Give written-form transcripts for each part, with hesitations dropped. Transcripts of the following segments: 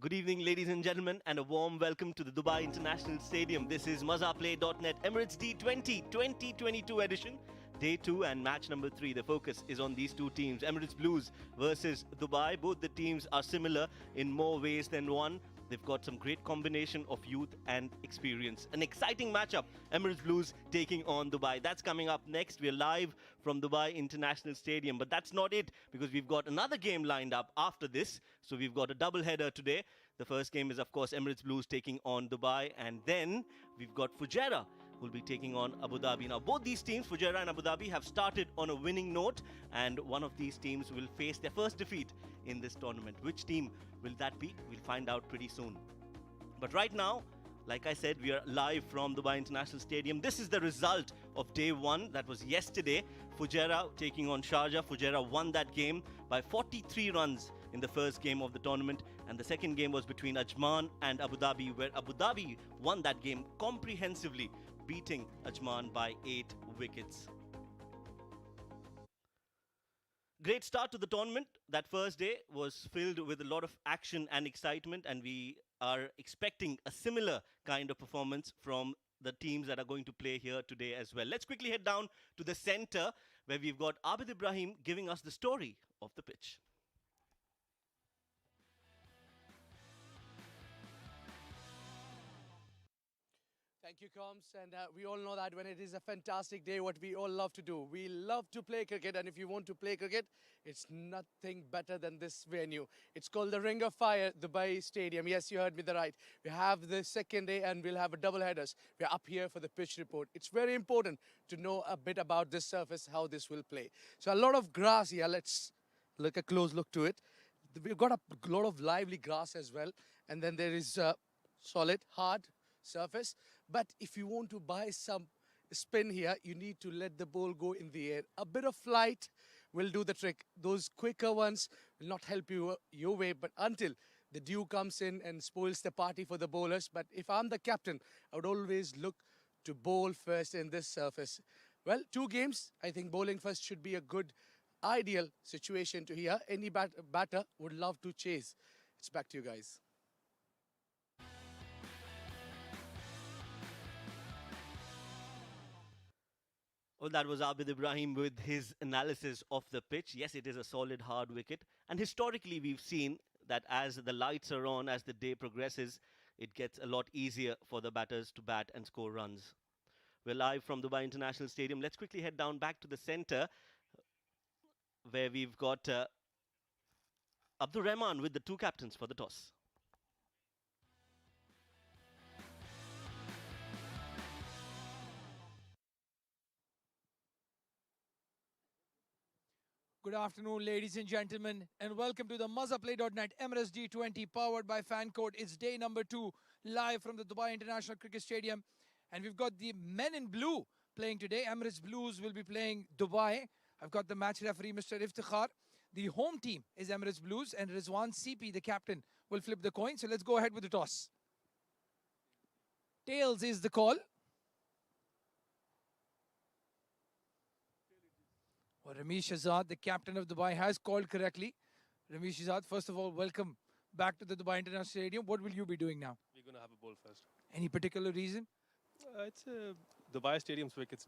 Good evening, ladies and gentlemen, and a warm welcome to the Dubai International Stadium. This is MazaPlay.net Emirates D20 2022 edition, day 2 and match number 3. The focus is on these two teams, Emirates Blues versus Dubai. Both the teams are similar in more ways than one. They've got some great combination of youth and experience. An exciting matchup, Emirates Blues taking on Dubai. That's coming up next. We're live from Dubai International Stadium. But that's not it, because we've got another game lined up after this. So we've got a double header today. The first game is, of course, Emirates Blues taking on Dubai. And then we've got Fujairah, who will be taking on Abu Dhabi. Now, both these teams, Fujairah and Abu Dhabi, have started on a winning note. And one of these teams will face their first defeat in this tournament. Which team will that be? We'll find out pretty soon. But right now, like I said, we are live from Dubai International Stadium. This is the result of day 1. That was yesterday. Fujairah taking on Sharjah. Fujairah won that game by 43 runs in the first game of the tournament. And the second game was between Ajman and Abu Dhabi, where Abu Dhabi won that game comprehensively, beating Ajman by 8 wickets. Great start to the tournament. That first day was filled with a lot of action and excitement, and we are expecting a similar kind of performance from the teams that are going to play here today as well. Let's quickly head down to the center, where we've got Abid Ibrahim giving us the story of the pitch. Thank you, Combs. And we all know that when it is a fantastic day, what we all love to do. We love to play cricket, and if you want to play cricket, it's nothing better than this venue. It's called the Ring of Fire, Dubai Stadium. Yes, you heard me right. We have the second day, and we'll have a double headers. We're up here for the pitch report. It's very important to know a bit about this surface, how this will play. So a lot of grass here. Let's look a close look to it. We've got a lot of lively grass as well. And then there is solid, hard surface. But if you want to buy some spin here, you need to let the ball go in the air. A bit of flight will do the trick. Those quicker ones will not help you your way, but until the dew comes in and spoils the party for the bowlers. But if I'm the captain, I would always look to bowl first in this surface. Well, 2 games. I think bowling first should be a good, ideal situation to here. Any batter would love to chase. It's back to you guys. Well, that was Abid Ibrahim with his analysis of the pitch. Yes, it is a solid, hard wicket. And historically, we've seen that as the lights are on, as the day progresses, it gets a lot easier for the batters to bat and score runs. We're live from Dubai International Stadium. Let's quickly head down back to the center, where we've got Abdur Rahman with the 2 captains for the toss. Good afternoon, ladies and gentlemen, and welcome to the MazaPlay.net Emirates D20 powered by FanCode. It's day number 2, live from the Dubai International Cricket Stadium. And we've got the men in blue playing today. Emirates Blues will be playing Dubai. I've got the match referee, Mr. Iftikhar. The home team is Emirates Blues, and Rizwan CP, the captain, will flip the coin. So let's go ahead with the toss. Tails is the call. Well, Ramesh Azad, the captain of Dubai, has called correctly. Ramesh Azad, first of all, welcome back to the Dubai International Stadium. What will you be doing now? We're going to have a bowl first. Any particular reason? It's Dubai Stadium's wicket's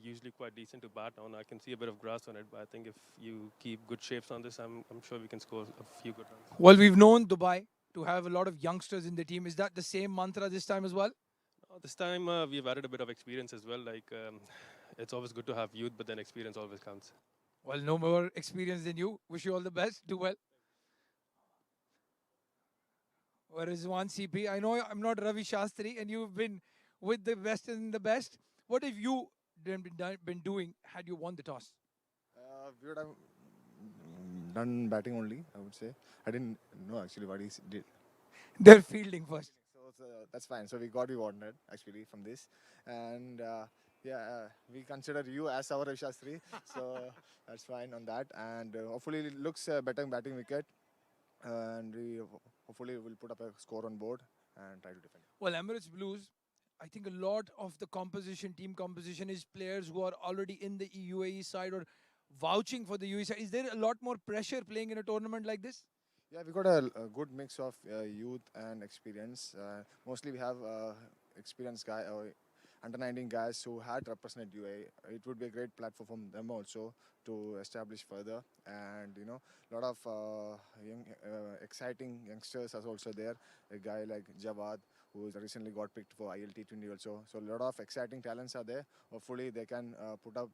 usually quite decent to bat on. I can see a bit of grass on it, but I think if you keep good shapes on this, I'm sure we can score a few good runs. Well, we've known Dubai to have a lot of youngsters in the team. Is that the same mantra this time as well? This time we've added a bit of experience as well. It's always good to have youth, but then experience always counts. Well, no more experience than you. Wish you all the best. Do well. Where is one CP? I know I'm not Ravi Shastri, and you've been with the best and the best. What have you been doing had you won the toss? We would have done batting only, I would say. I didn't know actually what he did. They're fielding first. So that's fine. So we got rewarded actually from this. And we consider you as our Shastri. So that's fine on that. And hopefully it looks better batting wicket. And we hopefully will put up a score on board and try to defend. Well, Emirates Blues, I think a lot of the team composition is players who are already in the UAE side or vouching for the UAE side. Is there a lot more pressure playing in a tournament like this? Yeah, we got a good mix of youth and experience. Mostly we have experienced guy under 19 guys who had represented UAE. It would be a great platform for them also to establish further. And a lot of young, exciting youngsters are also there. A guy like Jawad, who has recently got picked for ILT20 also. So a lot of exciting talents are there. Hopefully they can put up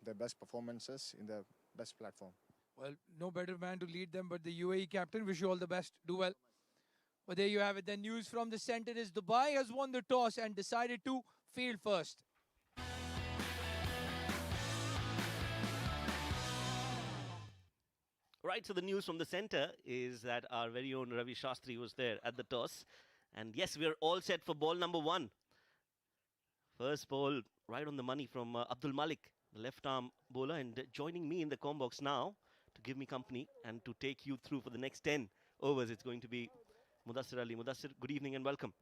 their best performances in the best platform. Well, no better man to lead them but the UAE captain. Wish you all the best. Do well. But there you have it. The news from the center is Dubai has won the toss and decided to field first. Right, so the news from the center is that our very own Ravi Shastri was there at the toss. And yes, we're all set for ball number 1. First ball right on the money from Abdul Malik, the left arm bowler, and joining me in the com box now to give me company and to take you through for the next 10 overs. It's going to be Mudassir Ali. Mudassir, good evening and welcome.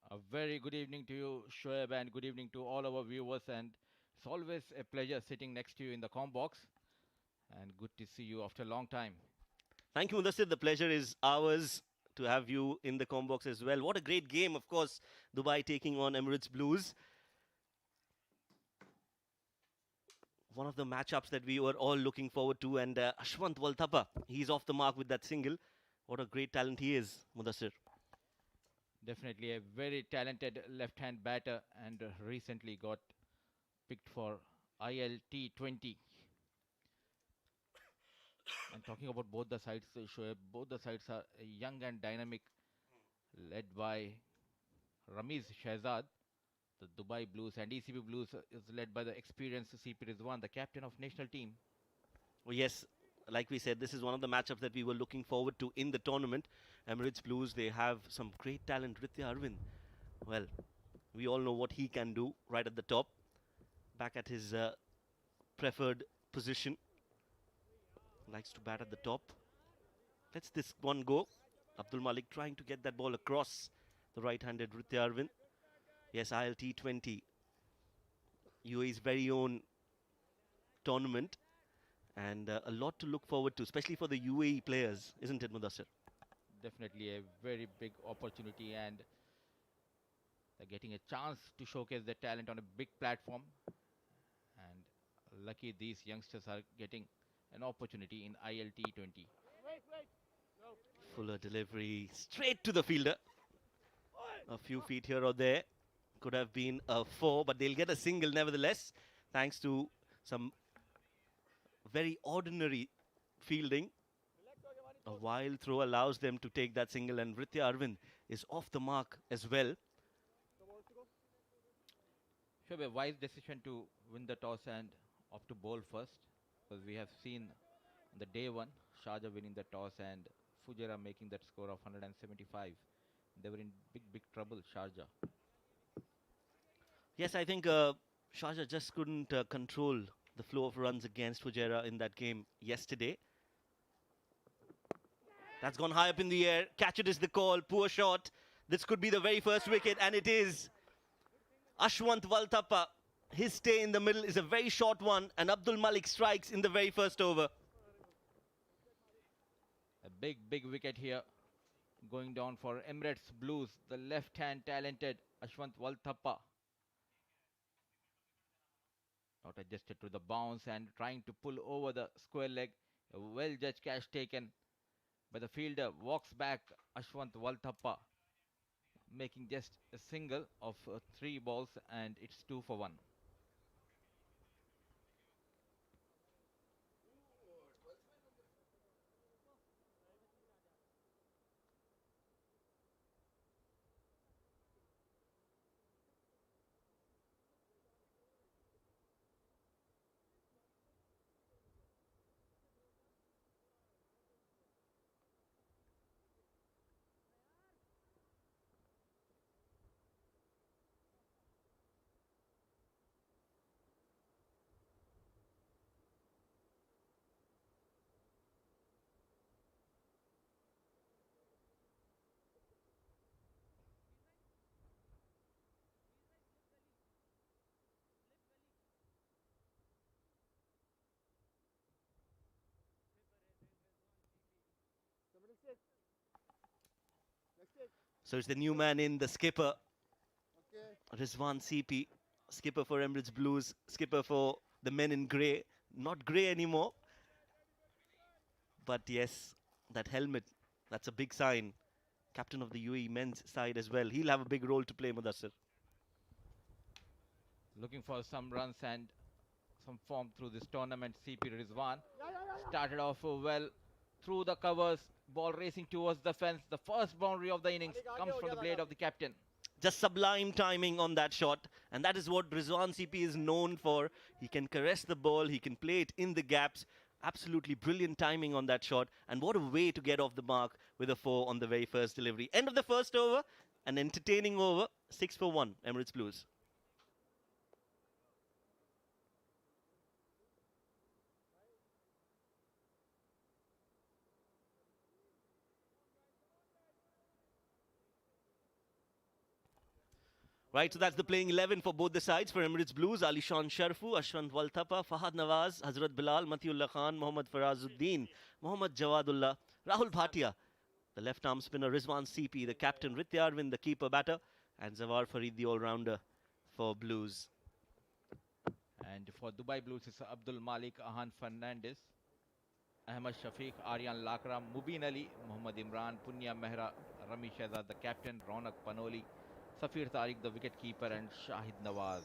A very good evening to you, Shoaib, and good evening to all our viewers. And it's always a pleasure sitting next to you in the com box. And good to see you after a long time. Thank you, Mudassir. The pleasure is ours to have you in the com box as well. What a great game, of course. Dubai taking on Emirates Blues. One of the matchups that we were all looking forward to. And Ashwant Walthappa, he's off the mark with that single. What a great talent he is, Mudassir. Definitely a very talented left-hand batter and recently got picked for ILT20. And talking about both the sides, Shoaib, both the sides are young and dynamic, led by Ramiz Shahzad. The Dubai Blues and ECB Blues is led by the experienced CP Rizwan, the captain of national team. Well, yes, like we said, this is one of the matchups that we were looking forward to in the tournament. Emirates Blues, they have some great talent. Ritya Arvind, well, we all know what he can do right at the top. Back at his preferred position. Likes to bat at the top. Lets this one go. Abdul Malik trying to get that ball across the right-handed Ritya Arvind. Yes, ILT20, UAE's very own tournament. And a lot to look forward to, especially for the UAE players, isn't it, Mudassir? Definitely a very big opportunity, and they're getting a chance to showcase their talent on a big platform. And lucky these youngsters are getting an opportunity in ILT20. Fuller delivery straight to the fielder. A few feet here or there. Could have been a 4, but they'll get a single nevertheless, thanks to some very ordinary fielding. A wild throw allows them to take that single, and Ritya Arvind is off the mark as well. Should be a wise decision to win the toss and opt to bowl first, because we have seen on the day 1 Sharjah winning the toss and Fujairah making that score of 175. They were in big trouble, Sharjah. Yes, I think Sharjah just couldn't control the flow of runs against Fujairah in that game yesterday. That's gone high up in the air. Catch it is the call. Poor shot. This could be the very first wicket, and it is. Ashwant Walthappa. His stay in the middle is a very short one, and Abdul Malik strikes in the very first over. A big wicket here going down for Emirates Blues. The left-hand talented Ashwant Walthappa. Not adjusted to the bounce and trying to pull over the square leg. A well-judged catch taken. But the fielder walks back Ashwant Walthappa, making just a single of 3 balls, and it's 2 for 1. So it's the new man in, the skipper, Rizwan CP, skipper for Emirates Blues, skipper for the men in grey. Not grey anymore, but yes, that helmet, that's a big sign. Captain of the UAE men's side as well. He'll have a big role to play, Mudassir. Looking for some runs and some form through this tournament. CP Rizwan started off well through the covers, ball racing towards the fence. The first boundary of the innings comes from the blade of the captain. Just sublime timing on that shot, and that is what Rizwan CP is known for. He can caress the ball, he can play it in the gaps. Absolutely brilliant timing on that shot, and what a way to get off the mark with a 4 on the very first delivery. End of the first over, an entertaining over, 6 for 1, Emirates Blues. Right, so that's the playing 11 for both the sides. For Emirates Blues, Alishan Sharfu, Ashwant Walthapa, Fahad Nawaz, Hazrat Bilal, Matiullah Khan, Mohammad Farazuddin, Mohammad Jawadullah, Rahul Bhatia, the left-arm spinner Rizwan CP, the captain Ritya Arvind, the keeper batter, and Zawar Farid, the all-rounder for Blues. And for Dubai Blues, it's Abdul Malik, Ahan Fernandez, Ahmad Shafiq, Aryan Lakram, Mubin Ali, Muhammad Imran, Punya Mehra, Rami Shahzad, the captain, Ronak Panoli, Safir Tariq, the wicket keeper, and Shahid Nawaz.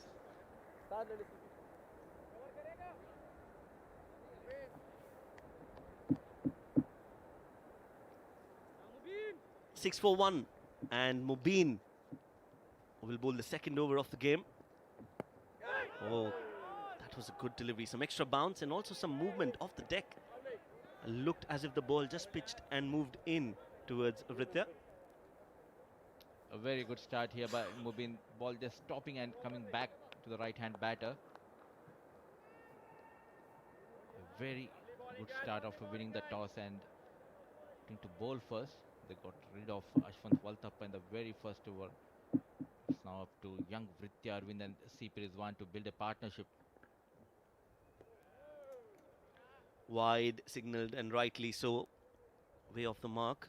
6 for 1, and Mubin will bowl the second over of the game. Oh, that was a good delivery. Some extra bounce and also some movement off the deck. Looked as if the ball just pitched and moved in towards Ritya. A very good start here by Mubin. Ball just stopping and coming back to the right-hand batter. A very good start after winning the toss and looking to bowl first. They got rid of Ashwant Walthapa in the very first over. It's now up to young Ritya Arvind and CP Rizwan to build a partnership. Wide signalled, and rightly so. Way off the mark.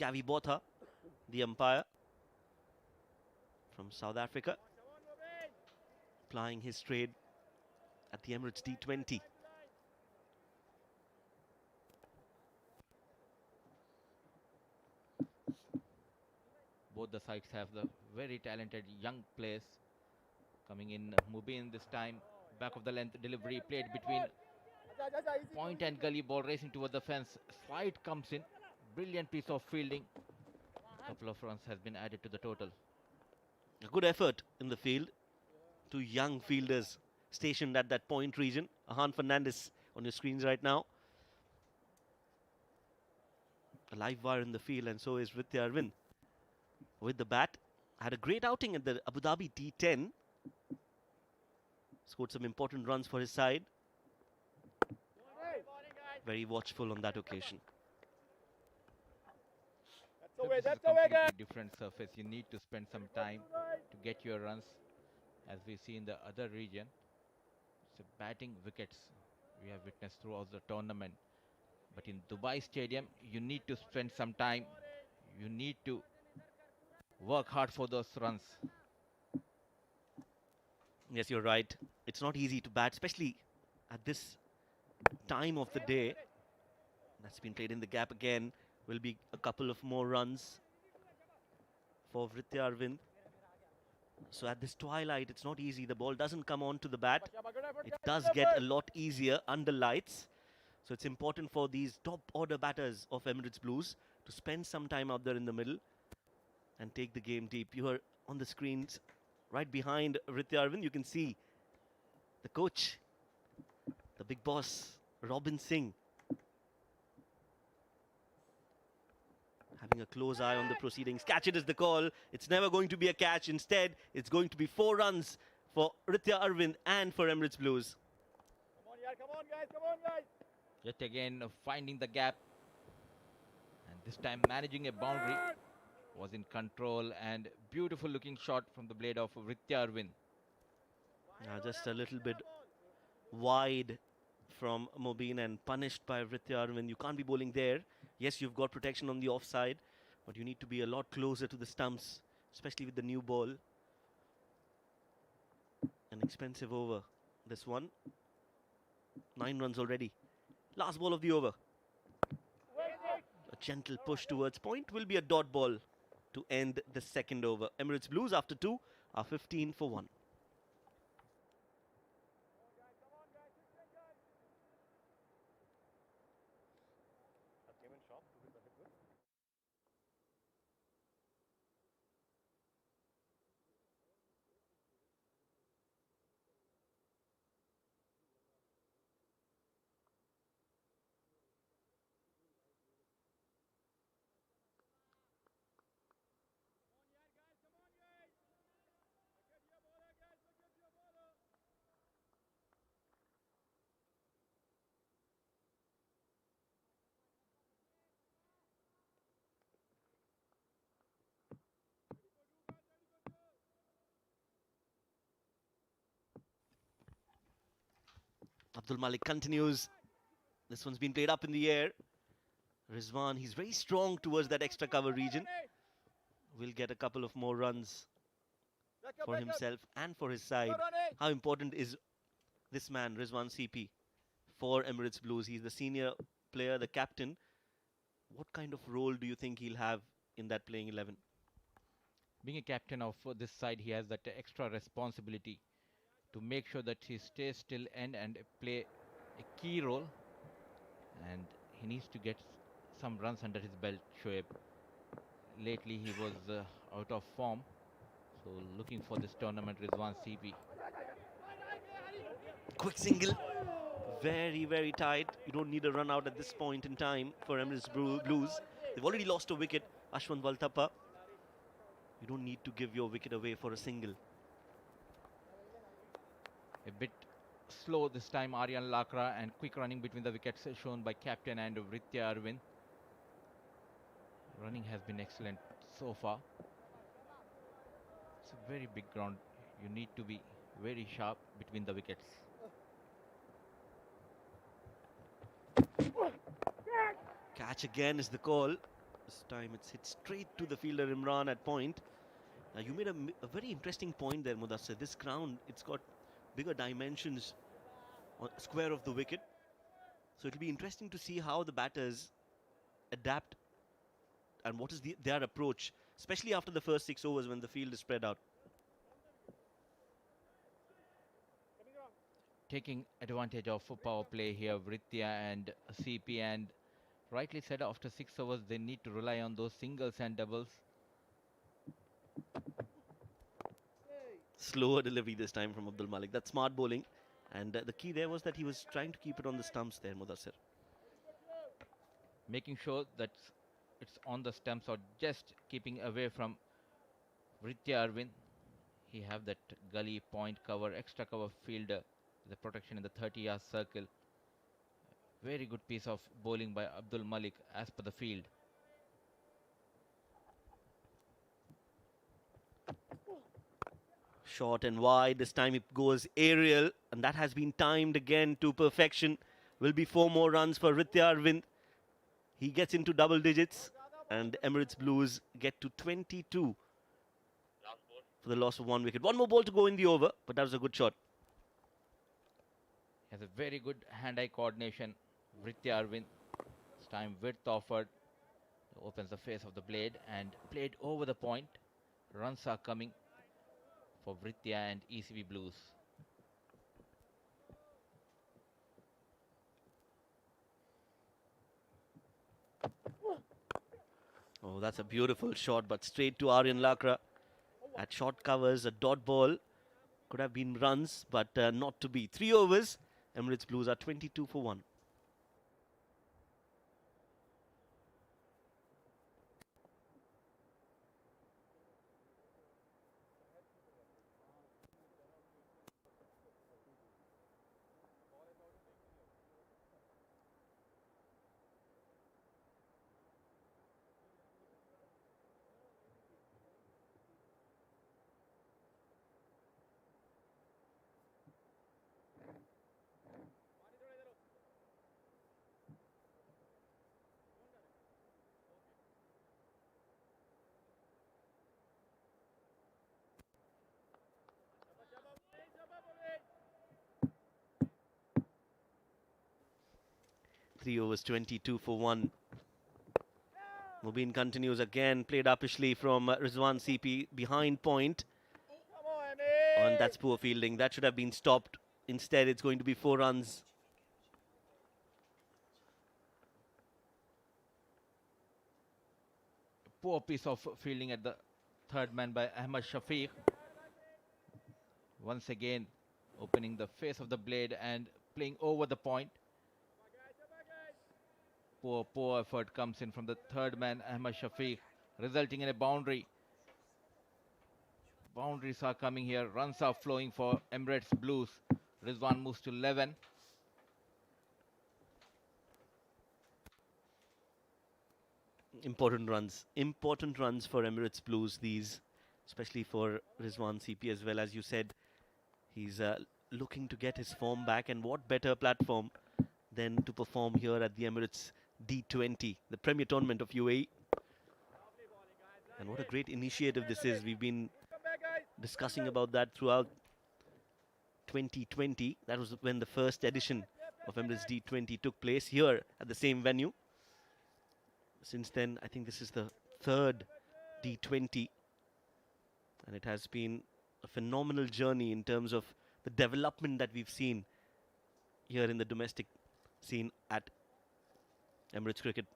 Kavi Botha, the umpire from South Africa, plying his trade at the Emirates D20. Both the sides have the very talented young players coming in. Mubin this time, back of the length delivery played between point and gully, ball racing toward the fence. Slide comes in. Brilliant piece of fielding. A couple of runs has been added to the total. A good effort in the field. Two young fielders stationed at that point region. Ahan Fernandez on your screens right now. A live wire in the field, and so is Ritya Arvind with the bat. Had a great outing at the Abu Dhabi D10. Scored some important runs for his side. Very watchful on that occasion. Look, this is a completely different surface. You need to spend some time to get your runs, as we see in the other region. It's a batting wickets we have witnessed throughout the tournament. But in Dubai Stadium, you need to spend some time. You need to work hard for those runs. Yes, you're right. It's not easy to bat, especially at this time of the day. That's been played in the gap again. Will be a couple of more runs for Ritya Arvind. So at this twilight, it's not easy. The ball doesn't come onto the bat. It does get a lot easier under lights. So it's important for these top order batters of Emirates Blues to spend some time out there in the middle and take the game deep. You are on the screens right behind Ritya Arvind. You can see the coach, the big boss, Robin Singh, having a close eye on the proceedings. Catch it is the call. It's never going to be a catch. Instead, it's going to be 4 runs for Ritya Arvind and for Emirates Blues. Come on, guys. Come on, guys. Yet again, finding the gap. And this time managing a boundary. Was in control, and beautiful looking shot from the blade of Ritya Arvind. Just a little bit wide from Mobeen and punished by Vrityarvin. You can't be bowling there. Yes, you've got protection on the offside, but you need to be a lot closer to the stumps, especially with the new ball. An expensive over, this one. 9 runs already. Last ball of the over. A gentle push towards point will be a dot ball to end the second over. Emirates Blues after 2 are 15 for 1. Abdul Malik continues. This one's been played up in the air. Rizwan, he's very strong towards that extra cover region. Will get a couple of more runs for himself and for his side. How important is this man, Rizwan CP, for Emirates Blues? He's the senior player, the captain. What kind of role do you think he'll have in that playing 11? Being a captain of this side, he has that extra responsibility to make sure that he stays still and play a key role. And he needs to get some runs under his belt, Shoaib. Lately, he was out of form. So looking for this tournament, Rizwan CP. Quick single. Very, very tight. You don't need a run out at this point in time for Emirates Blues. They've already lost a wicket. Ashwant Walthappa. You don't need to give your wicket away for a single. A bit slow this time, Aryan Lakra, and quick running between the wickets shown by captain and Vrityarvin. Running has been excellent so far. It's a very big ground. You need to be very sharp between the wickets. Catch again is the call. This time it's hit straight to the fielder Imran at point. Now you made a very interesting point there, Mudassir. This ground, it's got bigger dimensions on square of the wicket. So it'll be interesting to see how the batters adapt and what is their approach, especially after the first 6 overs when the field is spread out. Taking advantage of power play here, Vritya and CP, and rightly said, after 6 overs they need to rely on those singles and doubles. Slower delivery this time from Abdul Malik. That's smart bowling. And the key there was that he was trying to keep it on the stumps there, Mudassir. Making sure that it's on the stumps or just keeping away from Vrityarvin. He have that gully, point cover, extra cover fielder, the protection in the 30-yard circle. Very good piece of bowling by Abdul Malik as per the field. Short and wide. This time it goes aerial, and that has been timed again to perfection. Will be 4 more runs for Vrityarvin. He gets into double digits, and Emirates Blues get to 22 for the loss of 1 wicket. 1 more ball to go in the over, but that was a good shot. Has a very good hand-eye coordination. Vrityarvin. This time width offered. Opens the face of the blade and played over the point. Runs are coming for Vritya and ECB Blues. Oh, that's a beautiful shot, but straight to Aryan Lakra. At short covers, a dot ball. Could have been runs, but not to be. 3 overs. Emirates Blues are 22 for 1. 3 overs, 22 for 1. Mubin continues again, played uppishly from Rizwan CP behind point. Come on, Emmy. And that's poor fielding. That should have been stopped. Instead, it's going to be 4 runs. Poor piece of fielding at the third man by Ahmad Shafiq. Once again, opening the face of the blade and playing over the point. Poor effort comes in from the third man, Ahmad Shafiq, resulting in a boundary. Boundaries are coming here. Runs are flowing for Emirates Blues. Rizwan moves to 11. Important runs for Emirates Blues, these, especially for Rizwan CP as well. As you said, he's looking to get his form back, and what better platform than to perform here at the Emirates D20, the premier tournament of UAE. And what a great initiative this is. We've been discussing about that throughout 2020. That was when the first edition of Emirates D20 took place here at the same venue. Since then, I think this is the third D20, and it has been a phenomenal journey in terms of the development that we've seen here in the domestic scene at Emirates Cricket.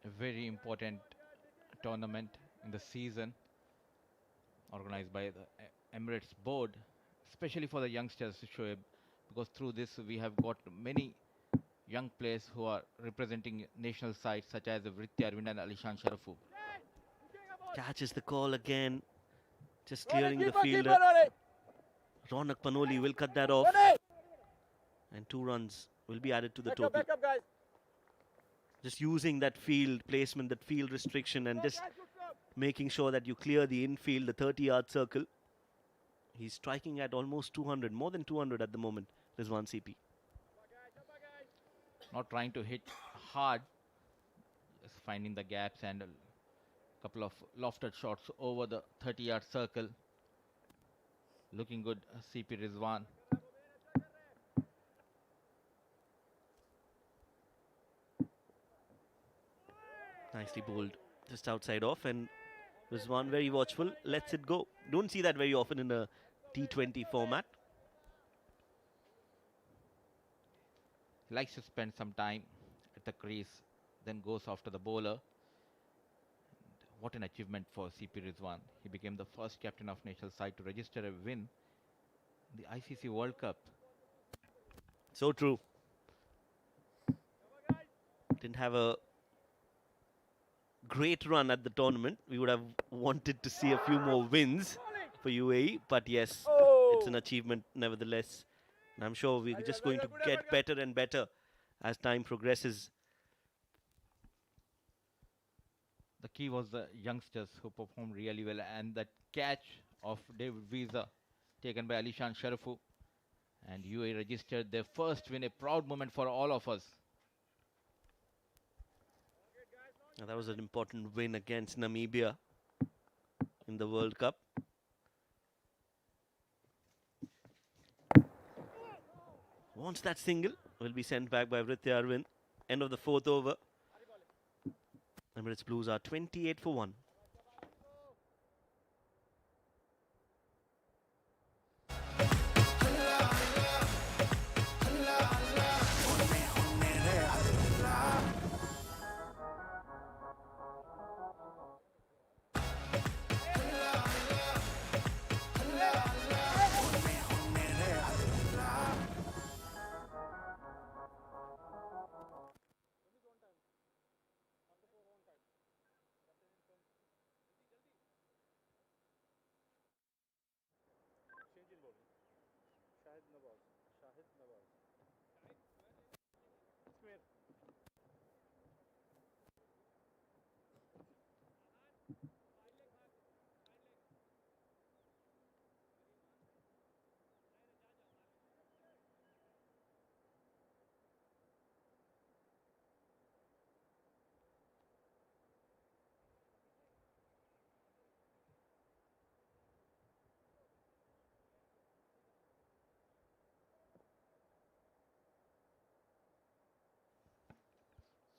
A very important tournament in the season, organized by the Emirates board, especially for the youngsters, Shoaib, because through this we have got many young players who are representing national sides such as Vritti Arvind and Alishan Sharafu. Catches the call again, just clearing the Keeper, fielder. Ronnie. Ronak Panoli will cut that off, and 2 runs will be added to the total. Back up, guys. Just using that field placement, that field restriction, and just making sure that you clear the infield, the 30-yard circle. He's striking at almost 200, more than 200 at the moment, Rizwan CP. Not trying to hit hard, just finding the gaps and a couple of lofted shots over the 30-yard circle. Looking good, CP Rizwan. Nicely bowled, just outside off, and Rizwan very watchful, lets it go. Don't see that very often in a T20 format. He likes to spend some time at the crease, then goes after the bowler. And what an achievement for CP Rizwan. He became the first captain of national side to register a win in the ICC World Cup. So true. Didn't have a great run at the tournament. We would have wanted to see a few more wins for UAE, but yes, it's an achievement nevertheless. And I'm sure we're just going to get better and better as time progresses. The key was the youngsters who performed really well, and that catch of David Visa taken by Alishan Sharafu, and UAE registered their first win, a proud moment for all of us. Now, that was an important win against Namibia in the World Cup. Wants that single, will be sent back by Vritti Arvind. End of the 4th over. Emirates Blues are 28 for 1.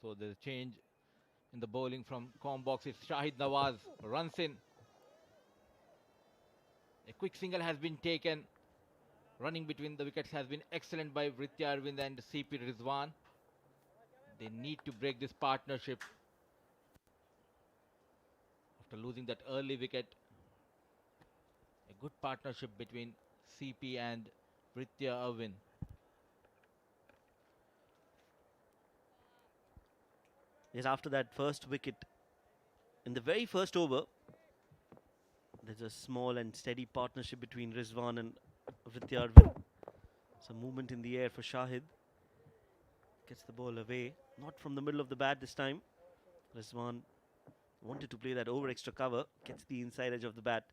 So there's a change in the bowling from com box. It's Shahid Nawaz runs in. A quick single has been taken. Running between the wickets has been excellent by Vritya Arvind and CP Rizwan. They need to break this partnership after losing that early wicket. A good partnership between CP and Vritya Arvind. Yes, after that first wicket in the very first over, there's a small and steady partnership between Rizwan and Vritya Arvind. Some movement in the air for Shahid. Gets the ball away, not from the middle of the bat this time. Rizwan wanted to play that over extra cover, gets the inside edge of the bat.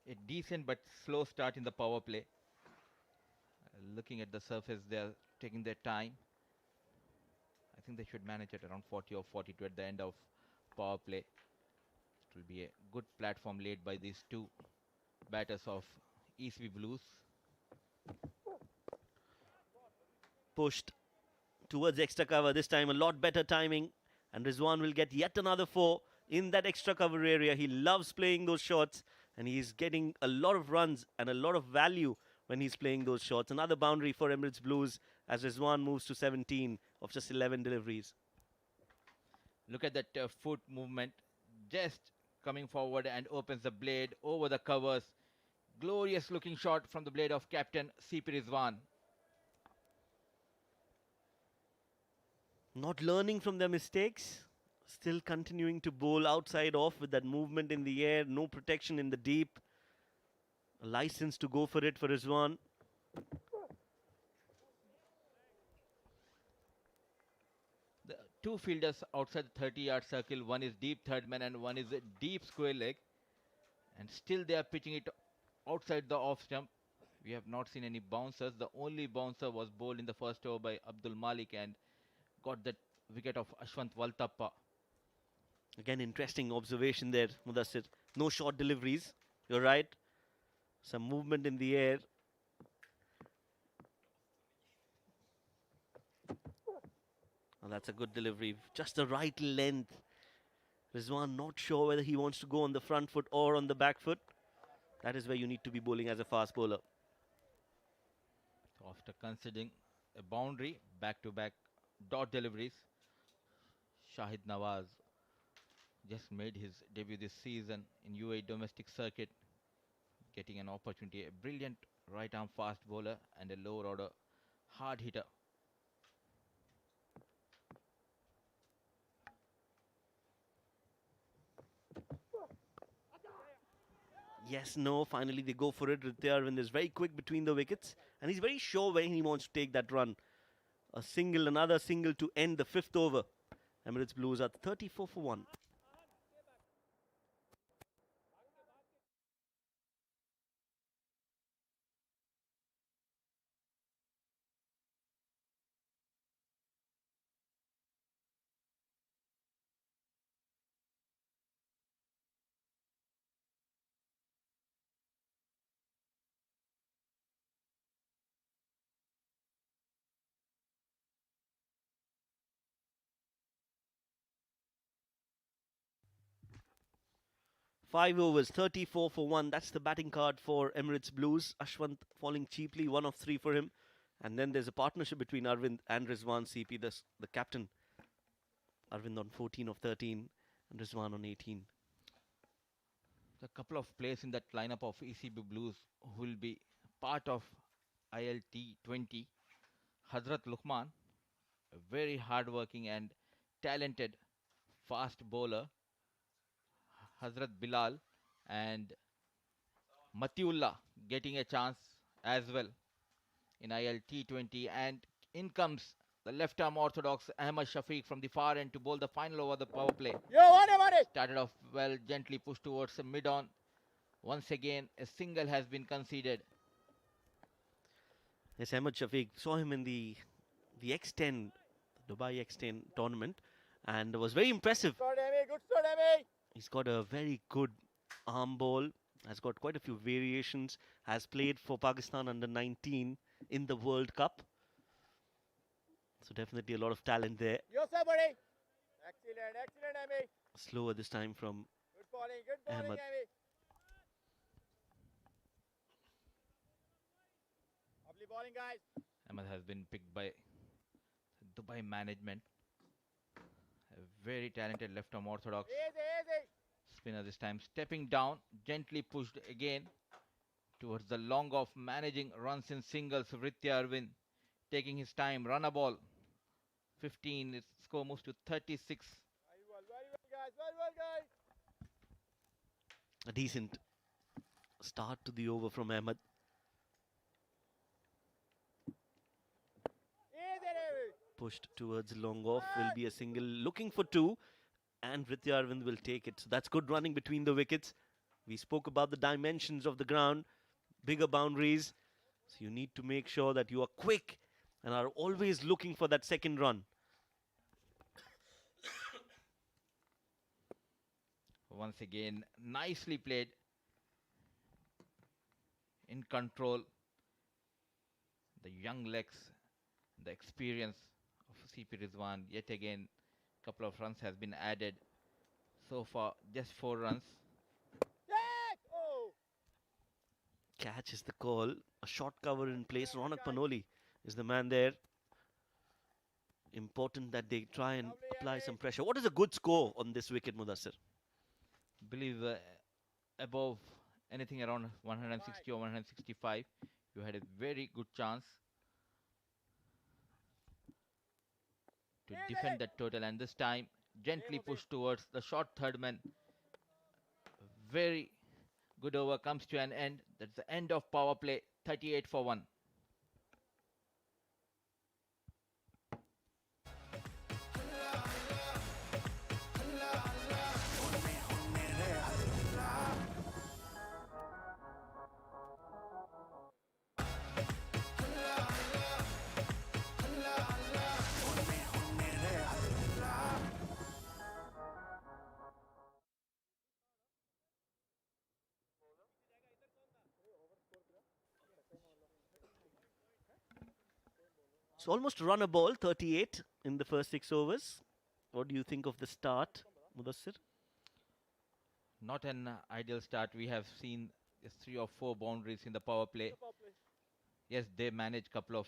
A decent but slow start in the power play. Looking at the surface, they're taking their time. I think they should manage at around 40 or 42 at the end of power play. It will be a good platform laid by these two batters of ECB Blues. Pushed towards extra cover, this time a lot better timing, and Rizwan will get yet another 4 in that extra cover area. He loves playing those shots, and he's getting a lot of runs and a lot of value when he's playing those shots. Another boundary for Emirates Blues as Rizwan moves to 17 of just 11 deliveries. Look at that foot movement, just coming forward and opens the blade over the covers. Glorious looking shot from the blade of captain CP Rizwan. Not learning from their mistakes, still continuing to bowl outside off with that movement in the air, no protection in the deep. A license to go for it for Rizwan. The two fielders outside the 30-yard circle, one is deep third man and one is a deep square leg. And still they are pitching it outside the off stump. We have not seen any bouncers. The only bouncer was bowled in the first over by Abdul Malik and got that wicket of Ashwant Waltappa. Again, interesting observation there, Mudassir. No short deliveries. You're right. Some movement in the air. Oh, that's a good delivery. Just the right length. Rizwan not sure whether he wants to go on the front foot or on the back foot. That is where you need to be bowling as a fast bowler. So after considering a boundary, back-to-back dot deliveries, Shahid Nawaz just made his debut this season in UAE domestic circuit, getting an opportunity. A brilliant right-arm fast bowler and a lower order hard hitter. Yes, no, finally they go for it. Ritya Arvind is very quick between the wickets and he's very sure when he wants to take that run. A single, another single to end the 5th over. Emirates Blues are 34 for 1. Five overs, 34 for 1. That's the batting card for Emirates Blues. Ashwant falling cheaply, 1 of 3 for him. And then there's a partnership between Arvind and Rizwan CP, the captain. Arvind on 14 of 13 and Rizwan on 18. A couple of players in that lineup of ECB Blues who will be part of ILT 20. Hazrat Luqman, a very hard-working and talented fast bowler. Hazrat Bilal and Matiullah getting a chance as well in ILT 20. And in comes the left-arm orthodox Ahmad Shafiq from the far end to bowl the final over the power play. Started off well, gently pushed towards the mid-on. Once again, a single has been conceded. Yes, Ahmad Shafiq, saw him in the X10, the Dubai X10 tournament, and was very impressive. Good start, Amy. He's got a very good arm ball, has got quite a few variations, has played for Pakistan under 19 in the World Cup. So definitely a lot of talent there. Yes, sir, buddy. Excellent, excellent, Amy. Slower this time from Good bowling, Ahmed. Amy. Lovely bowling, guys. Ahmed has been picked by Dubai management. A very talented left-arm orthodox Easy, easy. spinner this time. Stepping down, gently pushed again towards the long off, managing runs in singles. Vritya Arvind taking his time, run a ball. 15, its score moves to 36. Very well, guys. Very well, guys. A decent start to the over from Ahmed. Easy, Amy. Pushed towards long off, will be a single, looking for two, and Vritya Arvind will take it. So that's good running between the wickets. We spoke about the dimensions of the ground, bigger boundaries. So you need to make sure that you are quick and are always looking for that second run. Once again, nicely played. In control. The young legs, the experience of CP Rizwan. Yet again, couple of runs has been added. So far, just 4 runs. Yes! Oh! Catch is the call. A short cover in place. Ronak Panoli is the man there. Important that they try and apply some pressure. What is a good score on this wicket, Mudassir? Believe above anything around 160 or 165, you had a very good chance to defend that total, and this time gently push towards the short third man. Very good over comes to an end. That's the end of power play. 38 for 1. So almost run a ball, 38 in the first 6 overs. What do you think of the start, Mudassir? Not an ideal start. We have seen 3 or 4 boundaries in the power play. Yes, they managed couple of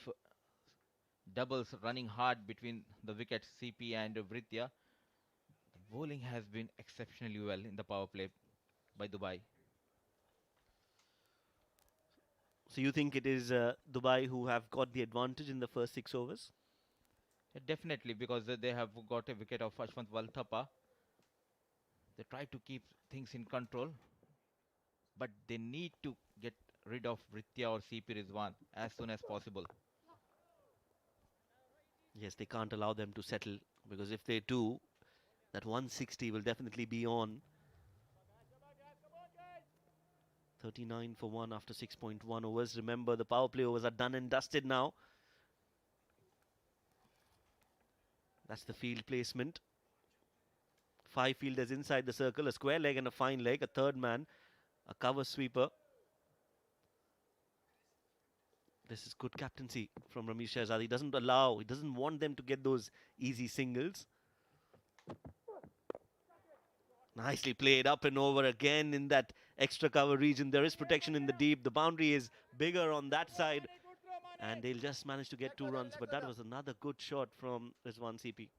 doubles running hard between the wickets, CP and Vritya. The bowling has been exceptionally well in the power play by Dubai. So you think it is Dubai who have got the advantage in the first 6 overs? Yeah, definitely, because they have got a wicket of Ashwant Walthapa. They try to keep things in control, but they need to get rid of Vritya or CP Rizwan as soon as possible. Yes, they can't allow them to settle, because if they do, that 160 will definitely be on. 39 for 1 after 6.1 overs. Remember, the power play overs are done and dusted now. That's the field placement. 5 fielders inside the circle, a square leg and a fine leg, a third man, a cover sweeper. This is good captaincy from Ramesh Shahzad. He doesn't want them to get those easy singles. Nicely played, up and over again in that extra cover region. There is protection in the deep. The boundary is bigger on that side, and they'll just manage to get 2 runs. But that was another good shot from Rizwan CP.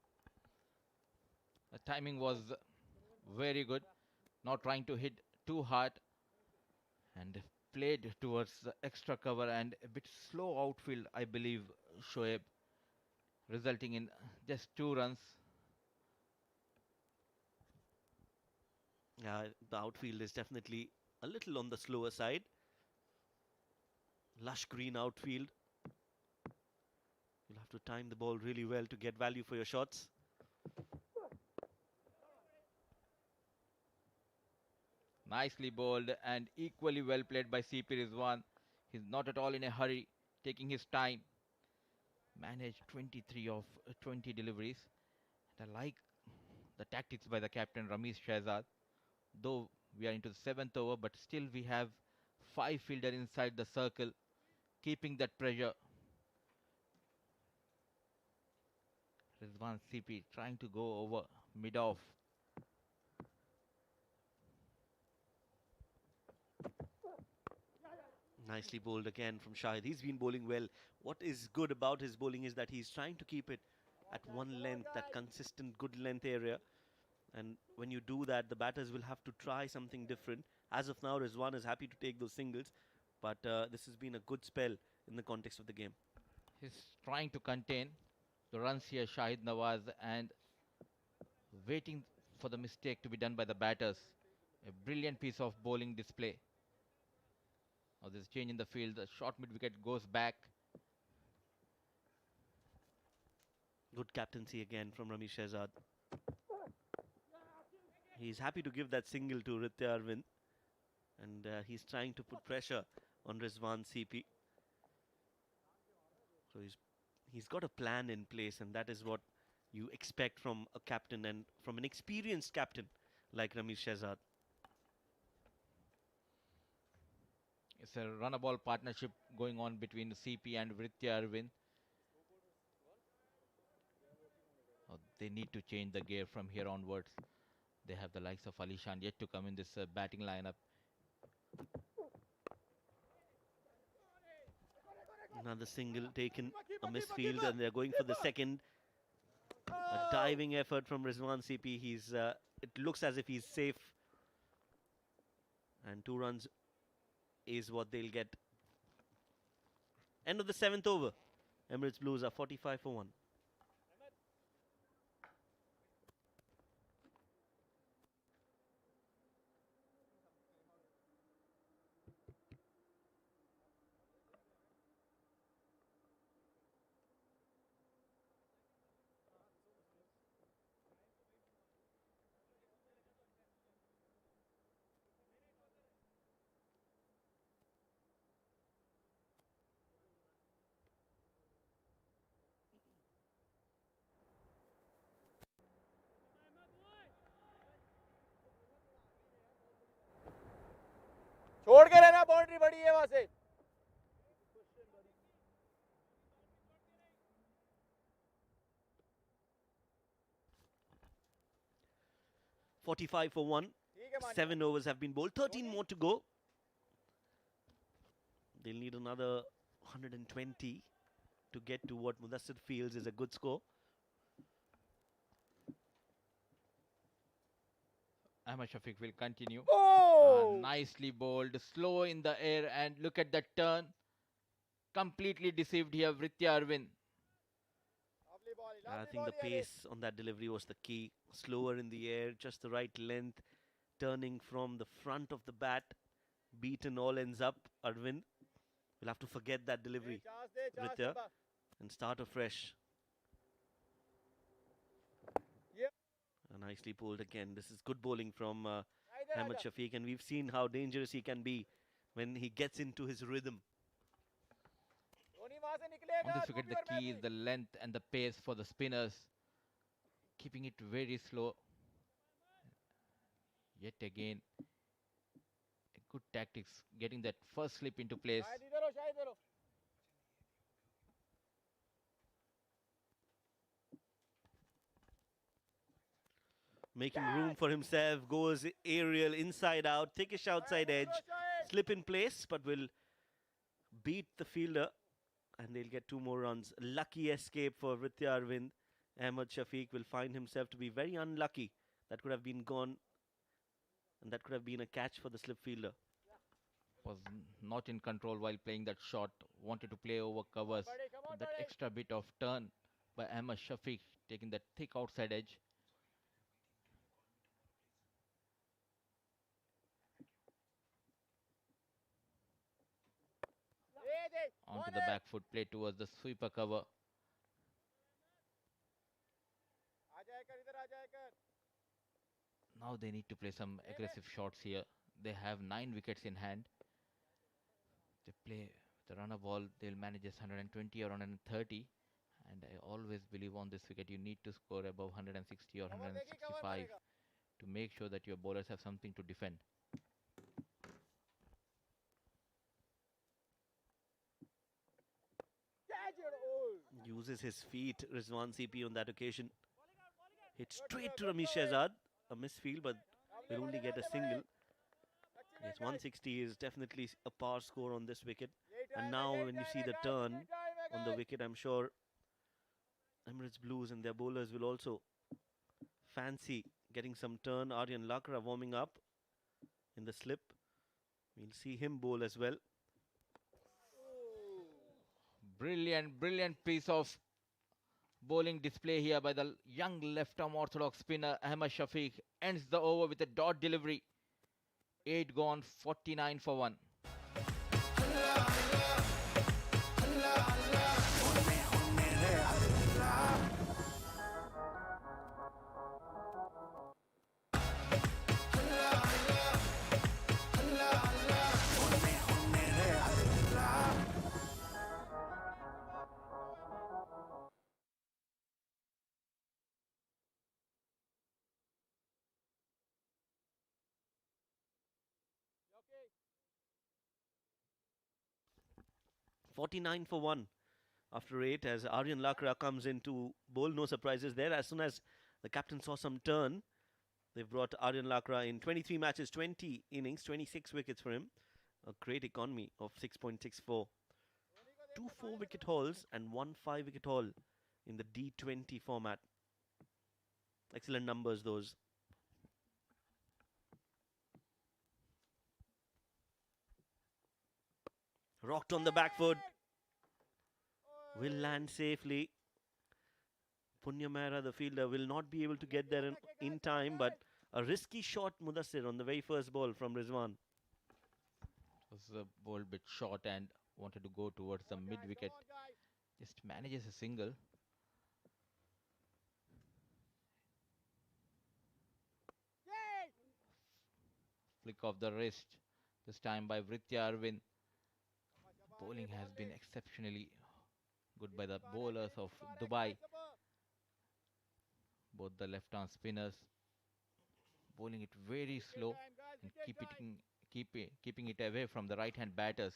The timing was very good, not trying to hit too hard, and played towards the extra cover and a bit slow outfield, I believe, Shoaib, resulting in just 2 runs. Yeah, the outfield is definitely a little on the slower side. Lush green outfield. You'll have to time the ball really well to get value for your shots. Nicely bowled and equally well played by CP Rizwan. He's not at all in a hurry, taking his time. Managed 23 of 20 deliveries. And I like the tactics by the captain Ramesh Shahzad. Though we are into the 7th over, but still we have 5 fielder inside the circle, keeping that pressure Rizwan CP trying to go over mid-off. Nicely bowled again from Shahid. He's been bowling well. What is good about his bowling is that he's trying to keep it at one length, that consistent good length area. And when you do that, the batters will have to try something different. As of now, Rizwan is happy to take those singles, but this has been a good spell in the context of the game. He's trying to contain the runs here, Shahid Nawaz, and waiting for the mistake to be done by the batters. A brilliant piece of bowling display. Now there's change in the field. The short mid wicket goes back. Good captaincy again from Ramesh Shehzad. He's happy to give that single to Ritya Arvind, and he's trying to put pressure on Rizwan CP. So he's got a plan in place, and that is what you expect from a captain and from an experienced captain like Ramesh Shehzad. It's a run-a-ball partnership going on between CP and Vritya Arvind. They need to change the gear from here onwards. They have the likes of Alishan yet to come in this batting lineup. Another single taken, a misfield, and they're going for the second. A diving effort from Rizwan CP. It looks as if he's safe. And 2 runs is what they'll get. End of the 7th over. Emirates Blues are 45 for 1. छोड़ के रहना, boundary बड़ी है वहां से. 45 for 1. 7 overs have been bowled. 13 more to go. They'll need another 120 to get to what Mudassir feels is a good score. Ahmad Shafiq will continue. Oh! Nicely bowled, slow in the air, and look at that turn. Completely deceived here, Vritya Arvind. Lovely ball, I lovely think the ball, Yanis. pace on that delivery was the key. Slower in the air, just the right length. Turning from the front of the bat. Beaten all ends up. Arvind will have to forget that delivery, Chance Ritya, Simba. and start afresh. Yep. Nicely pulled again. This is good bowling from इधर Ahmed आजा. Shafiq, and we've seen how dangerous he can be when he gets into his rhythm. Dhoni वहां से On निकलेगा, this wicket, to the pure key is match. the length and the pace for the spinners. Keeping it very slow. Yet again, a good tactics, getting that first slip into place. शायद इधर हो, शायद इधर हो. Making room for himself, goes aerial, inside out, thickish outside edge, slip in place, but will beat the fielder, and they'll get 2 more runs. Lucky escape for Ritya Arvind. Ahmed Shafiq will find himself to be very unlucky. That could have been gone, and that could have been a catch for the slip fielder. Was not in control while playing that shot. Wanted to play over covers. But that extra bit of turn by Ahmad Shafiq, taking that thick outside edge. Onto the back foot, play towards the sweeper cover. आ जाए कर, इधर आ जाए कर. Now they need to play some aggressive shots here. They have 9 wickets in hand. They play the runner ball, they'll manage just 120 or 130. And I always believe on this wicket you need to score above 160 or 165 to make sure that your bowlers have something to defend. Catch it. Oh. Uses his feet, Rizwan CP, on that occasion. Hit straight to Ramesh Shehzad. A misfield, but will only get a single. Yes, 160 is definitely a par score on this wicket. And now when you see the turn on the wicket, I'm sure Emirates Blues and their bowlers will also fancy getting some turn. Aryan Lakra warming up in the slip. We'll see him bowl as well. Brilliant piece of bowling display here by the young left-arm orthodox spinner Ahmed Shafiq. Ends the over with a dot delivery. 8 gone, 49 for 1. Okay. 49 for 1 after 8 as Aryan Lakra comes in to bowl. No surprises there. As soon as the captain saw some turn, they've brought Aryan Lakra in 23 matches, 20 innings, 26 wickets for him. A great economy of 6.64. 2 4-wicket hauls and 1 5-wicket haul in the D20 format. Excellent numbers, those. Rocked on the back foot. Will land safely. Punya Mehra, the fielder, will not be able to get there in time, but a risky shot, Mudassir, on the very first ball from Rizwan. It was a ball bit short and wanted to go towards the mid-wicket. Just manages a single. Flick of the wrist, this time by Vritya Arvind. Bowling has been exceptionally good by the bowlers of Dubai. Both the left-arm spinners bowling it very slow and keeping it away from the right-hand batters.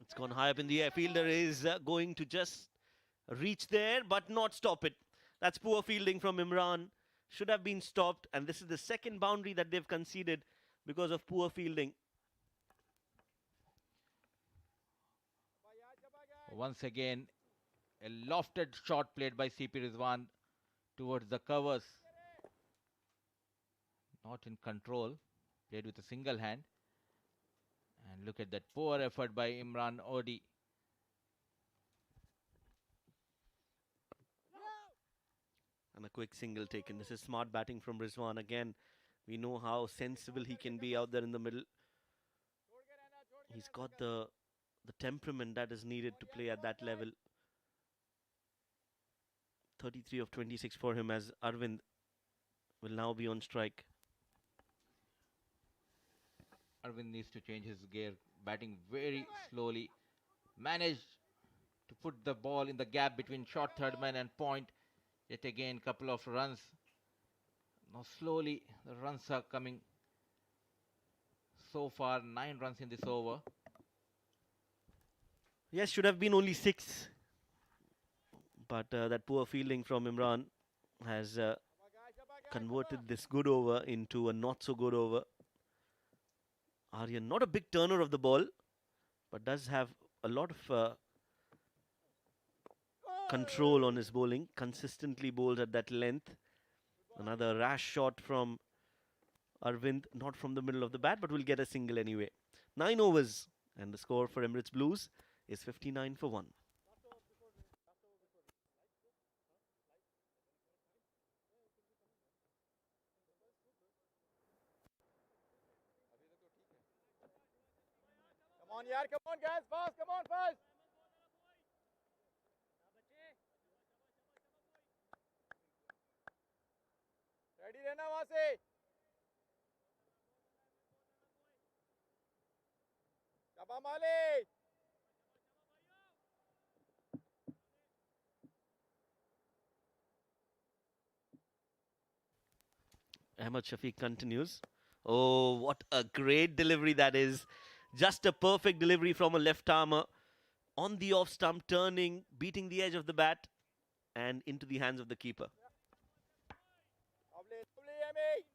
It's gone high up in the air. Fielder is going to just reach there, but not stop it. That's poor fielding from Imran. Should have been stopped, and this is the second boundary that they've conceded because of poor fielding. Once again, a lofted shot played by CP Rizwan towards the covers. Not in control, played with a single hand. And look at that poor effort by Imran Odi. And a quick single taken. This is smart batting from Rizwan again. We know how sensible he can be out there in the middle. He's got the temperament that is needed to play at that level. 33 of 26 for him as Arvind will now be on strike. Arvind needs to change his gear, batting very slowly. Managed to put the ball in the gap between short third man and point. Yet again, couple of runs. Now slowly the runs are coming. So far 9 runs in this over. Yes, should have been only 6. But that poor fielding from Imran has converted this good over into a not so good over. Aryan, not a big turner of the ball, but does have a lot of control on his bowling. Consistently bowls at that length. Another rash shot from Arvind, not from the middle of the bat, but will get a single anyway. 9 overs, and the score for Emirates Blues is 59 for 1. Come on, yaar, come on, guys, fast, come on, fast. Ready रहना वहां से. Chapa Mali. Ahmed Shafiq continues. Oh, what a great delivery that is. Just a perfect delivery from a left armer on the off stump, turning, beating the edge of the bat, and into the hands of the keeper. Lovely, lovely, Amy.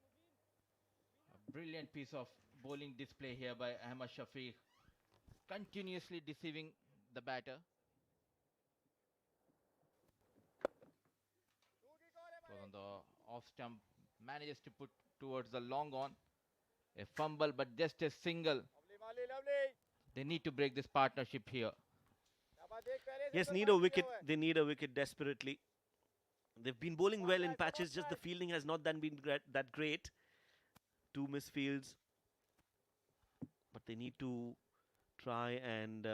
A brilliant piece of bowling display here by Ahmad Shafiq, continuously deceiving the batter. It was on the off stump, manages to put towards the long on. A fumble, but just a single. Lovely, Mali, lovely. They need to break this partnership here. शाबाश, देख पहले से Yes, तो need a बंद किया wicket. हुआ है. They need a wicket desperately. They've been bowling well in patches, just the fielding has not been that great. 2 misfields. But they need to try and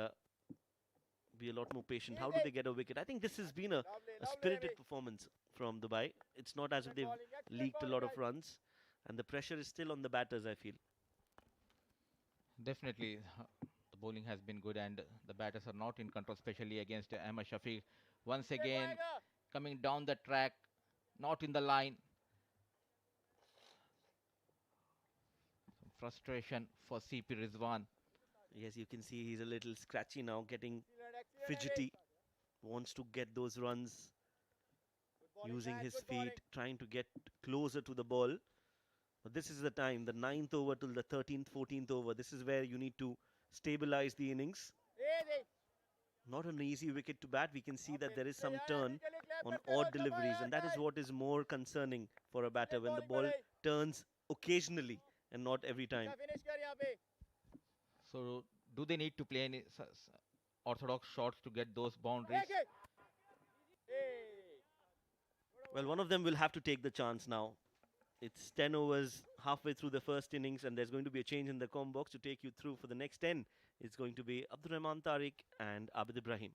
be a lot more patient. How do they get a wicket? I think this has been a Lovely, lovely, spirited Amy. performance from Dubai. It's not as if they've leaked a lot of runs. And the pressure is still on the batters, I feel. Definitely, the bowling has been good and the batters are not in control, especially against Ahmad Shafiq. Once again, coming down the track, not in the line. Some frustration for CP Rizwan. Yes, you can see he's a little scratchy now, getting Excellent, fidgety. Wants to get those runs Good bowling, using man, his good feet, bowling. trying to get closer to the ball. But this is the time, the 9th over till the 13th, 14th over. This is where you need to stabilize the innings. Easy. Not an easy wicket to bat. We can see that there is some Yeah, turn के लिए clap on करते रहो, odd शाबाश, deliveries, and that is guys. what is more concerning for a batter when the bowling ball बढ़ाई. turns occasionally and not every time. अच्छा, finish कर यहाँ पे. So, do they need to play any orthodox shots to get those boundaries? Take it. Hey. Well, one of them will have to take the chance now. It's 10 overs halfway through the first innings, and there's going to be a change in the com box to take you through for the next 10. It's going to be Abdurrahman Tariq and Abid Ibrahim.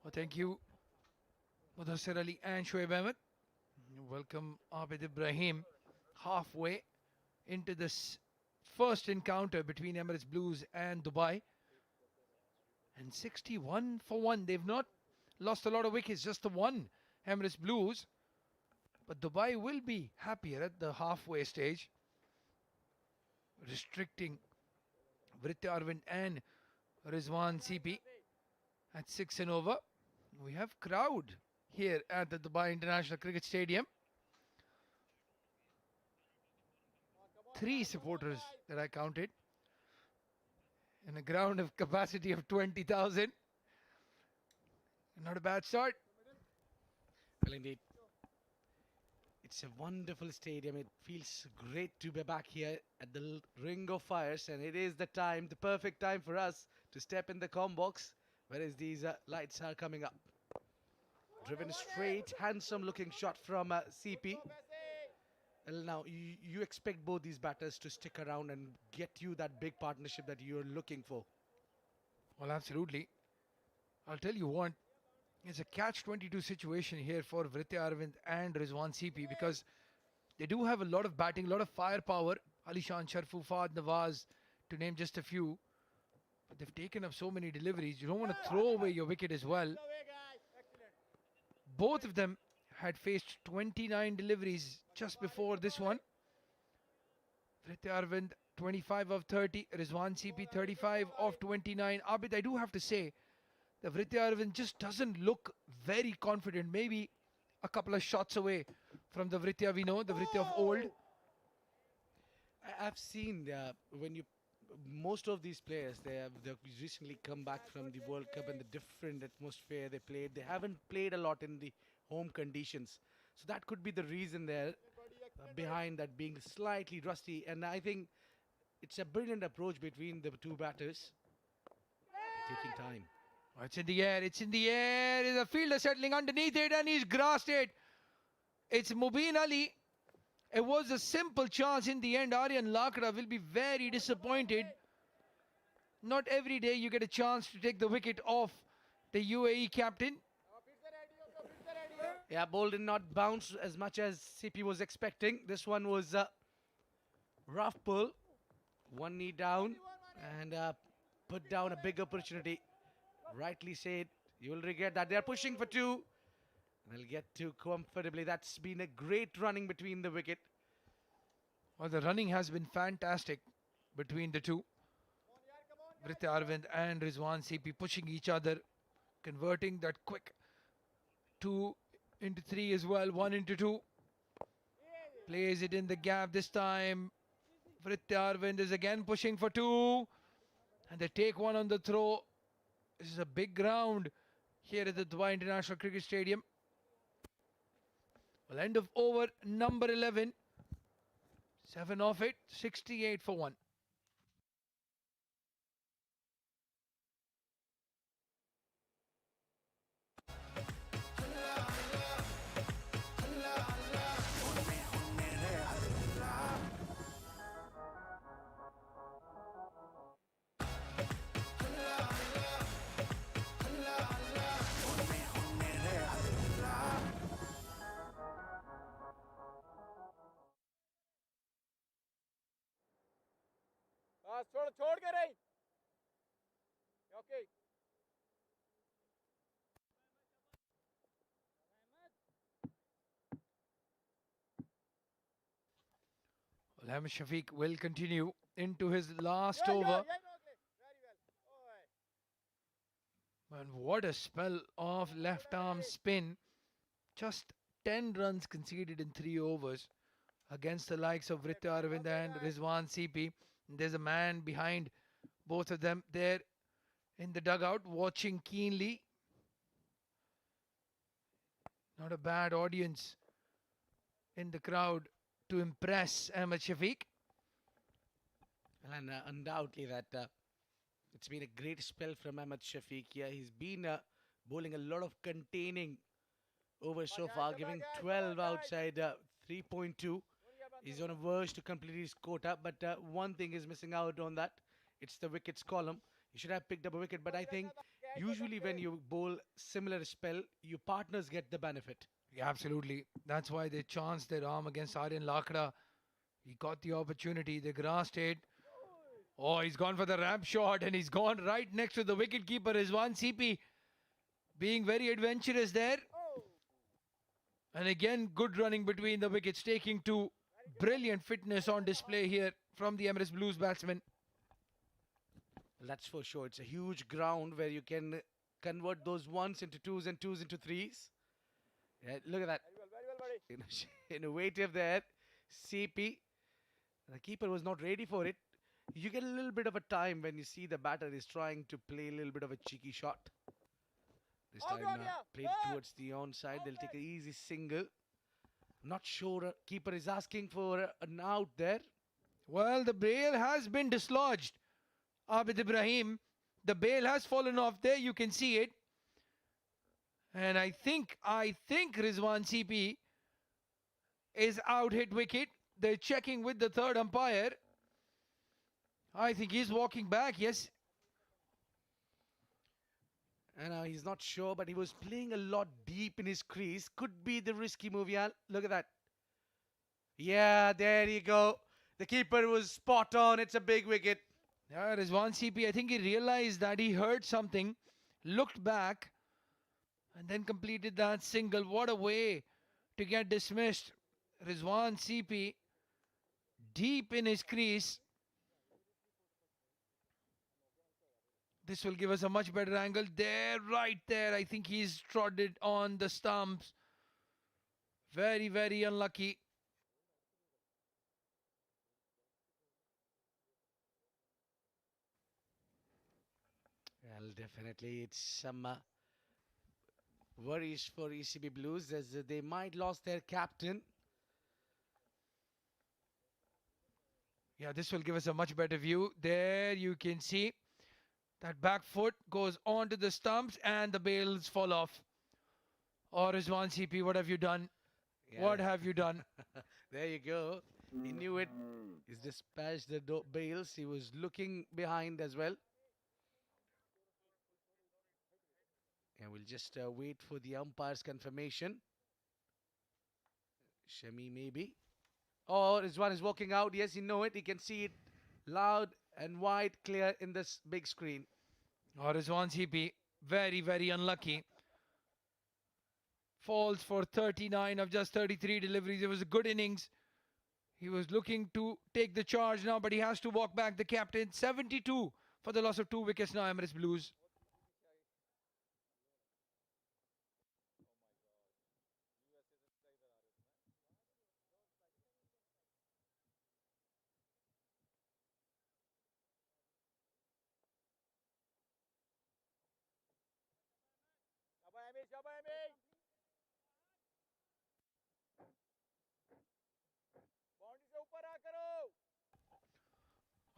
Well, thank you, Mudassir Ali and Shoaib Ahmed. Welcome Abid Ibrahim halfway into this first encounter between Emirates Blues and Dubai. And 61 for 1. They've not lost a lot of wickets, just the one, Emirates Blues. But Dubai will be happier at the halfway stage, restricting Vritti Arvind and Rizwan CP at 6 and over. We have crowd here at the Dubai International Cricket Stadium. 3 supporters that I counted in a ground of capacity of 20,000. Not a bad start. Well, indeed. It's a wonderful stadium. It feels great to be back here at the Ring of Fires, and it is the time, the perfect time for us to step in the com box, whereas these lights are coming up. Driven straight, handsome-looking shot from CP. Well, now you expect both these batters to stick around and get you that big partnership that you're looking for. Well, absolutely. I'll tell you what, it's a catch-22 situation here for Vritya Arvind and Rizwan CP because they do have a lot of batting, a lot of firepower. Alishan Sharfu, Fahd Nawaz, to name just a few. But they've taken up so many deliveries. You don't want to throw away your wicket as well. Both of them had faced 29 deliveries just before this one. Vritya Arvind 25 of 30, Rizwan CP 35 of 29. Abid, I do have to say, the Vritya Arvind just doesn't look very confident. Maybe a couple of shots away from the Vritya we know, the Vritya of old. I've seen when you most of these players they've recently come back from the World Cup and the different atmosphere they played. They haven't played a lot in the home conditions, so that could be the reason there behind that being slightly rusty. And I think it's a brilliant approach between the two batters, taking time. Oh, it's in the air, it's in the air. The fielder settling underneath it and he's grasped it. It's Mubin Ali. It was a simple chance in the end. Aryan Lakra will be very disappointed. Not every day you get a chance to take the wicket off the UAE captain. Yeah, ball did not bounce as much as CP was expecting. This one was rough pull. One knee down and put down a big opportunity. Rightly said, you will regret that. They are pushing for two. They'll get two comfortably. That's been a great running between the wicket. Well, the running has been fantastic between the two. Vritya Arvind and Rizwan CP pushing each other, converting that quick 2 into 3 as well, 1 into 2. Plays it in the gap this time. Vritya Arvind is again pushing for 2. And they take one on the throw. This is a big ground here at the Dubai International Cricket Stadium. Well, end of over number 11. 7 off it, 68 for 1. बस छोड़ के रही okay Well, Ahmed Shafiq will continue into his last Yeah, over. very well And what a spell of left arm spin. Just 10 runs conceded in 3 overs against the likes of Vritya Arvind and Rizwan CP. There's a man behind both of them there in the dugout watching keenly. Not a bad audience in the crowd to impress Ahmed Shafiq. And undoubtedly that it's been a great spell from Ahmed Shafiq. Yeah, he's been bowling a lot of containing overs so far, giving 12 outside 3.2. He's on a verge to complete his quota, but one thing is missing out on that. It's the wickets column. He should have picked up a wicket, but I think usually when you bowl similar spell, your partners get the benefit. Yeah, absolutely. That's why they chanced their arm against Aryan Lakra. He got the opportunity. They grasped it. Oh, he's gone for the ramp shot and he's gone right next to the wicketkeeper, Rizwan CP. Being very adventurous there. And again, good running between the wickets, taking 2. Brilliant fitness on display here from the Emirates Blues batsman. That's for sure. It's a huge ground where you can convert those ones into twos and twos into threes. Yeah, look at that. very well buddy Innovative there. CP. The keeper was not ready for it. You get a little bit of a time when you see the batter is trying to play a little bit of a cheeky shot. This Out time on ya! played Good! towards the onside. They'll take an easy single. Not sure. Keeper is asking for an out there. Well, the bail has been dislodged. Abid Ibrahim, the bail has fallen off there. You can see it. And I think Rizwan CP is out hit wicket. They're checking with the third umpire. I think he's walking back. Yes. And he's not sure, but he was playing a lot deep in his crease. Could be the risky move, yeah. Look at that. Yeah, there you go. The keeper was spot on. It's a big wicket. Yeah, Rizwan CP, I think he realized that he heard something, looked back, and then completed that single. What a way to get dismissed. Rizwan CP deep in his crease. This will give us a much better angle. There, right there. I think he's trotted on the stumps. Very, very unlucky. Well, definitely it's some worries for ECB Blues as they might lost their captain. Yeah, this will give us a much better view. There you can see that back foot goes onto the stumps and the bails fall off. Or Rizwan CP, what have you done? Yeah. What have you done? There you go. He knew it. He's dispatched the bails. He was looking behind as well. And we'll just wait for the umpire's confirmation. Shami maybe. Oh, Rizwan is walking out. Yes, you know it. He can see it loud and wide, clear in this big screen. Or Rizwan CP, very, very unlucky. Falls for 39 of just 33 deliveries. It was a good innings. He was looking to take the charge now, but he has to walk back. The captain, 72 for the loss of 2 wickets now, Emirates Blues. शाबाश अमीर शाबाश अमीर boundary से ऊपर आ करो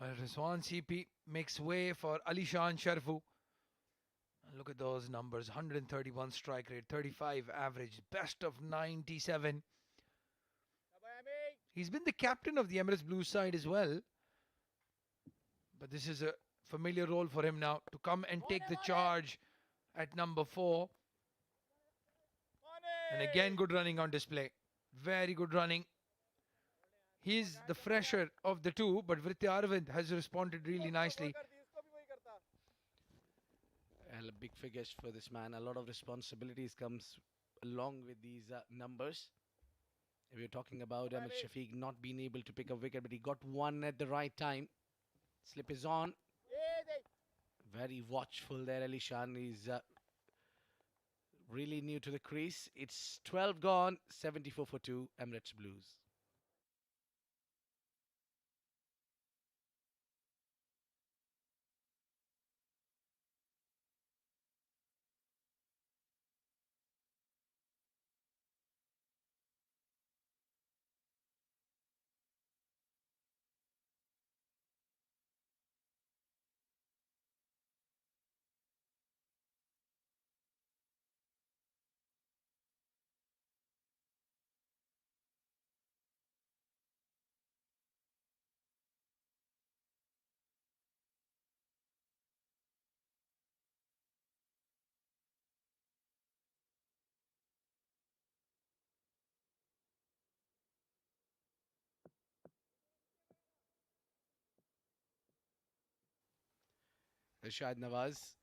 Well, Rizwan CP makes way for Alishan Sharfu. And look at those numbers, 131 strike rate, 35 average, best of 97. शाबाश अमीर He's been the captain of the Emirates Blues side as well. But this is a familiar role for him now to come and take the charge at number 4. And again, good running on display. Very good running. He's the fresher of the two, but Vritya Arvind has responded really nicely. Well, big figures for this man. A lot of responsibilities comes along with these numbers. We were talking about Ahmed Shafiq not being able to pick a wicket, but he got one at the right time. Slip is on. Very watchful there, Alishan. He's really new to the crease. It's 12 gone, 74 for 2, Emirates Blues. Rashad Nawaz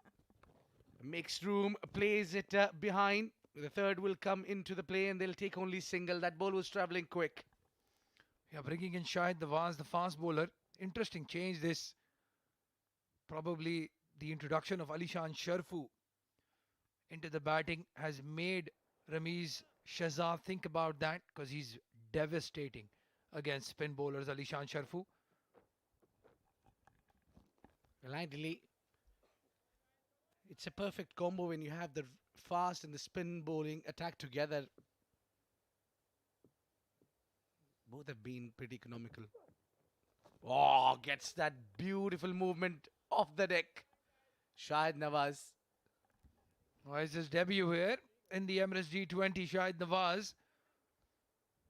makes room, plays it behind. The third will come into the play and they'll take only single. That ball was travelling quick. Yeah, bringing in Shahid Nawaz, the fast bowler. Interesting change this. Probably the introduction of Alishan Sharfu into the batting has made Ramiz Shahzad think about that because he's devastating against spin bowlers, Alishan Sharfu. Well, ideally, it's a perfect combo when you have the fast and the spin bowling attack together. Both have been pretty economical. Oh, gets that beautiful movement off the deck. Shahid Nawaz. Well, it's his debut here in the Emirates D20. Shahid Nawaz.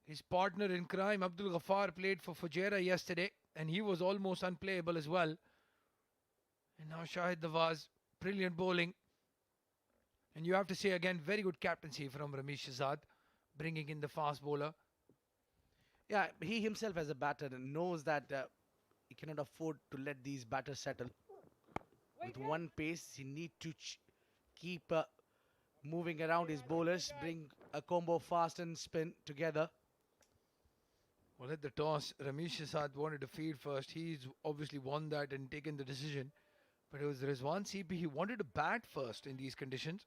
His partner in crime, Abdul Ghaffar, played for Fujairah yesterday, and he was almost unplayable as well. And now Shahid Nawaz, brilliant bowling. And you have to say again, very good captaincy from Ramesh Shahzad, bringing in the fast bowler. Yeah, he himself as a batter knows that he cannot afford to let these batters settle. With one pace, he need to keep moving around his bowlers, bring a combo fast and spin together. Well, at the toss, Ramesh Shahzad wanted to field first. He's obviously won that and taken the decision. But it was Rizwan CP, he wanted to bat first in these conditions.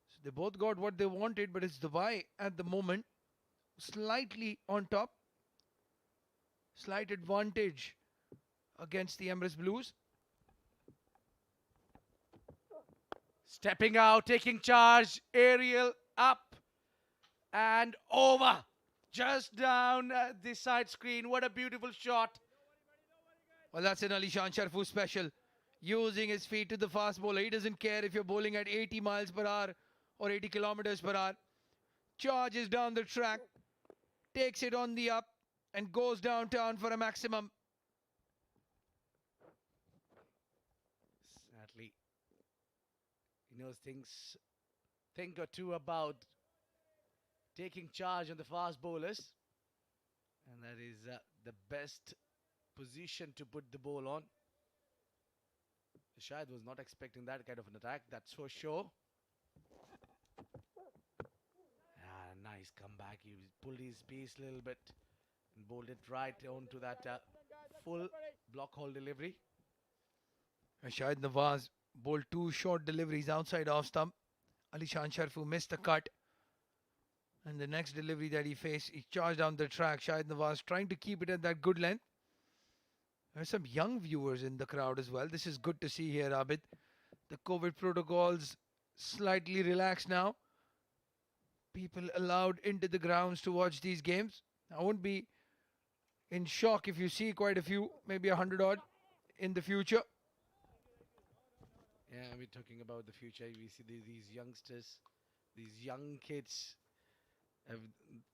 So they both got what they wanted, but it's Dubai at the moment slightly on top. Slight advantage against the Emirates Blues. Stepping out, taking charge, aerial up and over. Just down the side screen. What a beautiful shot. Well, that's an Alishan Sharfu special. Using his feet to the fast bowler. He doesn't care if you're bowling at 80 miles per hour or 80 kilometers per hour. Charges down the track, takes it on the up and goes downtown for a maximum. Sadly, he knows think or two about taking charge on the fast bowlers, and that is the best position to put the ball on. Shahid was not expecting that kind of an attack, that's for sure. Nice comeback. He pulled his pace a little bit and bowled it right onto that full block hole delivery. Shahid Nawaz bowled two short deliveries outside off stump. Alishan Sharfu missed the cut. And the next delivery that he faced, he charged down the track. Shahid Nawaz trying to keep it at that good length. There's some young viewers in the crowd as well. This is good to see here, Abid. The COVID protocols slightly relaxed now. People allowed into the grounds to watch these games. I won't be in shock if you see quite a few, maybe 100 odd in the future. Yeah, we're talking about the future. We see these youngsters, these young kids.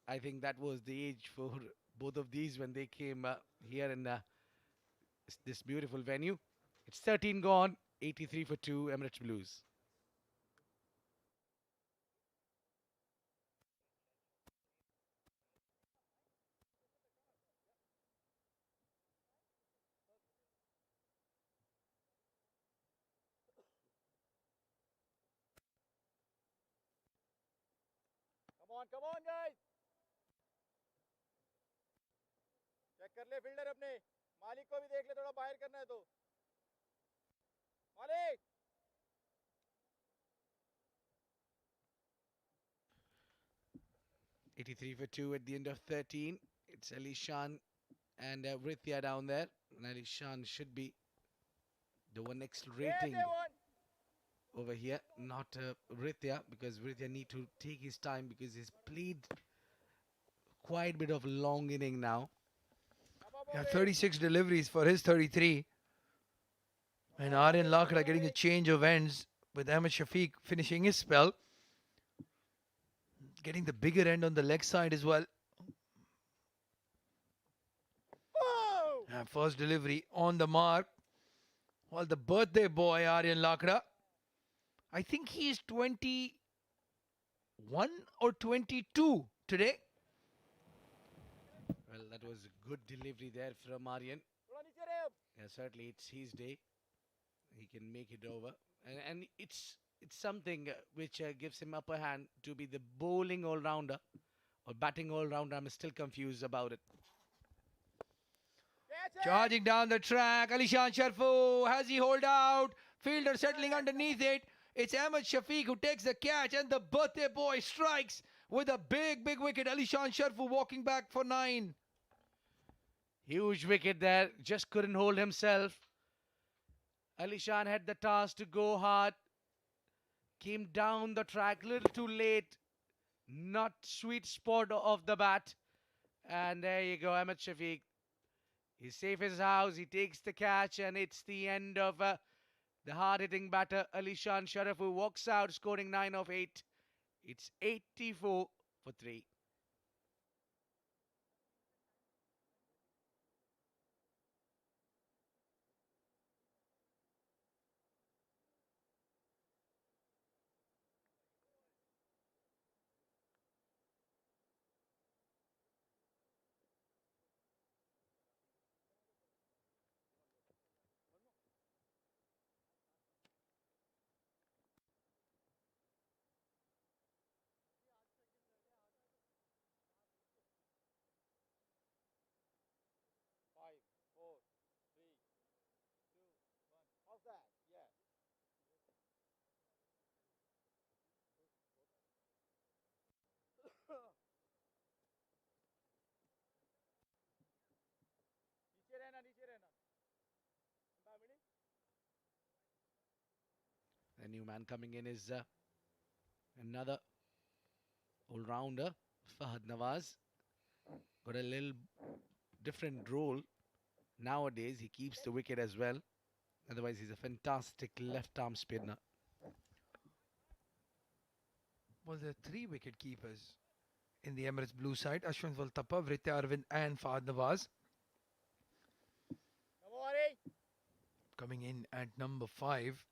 I think that was the age for both of these when they came here in this beautiful venue. It's 13 gone, 83 for 2, Emirates Blues. come on guys. Check कर ले fielder अपने मालिक को भी देख ले थोड़ा बाहर करना है तो मालिक 83 for 2 at the end of 13. It's Alishan and Vrithya down there. And Alishan should be the one accelerating over here, not Vrithya, because Vrithya need to take his time because he's played quite a bit of long inning now. Yeah, 36 deliveries for his 33. And Aryan Lakra getting a change of ends with Ahmed Shafiq finishing his spell. Getting the bigger end on the leg side as well. And first delivery on the mark. Well, the birthday boy, Aryan Lakra. I think he is 21 or 22 today. Well, that was a good delivery there from Aryan. थोड़ा नीचे रहे अब Yeah, certainly it's his day. He can make it over. And it's something which gives him upper hand to be the bowling all-rounder or batting all-rounder. I'm still confused about it. Catch है Charging down the track. Alishan Sharfu. Has he hold out? Fielder settling underneath it. It's Ahmed Shafiq who takes the catch, and the birthday boy strikes with a big, big wicket. Alishan Sharfu walking back for 9. Huge wicket there. Just couldn't hold himself. Alishan had the task to go hard Came down the track a little too late. Not sweet spot of the bat. And there you go, Ahmed Shafiq. He's safe as house. He takes the catch, and it's the end of the hard-hitting batter Alishan Sharaf, who walks out scoring 9 of 8. It's 84 for 3. Five, four, three, two, one. How's that? Yeah. नीचे रहना, नीचे रहना. Damini? The new man coming in is another all-rounder, Fahad Nawaz. Got a little different role. Nowadays, he keeps the wicket as well. Otherwise, he's a fantastic left-arm spinner. Well, there are 3 wicket keepers in the Emirates blue side. Ashwin Valtappa, Vritya Arvind and Fahad Nawaz. Come on, Ari. Coming in at number 5.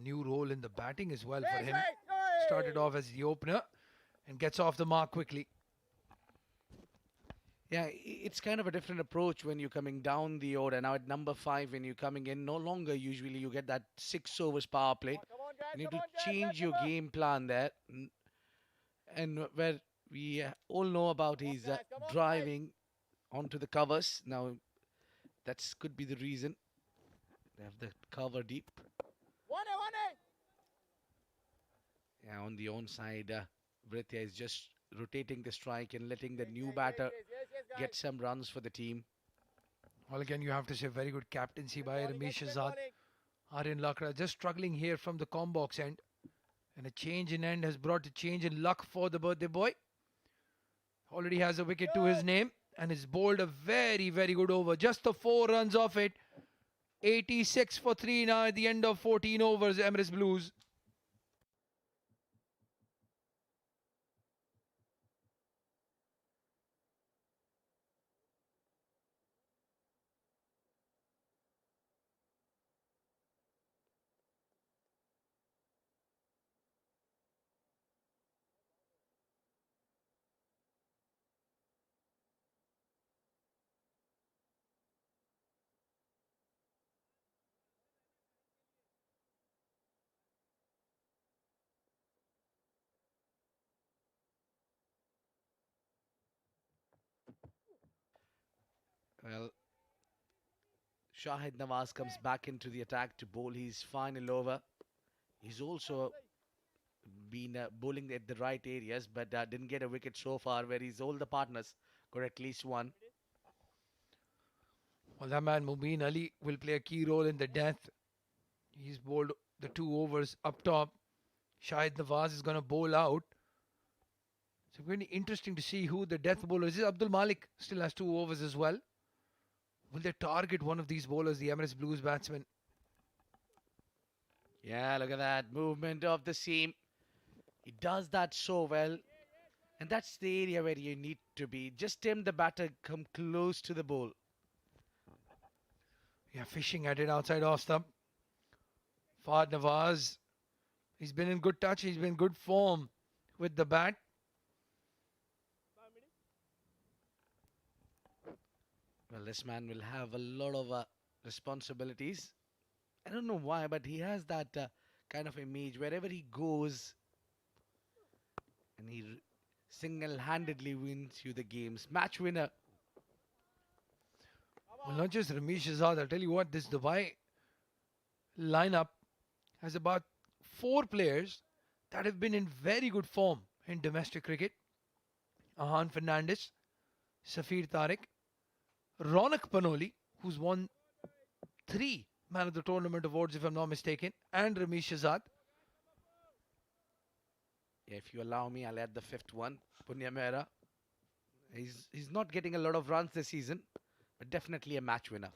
New role in the batting as well for Wait, him. wait. Started off as the opener and gets off the mark quickly. Yeah, it's kind of a different approach when you're coming down the order. Now at number 5, when you're coming in, no longer usually you get that 6 overs power play. Come on, guys. You need Come to on, guys. change Let's your go. game plan there. And where we all know about his guys, come on, guys. driving onto the covers. Now, that could be the reason. They have the cover deep. One. Yeah, on the onside, Vritya is just rotating the strike and letting the new batter Yes, get some runs for the team. Well, again, you have to say very good captaincy by Ramesh Azad. Bowling. Aryan Lakra just struggling here from the combox end. And a change in end has brought a change in luck for the birthday boy. Already has a wicket to his name and has bowled a very, very good over. Just the 4 runs off it. 86 for 3 now at the end of 14 overs, Emirates Blues. Well, Shahid Nawaz comes back into the attack to bowl his final over. He's also been bowling at the right areas, but didn't get a wicket so far, where all the partners got at least one. Well, that man Mubin Ali will play a key role in the death. He's bowled the 2 overs up top. Shahid Nawaz is going to bowl out. So very interesting to see who the death bowler is. Abdul Malik still has 2 overs as well. Will they target one of these bowlers, the Emirates Blues batsman? Yeah, look at that movement of the seam. He does that so well. And that's the area where you need to be. Just trim the batter, come close to the ball. Yeah, fishing at it outside off stump. Fahad Nawaz. He's been in good touch. He's been in good form with the bat. Well, this man will have a lot of responsibilities. I don't know why, but he has that kind of image wherever he goes, and he single-handedly wins you the games. Match winner. Well, not just Ramesh Azad. I'll tell you what, this Dubai lineup has about 4 players that have been in very good form in domestic cricket. Ahan Fernandez, Safir Tariq, Ronak Panoli, who's won 3 Man of the Tournament awards, if I'm not mistaken, and Ramesh Azad. If you allow me, I'll add the fifth one, Punya Mehra. He's not getting a lot of runs this season, but definitely a match winner.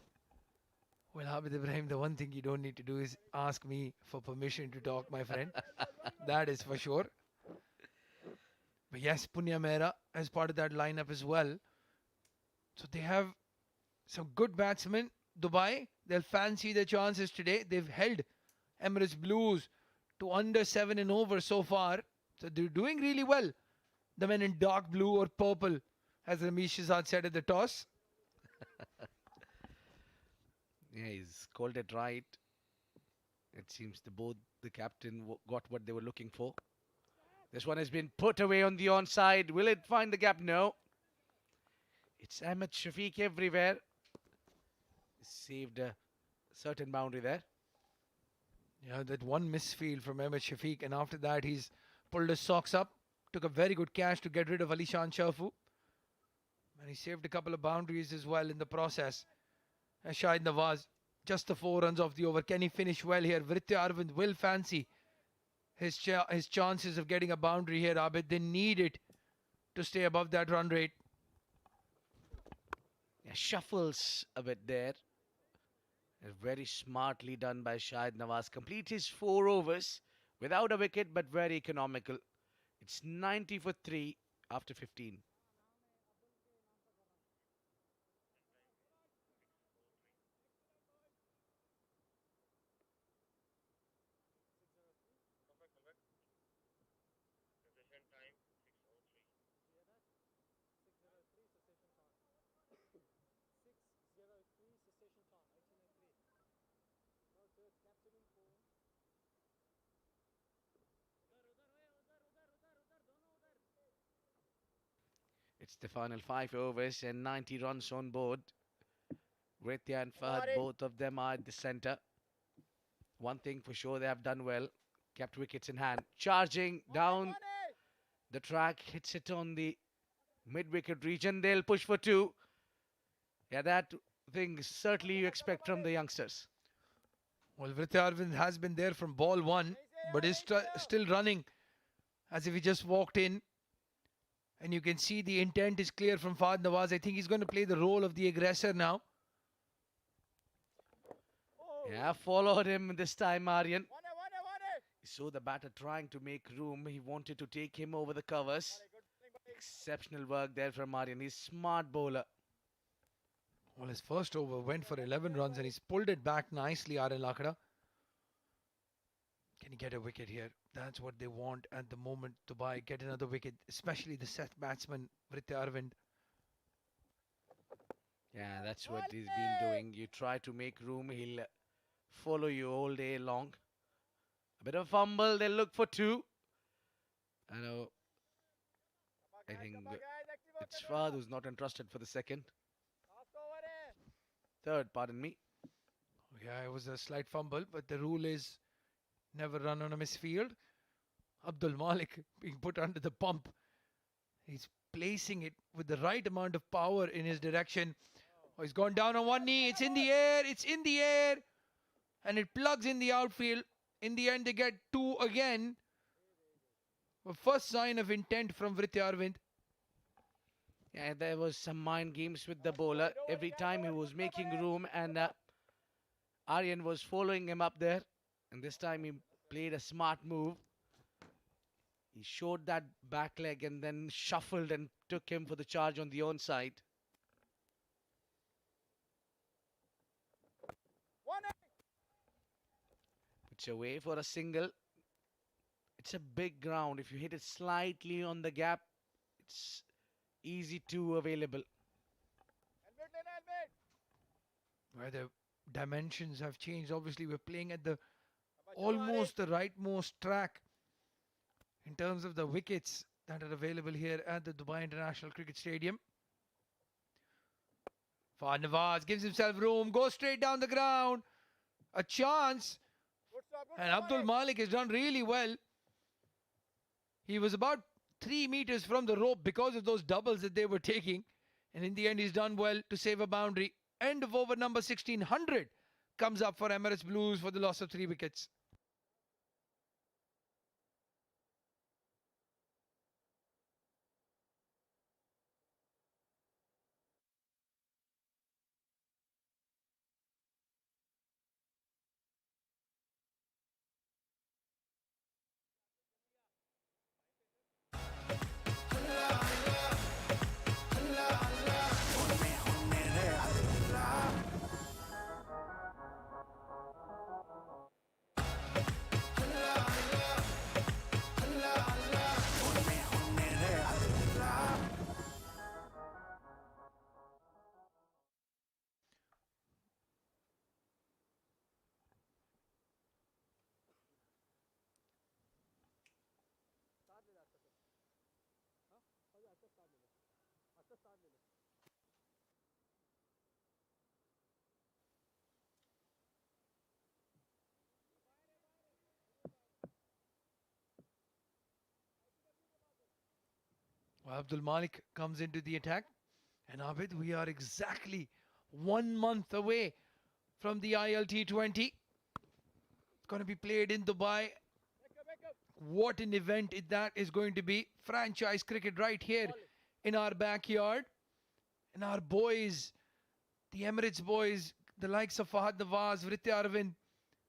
Well, Abid Ibrahim, the one thing you don't need to do is ask me for permission to talk, my friend. That is for sure. But yes, Punya Mehra as part of that lineup as well. So they have some good batsmen. Dubai, they'll fancy their chances today. They've held Emirates Blues to under 7 and over so far. So they're doing really well. The men in dark blue or purple, as Ramesh Shahzad said at the toss. Yeah, he's called it right. It seems both the captain got what they were looking for. This one has been put away on the onside. Will it find the gap? No. It's Ahmed Shafiq everywhere. Saved a certain boundary there. Yeah, that one misfield from Ahmed Shafiq, and after that he's pulled his socks up, took a very good catch to get rid of Alishan Shafu. And he saved a couple of boundaries as well in the process. And Shahid Nawaz, just the 4 runs off the over. Can he finish well here? Vritya Arvind will fancy his chances of getting a boundary here, Abid. They need it to stay above that run rate. Yeah, shuffles a bit there. Very smartly done by Shahid Nawaz. Complete his 4 overs without a wicket, but very economical. It's 90 for 3 after 15. It's the final 5 overs and 90 runs on board. Gretya and Fahad, both of them are at the centre. One thing for sure, they have done well. Kept wickets in hand. Charging down the track. Hits it on the mid-wicket region. They'll push for 2. Yeah, that thing certainly you expect from the youngsters. Well, Vritya Arvind has been there from ball 1, but is still running as if he just walked in. And you can see the intent is clear from Fahad Nawaz. I think he's going to play the role of the aggressor now. Yeah, followed him this time, Aryan. He saw the batter trying to make room. He wanted to take him over the covers. Exceptional work there from Aryan. He's a smart bowler. Well, his first over went for 11 runs and he's pulled it back nicely, Aryan Lakada. Can he get a wicket here? That's what they want at the moment. Dubai get another wicket, especially the set batsman, Vritya Arvind. Yeah, that's what he's been doing. You try to make room, he'll follow you all day long. A bit of fumble, they'll look for 2. I know. I think it's Fahad who's not entrusted for the second. Third, pardon me. Yeah, it was a slight fumble, but the rule is never run on a misfield. Abdul Malik being put under the pump. He's placing it with the right amount of power in his direction. Oh, he's gone down on one knee. It's in the air. It's in the air. And it plugs in the outfield. In the end, they get 2 again. A first sign of intent from Vritya Arvind. Yeah, there was some mind games with the bowler. Every time he was making room and Aryan was following him up there. And this time he played a smart move. He showed that back leg and then shuffled and took him for the charge on the onside. Puts away for a single. It's a big ground. If you hit it slightly on the gap, it's easy to available. Where the dimensions have changed. Obviously, we're playing at the almost the rightmost track in terms of the wickets that are available here at the Dubai International Cricket Stadium. Fahad Nawaz gives himself room, goes straight down the ground. A chance. And Abdul Malik has done really well. He was about 3 meters from the rope because of those doubles that they were taking. And in the end, he's done well to save a boundary. End of over number 1600 comes up for Emirates Blues for the loss of 3 wickets. Well, Abdul Malik comes into the attack. And Abid, we are exactly 1 month away from the ILT20. It's going to be played in Dubai. What an event that is going to be. Franchise cricket right here in our backyard. And our boys, the Emirates boys, the likes of Fahad Nawaz, Vritya Arvind,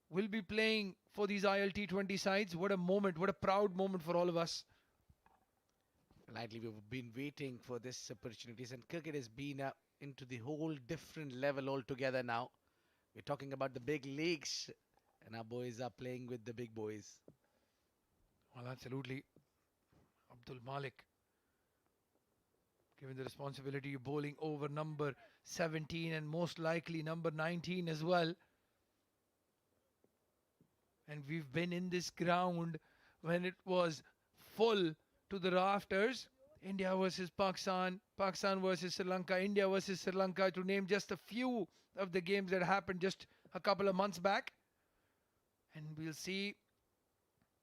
will be playing for these ILT20 sides. What a moment, what a proud moment for all of us. Lightly, we've been waiting for this opportunities, and cricket has been into the whole different level altogether now. We're talking about the big leagues, and our boys are playing with the big boys. Well, absolutely. Abdul Malik given the responsibility of bowling over number 17 and most likely number 19 as well. And we've been in this ground when it was full to the rafters. India versus Pakistan, Pakistan versus Sri Lanka, India versus Sri Lanka, to name just a few of the games that happened just a couple of months back. And we'll see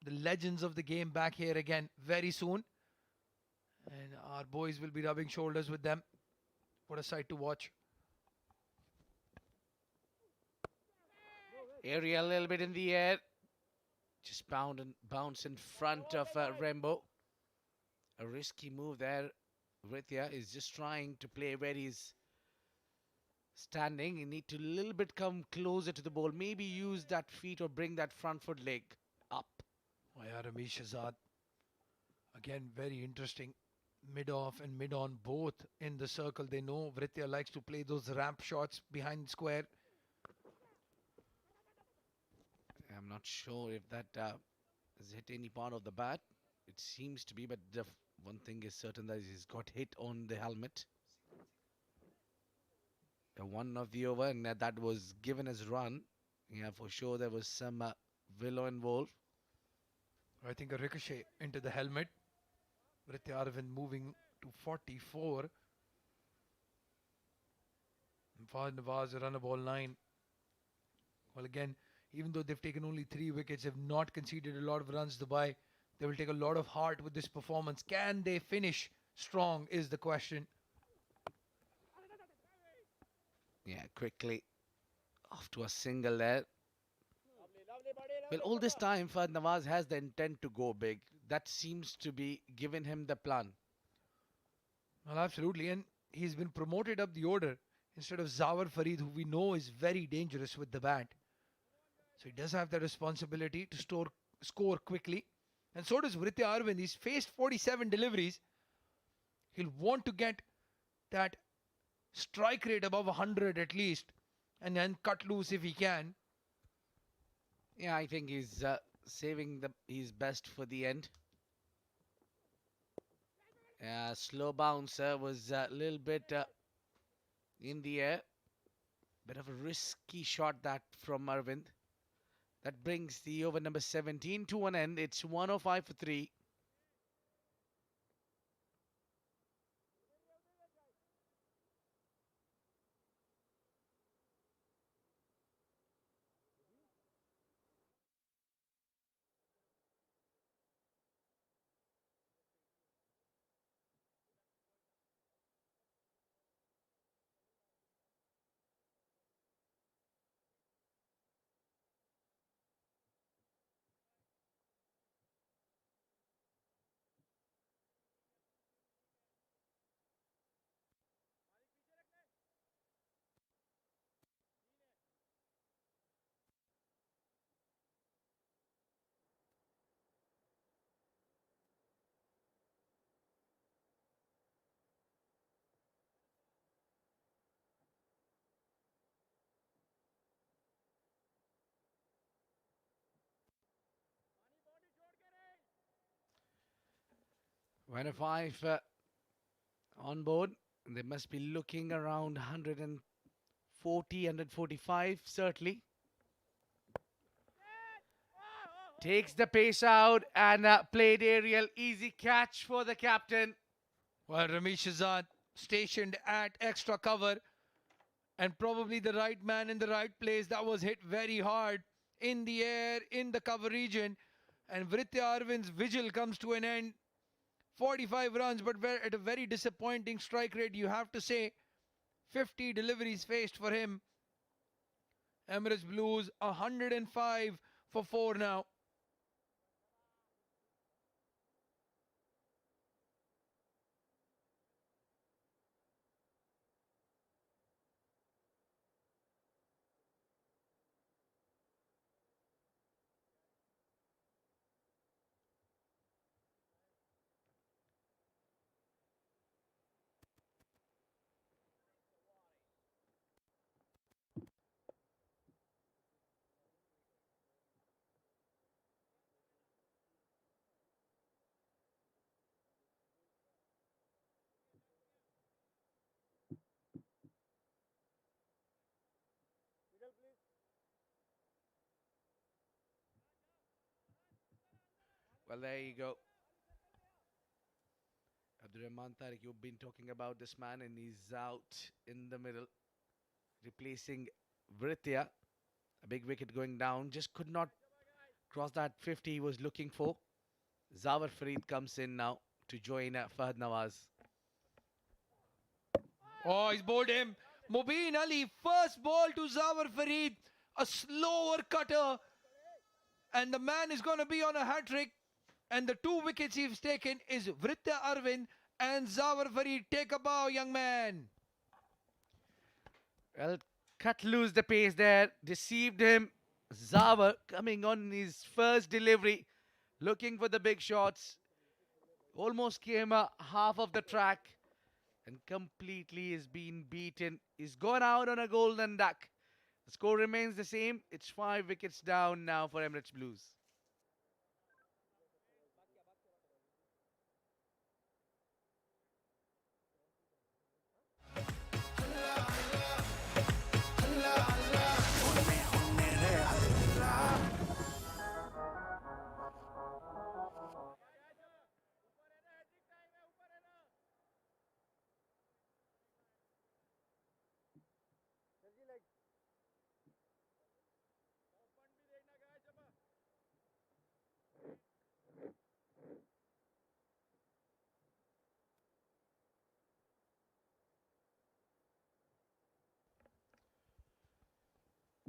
the legends of the game back here again very soon. And our boys will be rubbing shoulders with them. What a sight to watch. Area a little bit in the air. Just bounce in front of Rembo. A risky move there. Vritya is just trying to play where he's standing. You need to a little bit come closer to the ball. Maybe use that feet or bring that front foot leg up. Via Ramesh Azad. Again, very interesting. Mid-off and mid-on both in the circle. They know Vritya likes to play those ramp shots behind square. I'm not sure if that has hit any part of the bat. It seems to be, but the one thing is certain that he's got hit on the helmet. One of the over, and that was given as run. Yeah, for sure there was some willow involved. I think a ricochet into the helmet. Vritya Arvind moving to 44. And Fahad Nawaz run a ball 9. Well, again, even though they've taken only 3 wickets, have not conceded a lot of runs, Dubai, they will take a lot of heart with this performance. Can they finish strong is the question. Yeah, quickly off to a single there. Well, all this time, Fahad Nawaz has the intent to go big. That seems to be giving him the plan. Well, absolutely. And he's been promoted up the order instead of Zawar Farid, who we know is very dangerous with the bat. So he does have the responsibility to score quickly. And so does Vritya Arvind. He's faced 47 deliveries. He'll want to get that strike rate above 100 at least, and then cut loose if he can. Yeah, I think he's saving his best for the end. Slow bouncer was a little bit in the air. Bit of a risky shot that from Arvind. That brings the over number 17 to an end. It's 105 for 3. When a 5 on board, they must be looking around 140, 145 certainly. Takes the pace out and played aerial. Easy catch for the captain. Well, Ramesh Azad stationed at extra cover, and probably the right man in the right place. That was hit very hard in the air, in the cover region. And Vritya Arvind's vigil comes to an end. 45 runs, but at a very disappointing strike rate, you have to say. 50 deliveries faced for him. Emirates Blues 105 for 4 now. Well, there you go. Abdurrahman Tariq, you've been talking about this man, and he's out in the middle, replacing Vritya. A big wicket going down. Just could not cross that 50 he was looking for. Zawar Farid comes in now to join Fahad Nawaz. Oh, he's bowled him. Mubin Ali, first ball to Zawar Farid. A slower cutter. And the man is going to be on a hat-trick. And the 2 wickets he's taken is Vritya Arvind and Zawar Farid. Take a bow, young man. Well, cut loose the pace there. Deceived him. Zawar coming on his first delivery. Looking for the big shots. Almost came half of the track. And completely is being beaten. He's gone out on a golden duck. The score remains the same. It's 5 wickets down now for Emirates Blues.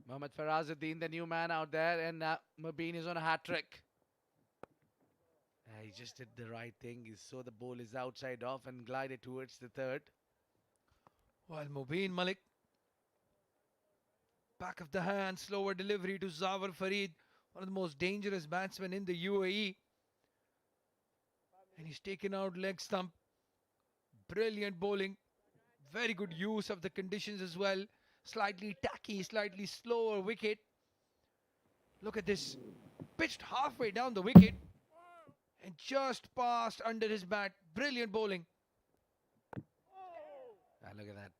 Mohammad Farazuddin, the new man out there, and Mubin is on a hat trick. He just did the right thing. He saw the ball is outside off and glided towards the third. While Mubin Malik, back of the hand, slower delivery to Zawar Farid, one of the most dangerous batsmen in the UAE. And he's taken out leg stump. Brilliant bowling. Very good use of the conditions as well. Slightly tacky, slightly slower wicket. Look at this. Pitched halfway down the wicket and just passed under his bat. Brilliant bowling. Look at that.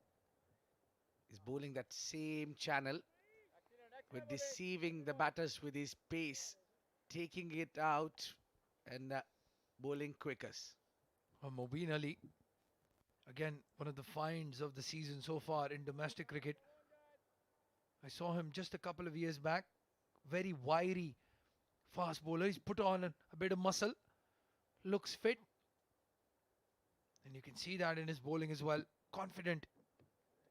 He's bowling that same channel with deceiving the batters with his pace, taking it out and bowling quickest. Mubin Ali, again, one of the finds of the season so far in domestic cricket. I saw him just a couple of years back. Very wiry, fast bowler. He's put on a bit of muscle. Looks fit. And you can see that in his bowling as well. Confident.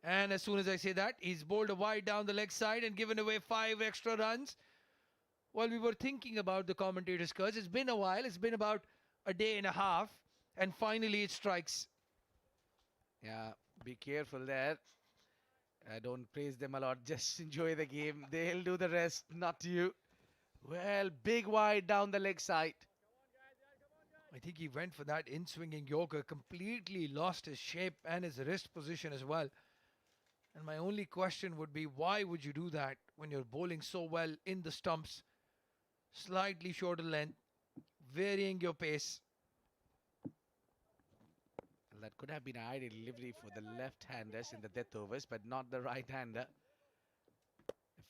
And as soon as I say that, he's bowled a wide down the leg side and given away 5 extra runs. While we were thinking about the commentator's curse, it's been a while. It's been about a day and a half. And finally it strikes. Yeah, be careful there. Don't praise them a lot. Just enjoy the game. They'll do the rest, not you. Well, big wide down the leg side. I think he went for that in-swinging Yorker. Completely lost his shape and his wrist position as well. And my only question would be, why would you do that when you're bowling so well in the stumps? Slightly shorter length, varying your pace. That could have been an ideal delivery for the left-handers in the death overs, but not the right-hander.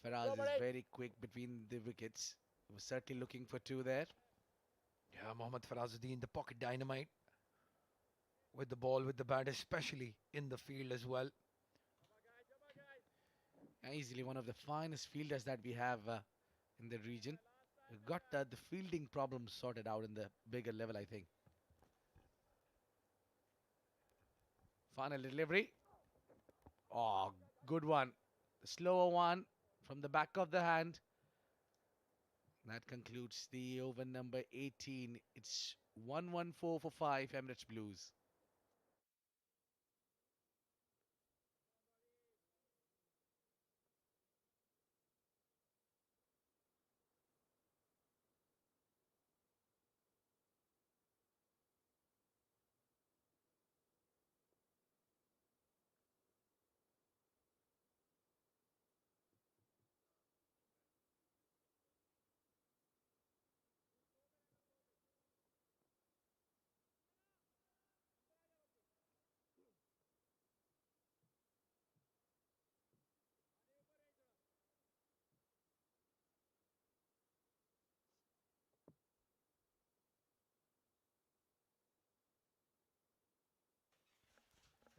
Faraz is very quick between the wickets. He was certainly looking for 2 there. Yeah, Mohammad Farazuddin, the pocket dynamite. with the ball, with the bat, especially in the field as well. Easily one of the finest fielders that we have in the region. We've got the fielding problems sorted out in the bigger level, I think. Final delivery. Oh, good one. The slower one from the back of the hand. That concludes the over number 18. It's 114 for 5 Emirates Blues.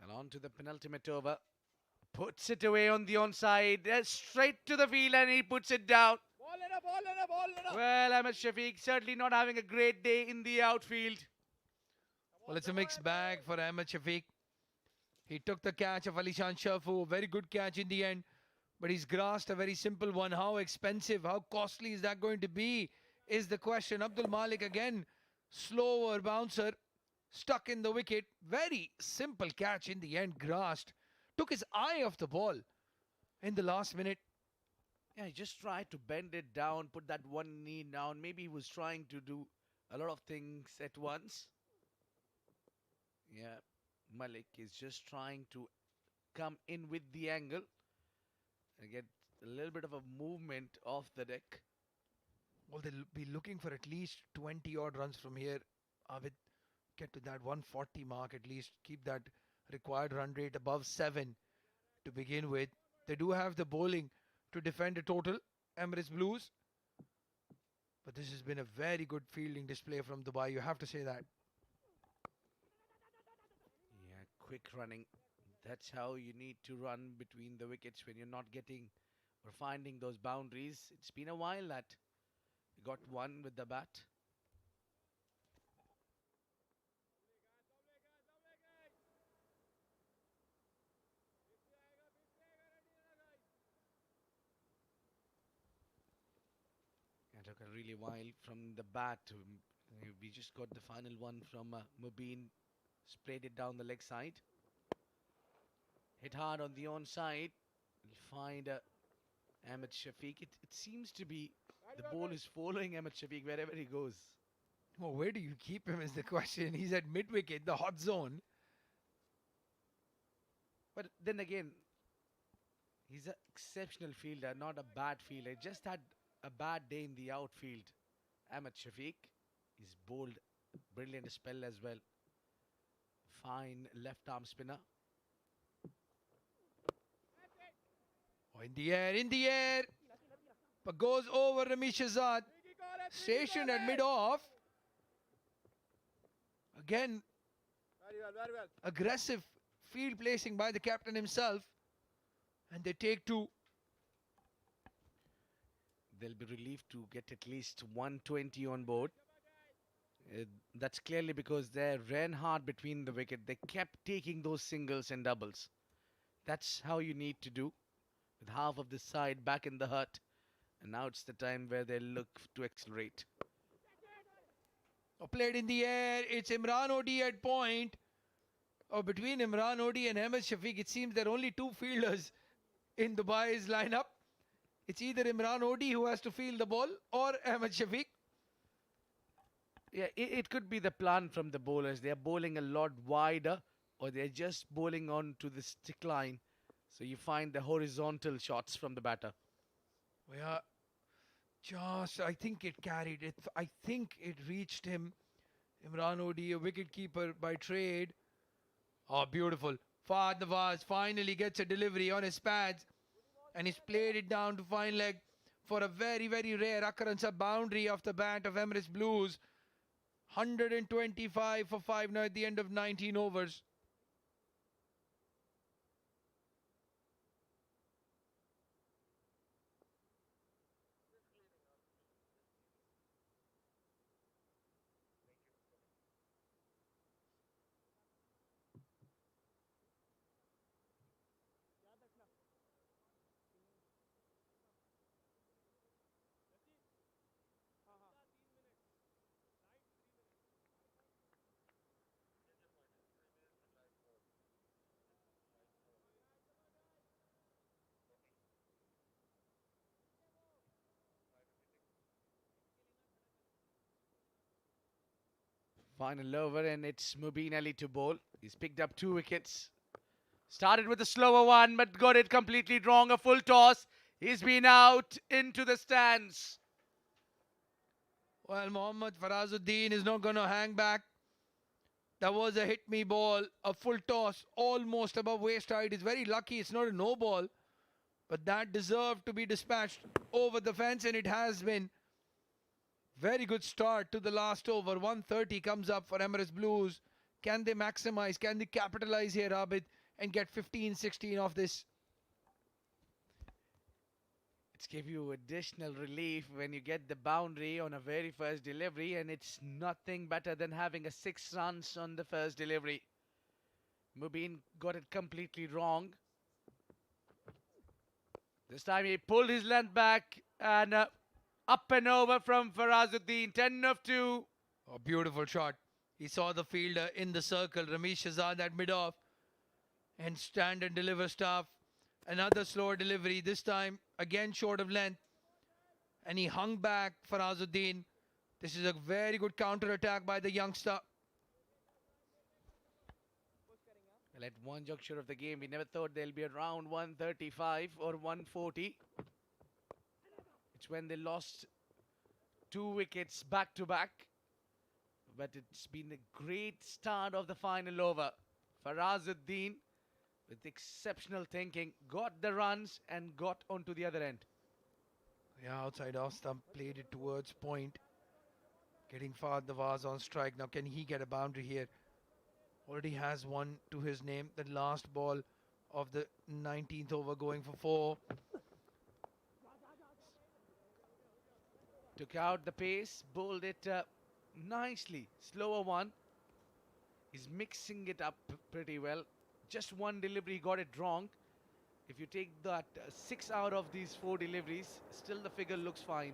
And on to the penultimate over. Puts it away on the onside. Straight to the field and he puts it down. Well, Ahmed Shafiq certainly not having a great day in the outfield. Well, it's a mixed bag for Ahmed Shafiq. He took the catch of Alishan Shafu, very good catch in the end, but he's grasped a very simple one. How expensive, how costly is that going to be is the question. Abdul Malik again, slower bouncer, stuck in the wicket. Very simple catch in the end, grasped. Took his eye off the ball in the last minute. Yeah, he just tried to bend it down, put that one knee down. Maybe he was trying to do a lot of things at once. Yeah, Malik is just trying to come in with the angle and get a little bit of a movement off the deck. Well, they'll be looking for at least 20 odd runs from here. Avid, get to that 140 mark at least. Keep that required run rate above 7 to begin with. They do have the bowling to defend a total, Emirates Blues. But this has been a very good fielding display from Dubai. You have to say that. Yeah, quick running. That's how you need to run between the wickets when you're not getting or finding those boundaries. It's been a while that you got one with the bat. It took a really while from the bat. We just got the final one from Mubin. Sprayed it down the leg side. Hit hard on the onside. We'll find Ahmed Shafiq. It seems to be the ball is following Ahmed Shafiq wherever he goes. Well, where do you keep him is the question. He's at mid-wicket, the hot zone. But then again, he's an exceptional fielder, not a bad fielder. Just had a bad day in the outfield. Ahmed Shafiq. He's bowled brilliant spell as well. Fine left arm spinner. Oh, in the air. But goes over Ramesh Azad. Stationed at mid-off. Again, Very well. aggressive field placing by the captain himself. And they take 2. They'll be relieved to get at least 120 on board. That's clearly because they ran hard between the wicket. They kept taking those singles and doubles. That's how you need to do. With half of the side back in the hut. And now it's the time where they look to accelerate. Oh, played in the air. It's Imran Odi at point. Oh, between Imran Odi and Ahmed Shafiq, it seems there are only 2 fielders in Dubai's lineup. It's either Imran Odi who has to field the ball or Ahmed Shafiq. Yeah, it could be the plan from the bowlers. They're bowling a lot wider or they're just bowling on to the stick line. So you find the horizontal shots from the batter. Yeah, just I think it carried it. I think it reached him. Imran Odi, a wicket keeper by trade. Oh, beautiful. Fahad Nawaz finally gets a delivery on his pads. And he's played it down to fine leg for a very, very rare occurrence, a boundary off the bat of Emirates Blues. 125 for 5 now at the end of 19 overs. Final over, and it's Mubin Ali to bowl. He's picked up 2 wickets. Started with a slower one, but got it completely wrong. A full toss. He's been out into the stands. Well, Mohammad Farazuddin is not going to hang back. That was a hit me ball, a full toss, almost above waist height. He's very lucky it's not a no ball, but that deserved to be dispatched over the fence, and it has been. Very good start to the last over. 130 comes up for Emirates Blues. Can they maximize? Can they capitalize here, Abid, and get 15-16 off this? It's give you additional relief when you get the boundary on a very first delivery, and it's nothing better than having a 6 runs on the first delivery. Mubin got it completely wrong. This time he pulled his length back, and up and over from Farazuddin. 10 of 2. A beautiful shot. He saw the fielder in the circle, Ramesh Shahzad at mid-off, and stand and deliver stuff. Another slower delivery, this time again short of length, and he hung back Farazuddin. This is a very good counter-attack by the youngster. Well, at one juncture of the game, we never thought there'll be around 135 or 140. It's when they lost 2 wickets back to back. But it's been a great start of the final over. Farazuddin, with exceptional thinking, got the runs and got onto the other end. Yeah, outside off stump, played it towards point. Getting Fahad Nawaz on strike. Now, can he get a boundary here? Already has one to his name. The last ball of the 19th over, going for 4. Took out the pace, bowled it nicely. Slower one. He's mixing it up pretty well. Just one delivery got it wrong. If you take that 6 out of these 4 deliveries, still the figure looks fine.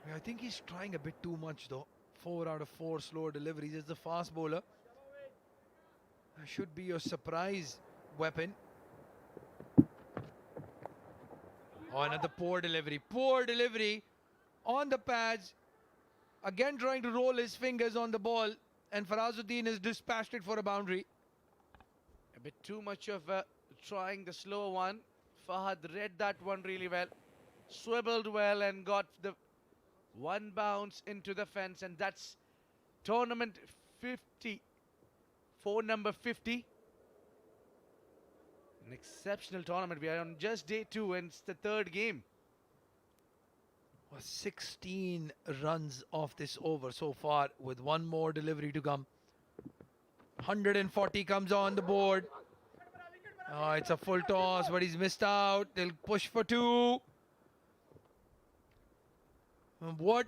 Yeah, I think he's trying a bit too much though. 4 out of 4 slower deliveries. Is the fast bowler. That should be your surprise weapon. Oh, another poor delivery. Poor delivery on the pads. Again trying to roll his fingers on the ball, and Farazuddin is dispatched it for a boundary. A bit too much of trying the slower one. Fahad read that one really well. Swiveled well and got the one bounce into the fence, and that's tournament 50. For number 50. An exceptional tournament. We are on just day 2 and it's the 3rd game. 16 runs off this over so far, with one more delivery to come. 140 comes on the board. Oh, it's a full toss, but he's missed out. They'll push for 2. What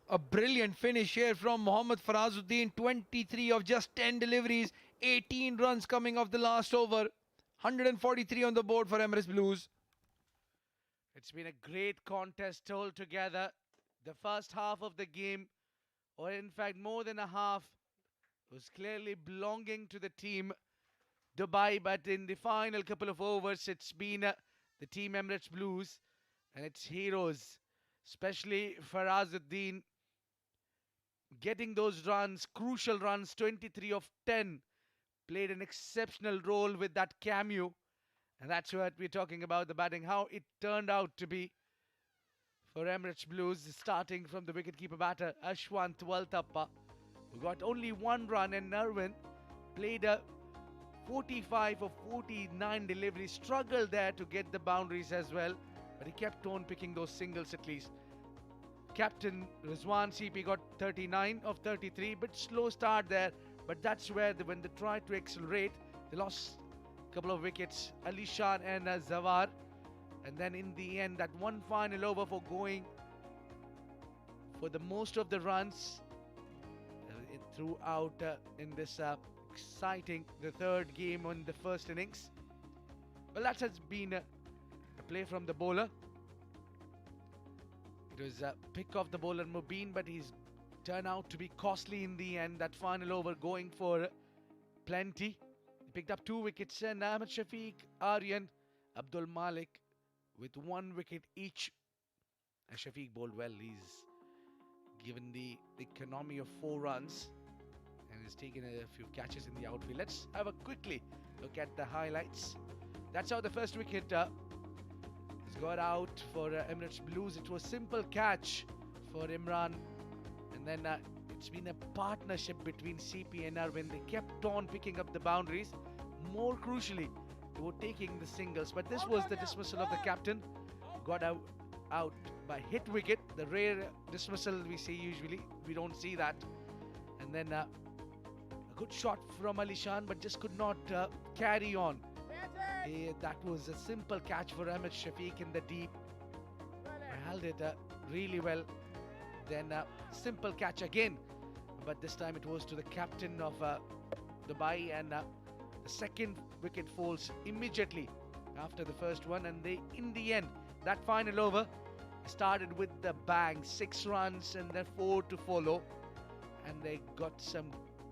a brilliant finish here from Mohammad Farazuddin. 23 of just 10 deliveries. 18 runs coming off the last over. 143 on the board for Emirates Blues. It's been a great contest altogether. The first half of the game, or in fact more than a half, was clearly belonging to the team Dubai, but in the final couple of overs, it's been the team Emirates Blues and its heroes, especially Farazuddin, getting those runs, crucial runs. 23 of 10, played an exceptional role with that cameo. And that's what we're talking about, the batting, how it turned out to be for Emirates Blues, starting from the wicketkeeper batter, Ashwant Waltappa, who got only 1 run, and Nervin played a 45 of 49 deliveries, struggled there to get the boundaries as well, but he kept on picking those singles at least. captain Rizwan. CP got 39 of 33. Bit slow start there, but that's where when they tried to accelerate, they lost a couple of wickets. Ali Shan and Zawar. And then in the end, that one final over for going for the most of the runs throughout in this exciting the third game on the first innings. Well, that has been a play from the bowler. It was a pick of the bowler Mubin, but he's turned out to be costly in the end. That final over going for plenty. He picked up 2 wickets, and Ahmed Shafiq, Aryan, Abdul Malik with 1 wicket each. And Shafiq bowled well. He's given the economy of 4 runs and has taken a few catches in the outfield. Let's have a quickly look at the highlights. That's how the first wicket has got out for Emirates Blues. It was simple catch for Imran, and then it's been a partnership between CP and Arvind. They kept on picking up the boundaries. More crucially, they were taking the singles, but this was the dismissal of the captain. Got out by hit wicket, the rare dismissal we see usually. We don't see that. And then a good shot from Ali Shan, but just could not carry on. That was a simple catch for Ahmed Shafiq in the deep. Held it really well. Then simple catch again, but this time it was to the captain of Dubai, and the second wicket falls immediately after the first one. And they, in the end, that final over started with the bang, 6 runs and then 4 to follow, and they got some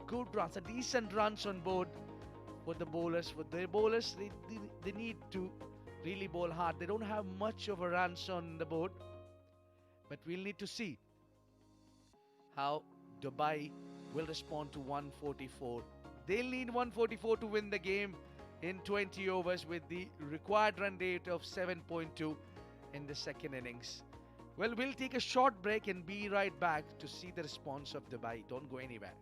good runs, a decent runs on board for the bowlers. For their bowlers, they need to really bowl hard. They don't have much of a runs on the board, but we'll need to see how Dubai will respond to 144. They'll need 144 to win the game in 20 overs with the required run rate of 7.2 in the second innings. Well, we'll take a short break and be right back to see the response of Dubai. Don't go anywhere.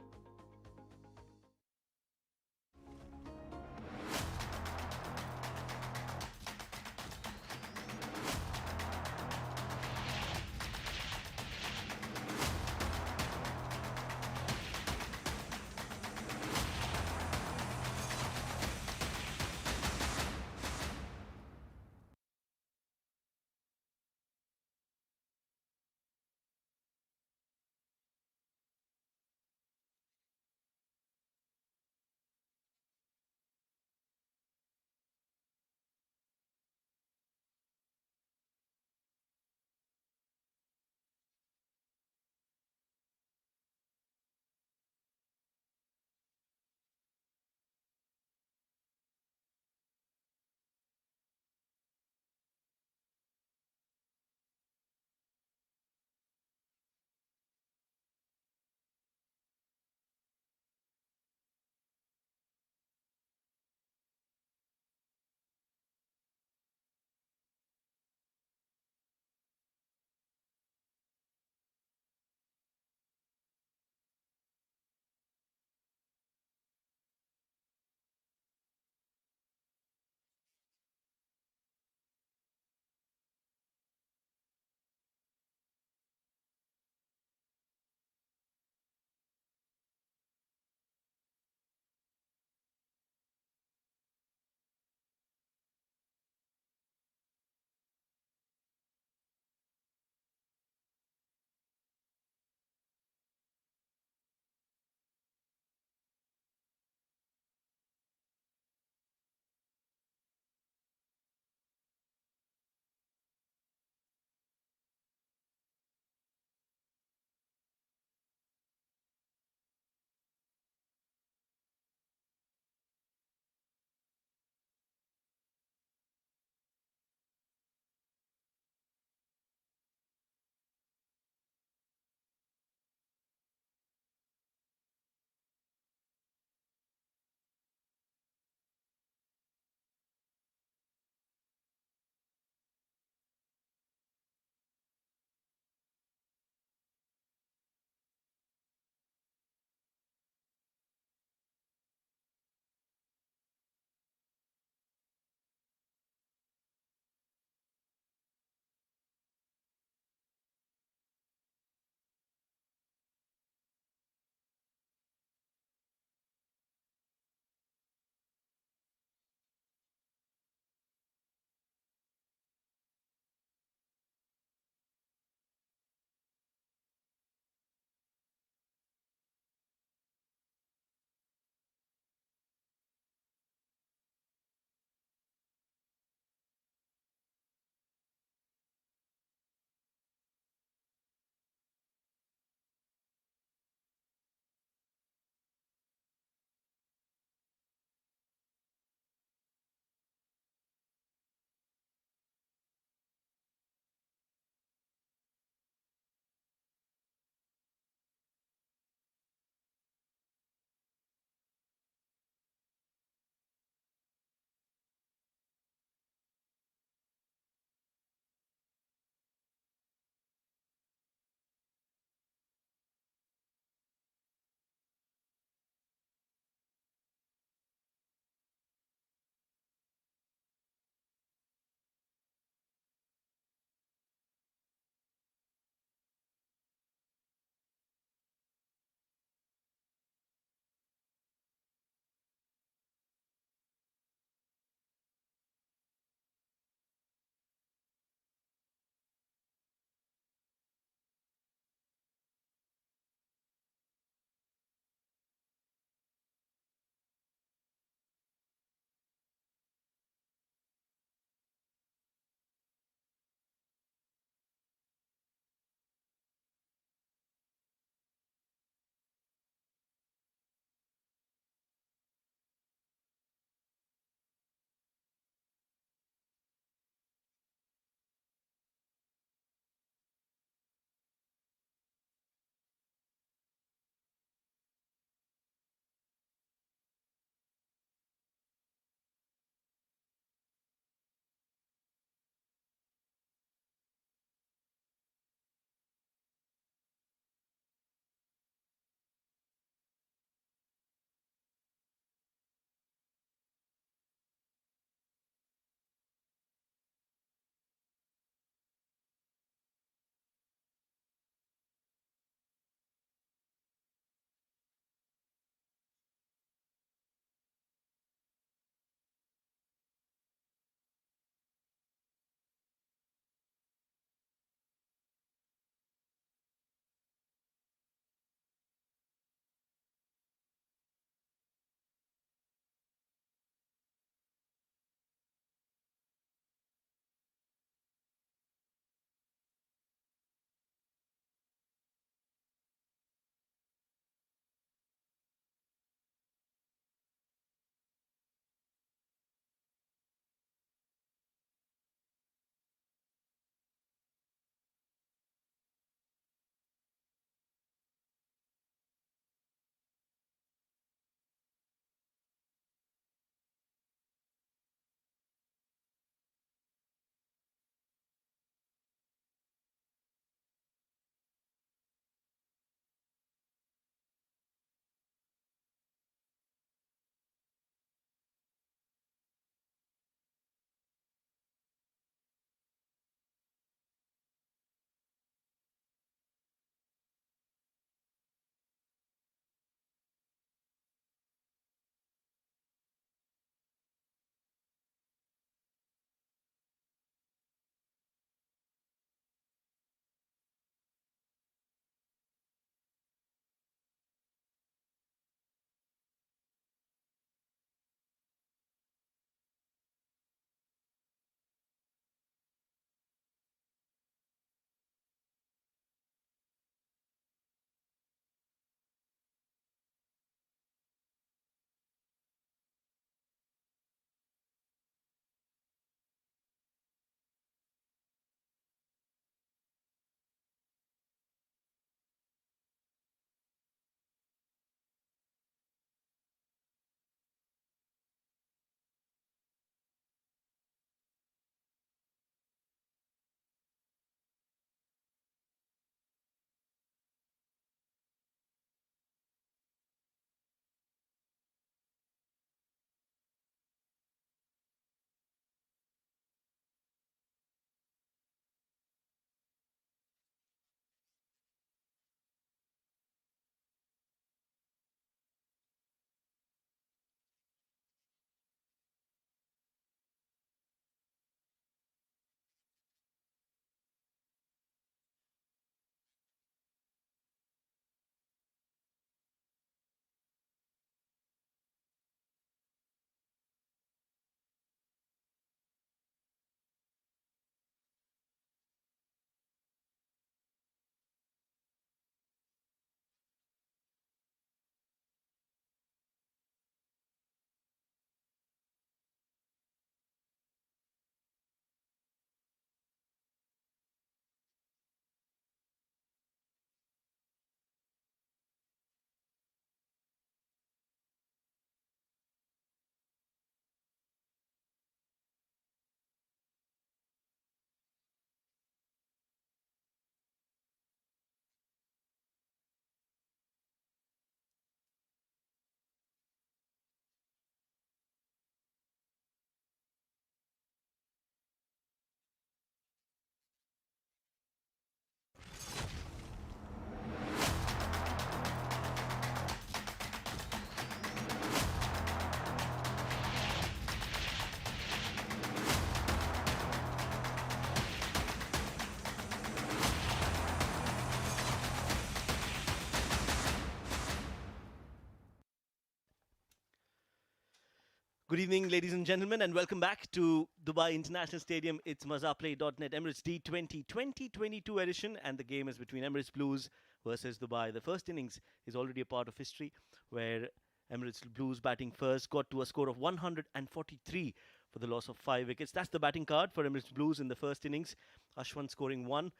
Good evening, ladies and gentlemen, and welcome back to Dubai International Stadium. It's MazaPlay.net Emirates D20 2022 edition, and the game is between Emirates Blues versus Dubai. The first innings is already a part of history, where Emirates Blues batting first got to a score of 143 for the loss of 5 wickets. That's the batting card for Emirates Blues in the first innings. Ashwin scoring 1,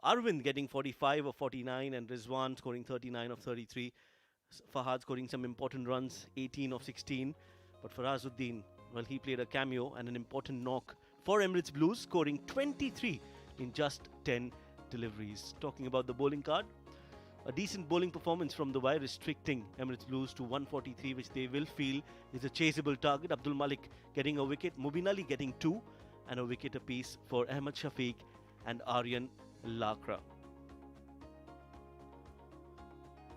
Arvind getting 45 of 49, and Rizwan scoring 39 of 33. Fahad scoring some important runs, 18 of 16. But Farazuddin, well, he played a cameo and an important knock for Emirates Blues, scoring 23 in just 10 deliveries. Talking about the bowling card, a decent bowling performance from Dubai, restricting Emirates Blues to 143, which they will feel is a chaseable target. Abdul Malik getting a wicket, Mubin Ali getting 2, and a wicket apiece for Ahmed Shafiq and Aryan Lakra.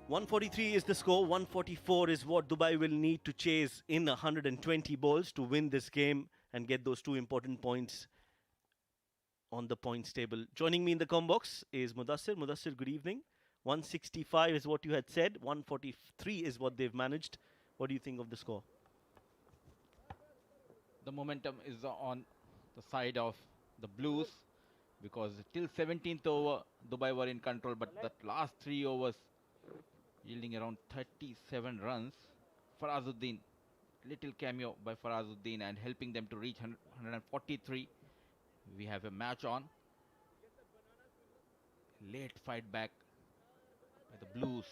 143 is the score. 144 is what Dubai will need to chase in 120 balls to win this game and get those 2 important points on the points table. Joining me in the com box is Mudassir. Mudassir, good evening. 165 is what you had said. 143 is what they've managed. What do you think of the score? The momentum is on the side of the Blues because till 17th over, Dubai were in control, but that last 3 overs yielding around 37 runs. Farazuddin, little cameo by Farazuddin and helping them to reach 143. We have a match on. Late fight back by the Blues,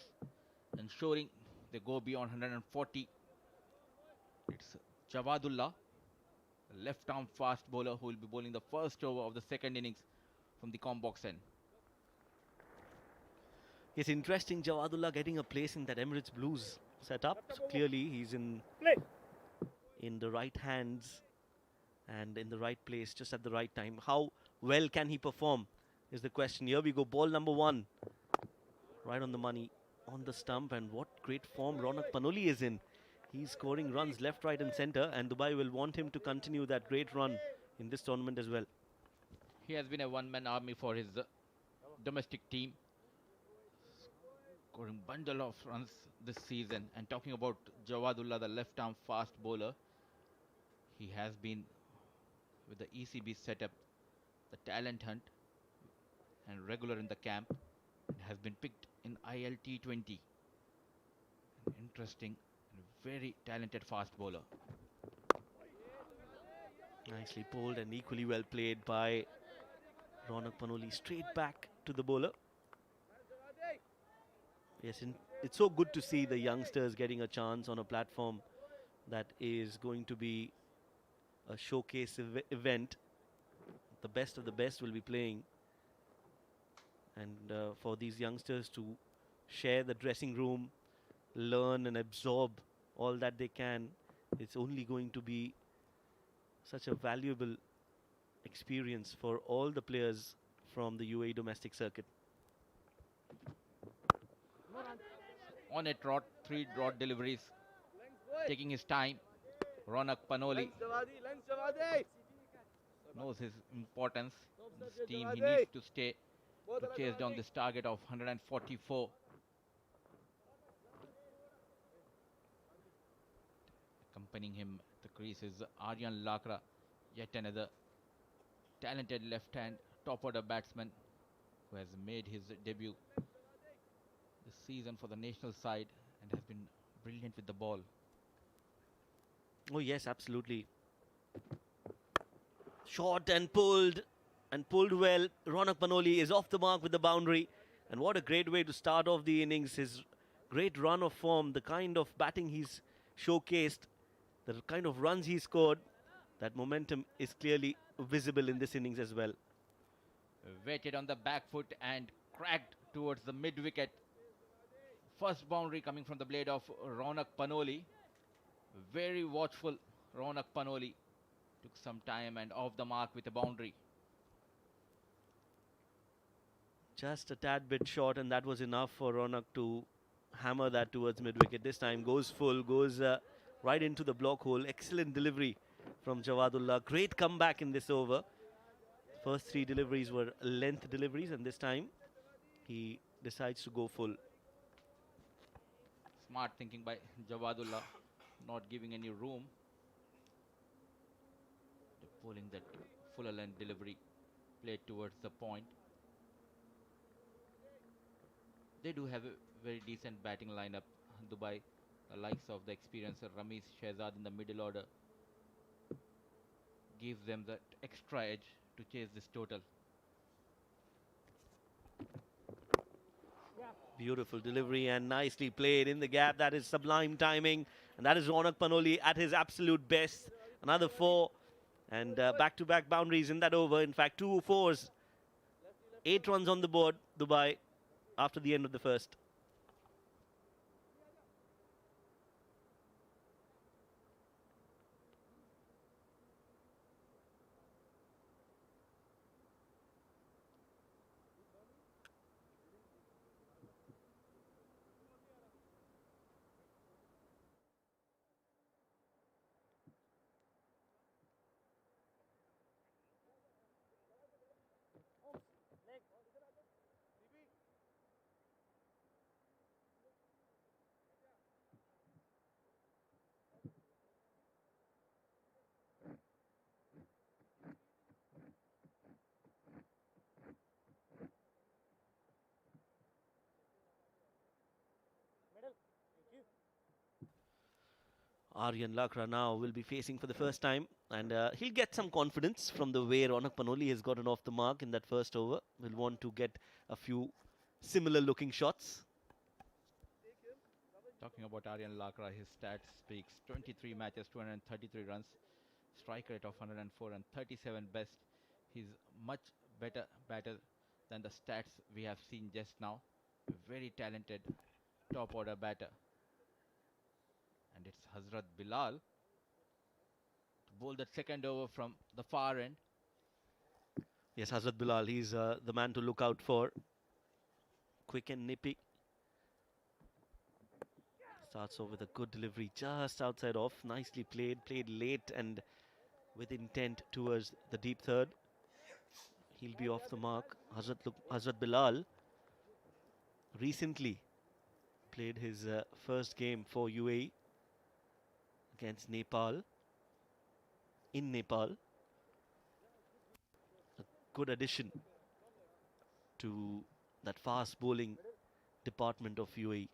ensuring they go beyond 140. It's Jawadullah, the left arm fast bowler, who will be bowling the first over of the second innings from the com box end. It's interesting, Jawadullah getting a place in that Emirates Blues setup. So clearly, he's in the right hands and in the right place, just at the right time. How well can he perform is the question. Here we go, ball number 1. Right on the money, on the stump, and what great form Ronak Panoli is in. He's scoring runs left, right and centre, and Dubai will want him to continue that great run in this tournament as well. He has been a one-man army for his domestic team, scoring bundle of runs this season. And talking about Jawadullah, the left-arm fast bowler, he has been with the ECB setup, the talent hunt, and regular in the camp, and has been picked in ILT20. An interesting and very talented fast bowler. Nicely pulled and equally well played by Ronak Panoli. Straight back to the bowler. Yes, it's so good to see the youngsters getting a chance on a platform that is going to be a showcase event. The best of the best will be playing. And for these youngsters to share the dressing room, learn and absorb all that they can, it's only going to be such a valuable experience for all the players from the UAE domestic circuit. On a trot, 3 drought deliveries, taking his time. Ronak Panoli knows his importance. This team, he needs to stay to chase down this target of 144. Accompanying him at the crease is Aryan Lakra, yet another talented left-hand top-order batsman who has made his debut this season for the national side and has been brilliant with the ball. Oh yes, absolutely. Shot and pulled well. Ronak Panoli is off the mark with the boundary. And what a great way to start off the innings. His great run of form, the kind of batting he's showcased, the kind of runs he scored, that momentum is clearly visible in this innings as well. Waited on the back foot and cracked towards the mid-wicket. First boundary coming from the blade of Ronak Panoli. Very watchful Ronak Panoli. Took some time and off the mark with a boundary. Just a tad bit short, and that was enough for Ronak to hammer that towards mid-wicket. This time goes full, goes right into the block hole. Excellent delivery from Jawadullah. Great comeback in this over. First 3 deliveries were length deliveries, and this time he decides to go full. Smart thinking by Jawadullah, not giving any room. Pulling that fuller length delivery played towards the point. They do have a very decent batting lineup. Dubai, the likes of the experienced Ramesh Shehzad in the middle order, gives them that extra edge to chase this total. Beautiful delivery and nicely played in the gap. That is sublime timing. And that is Ronak Panoli at his absolute best. Another 4. And back-to-back boundaries in that over. In fact, 2 fours. 8 runs on the board, Dubai, after the end of the first. Aryan Lakra now will be facing for the first time, and he'll get some confidence from the way Ronak Panoli has gotten off the mark in that first over. Will want to get a few similar looking shots. Talking about Aryan Lakra, his stats speaks 23 matches, 233 runs, strike rate of 104 and 37 best. He's much better batter than the stats we have seen just now. A very talented top order batter. And it's Hazrat Bilal to bowl that second over from the far end. Yes, Hazrat Bilal, he's the man to look out for. Quick and nippy. Starts off with a good delivery just outside off. Nicely played late and with intent towards the deep third. He'll be off the mark. Hazrat Bilal recently played his first game for UAE against Nepal, in Nepal. A good addition to that fast bowling department of UAE.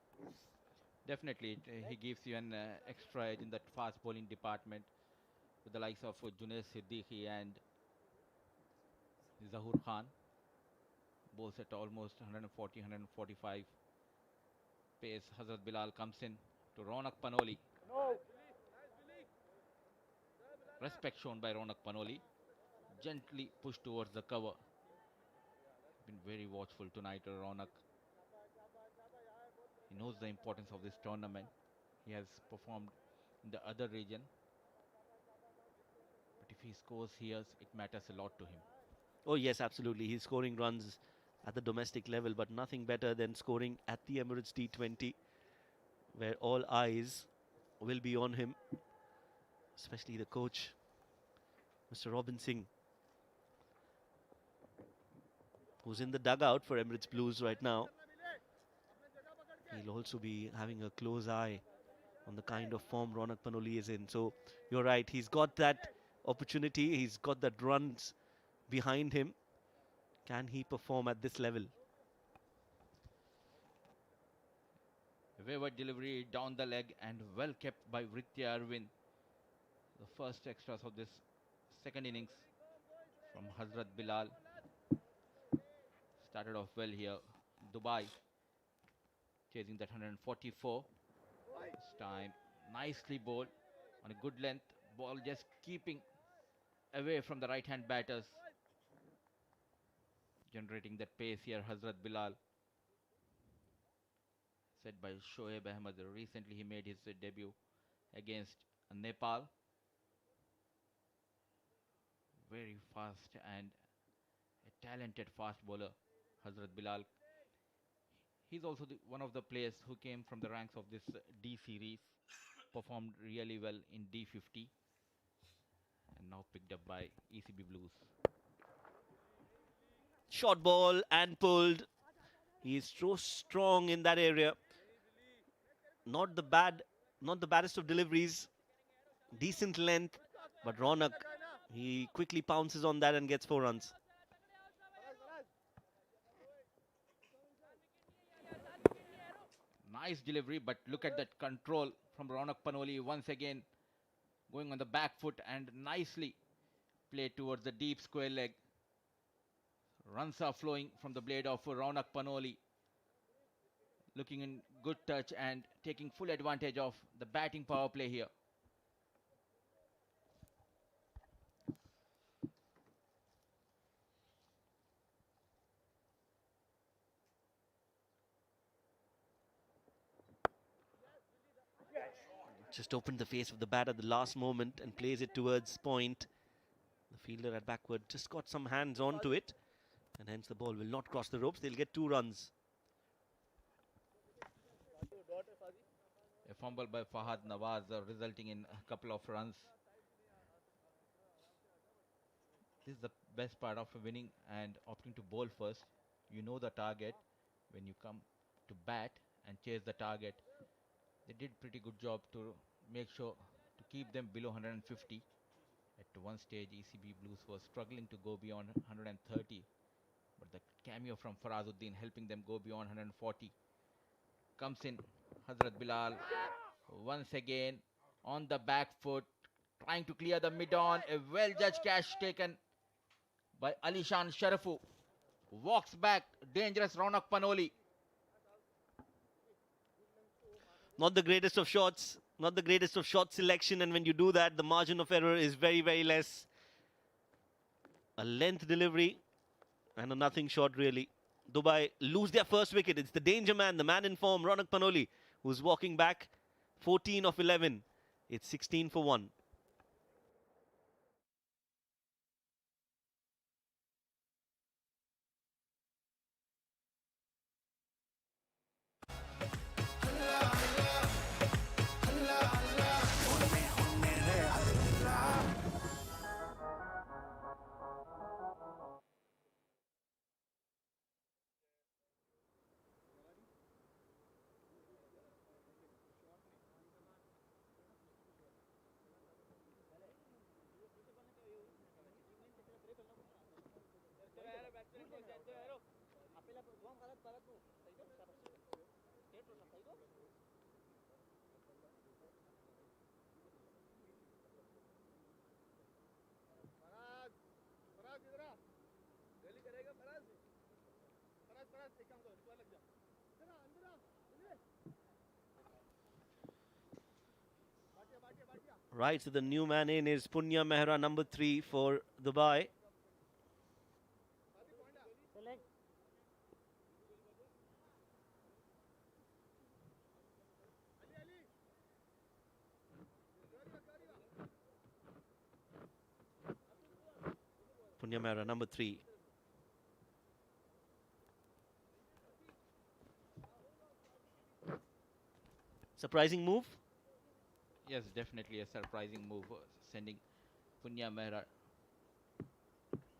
Definitely, he gives you an extra edge in that fast bowling department with the likes of Junaid Siddiqui and Zahur Khan. Bowls at almost 140, 145 pace. Hazrat Bilal comes in to Ronak Panoli. Respect shown by Ronak Panoli. Gently pushed towards the cover. Been very watchful tonight, Ronak. He knows the importance of this tournament. He has performed in the other region. But if he scores here, it matters a lot to him. Oh yes, absolutely. He's scoring runs at the domestic level, but nothing better than scoring at the Emirates D20, where all eyes will be on him, especially the coach, Mr. Robin Singh, who's in the dugout for Emirates Blues right now. He'll also be having a close eye on the kind of form Ronak Panoli is in. So you're right, he's got that opportunity, he's got that runs behind him. Can he perform at this level? Wayward delivery down the leg and well kept by Vritya Arvind. The first extras of this second innings from Hazrat Bilal. Started off well here. Dubai chasing that 144. This time nicely bowled on a good length. Ball just keeping away from the right hand batters. Generating that pace here, Hazrat Bilal. Said by Shoaib Ahmed. Recently he made his debut against Nepal. Very fast and a talented fast bowler, Hazrat Bilal. He's also one of the players who came from the ranks of this D series, performed really well in D50 and now picked up by ECB Blues. Short ball and pulled. He's so strong in that area. Not the baddest of deliveries. Decent length, but Ronak He quickly pounces on that and gets 4 runs. Nice delivery, but look at that control from Ronak Panoli once again going on the back foot and nicely played towards the deep square leg. Runs are flowing from the blade of Ronak Panoli. Looking in good touch and taking full advantage of the batting power play here. Just opened the face of the bat at the last moment and plays it towards point. The fielder at backward just got some hands onto it, and hence the ball will not cross the ropes. They'll get 2 runs. A fumble by Fahad Nawaz resulting in a couple of runs. This is the best part of winning and opting to bowl first. You know the target. When you come to bat and chase the target, they did pretty good job to make sure to keep them below 150. At one stage, ECB Blues was struggling to go beyond 130, but the cameo from Farazuddin helping them go beyond 140 comes in. Hazrat Bilal once again on the back foot, trying to clear the mid-on. A well-judged catch taken by Alishan Sharafu. Walks back, dangerous Ronak Panoli. Not the greatest of shots, not the greatest of shot selection, and when you do that, the margin of error is very, very less. A length delivery and a nothing shot, really. Dubai lose their first wicket. It's the danger man, the man in form, Ronak Panoli, who's walking back. 14 of 11. It's 16 for 1. Right, so the new man in is Punya Mehra, number 3 for Dubai. Punya Mehra, number 3. Surprising move. Yes, definitely a surprising move, sending Punya Mehra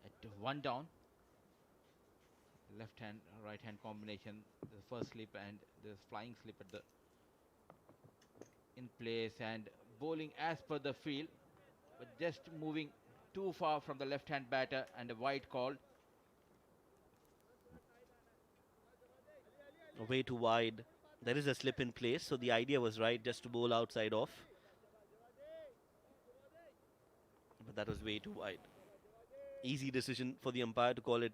at 1 down. Left hand, right hand combination. The first slip and the flying slip at the in place and bowling as per the field, but just moving too far from the left hand batter and a wide call. Way too wide. There is a slip in place, so the idea was right, just to bowl outside off. But that was way too wide. Easy decision for the umpire to call it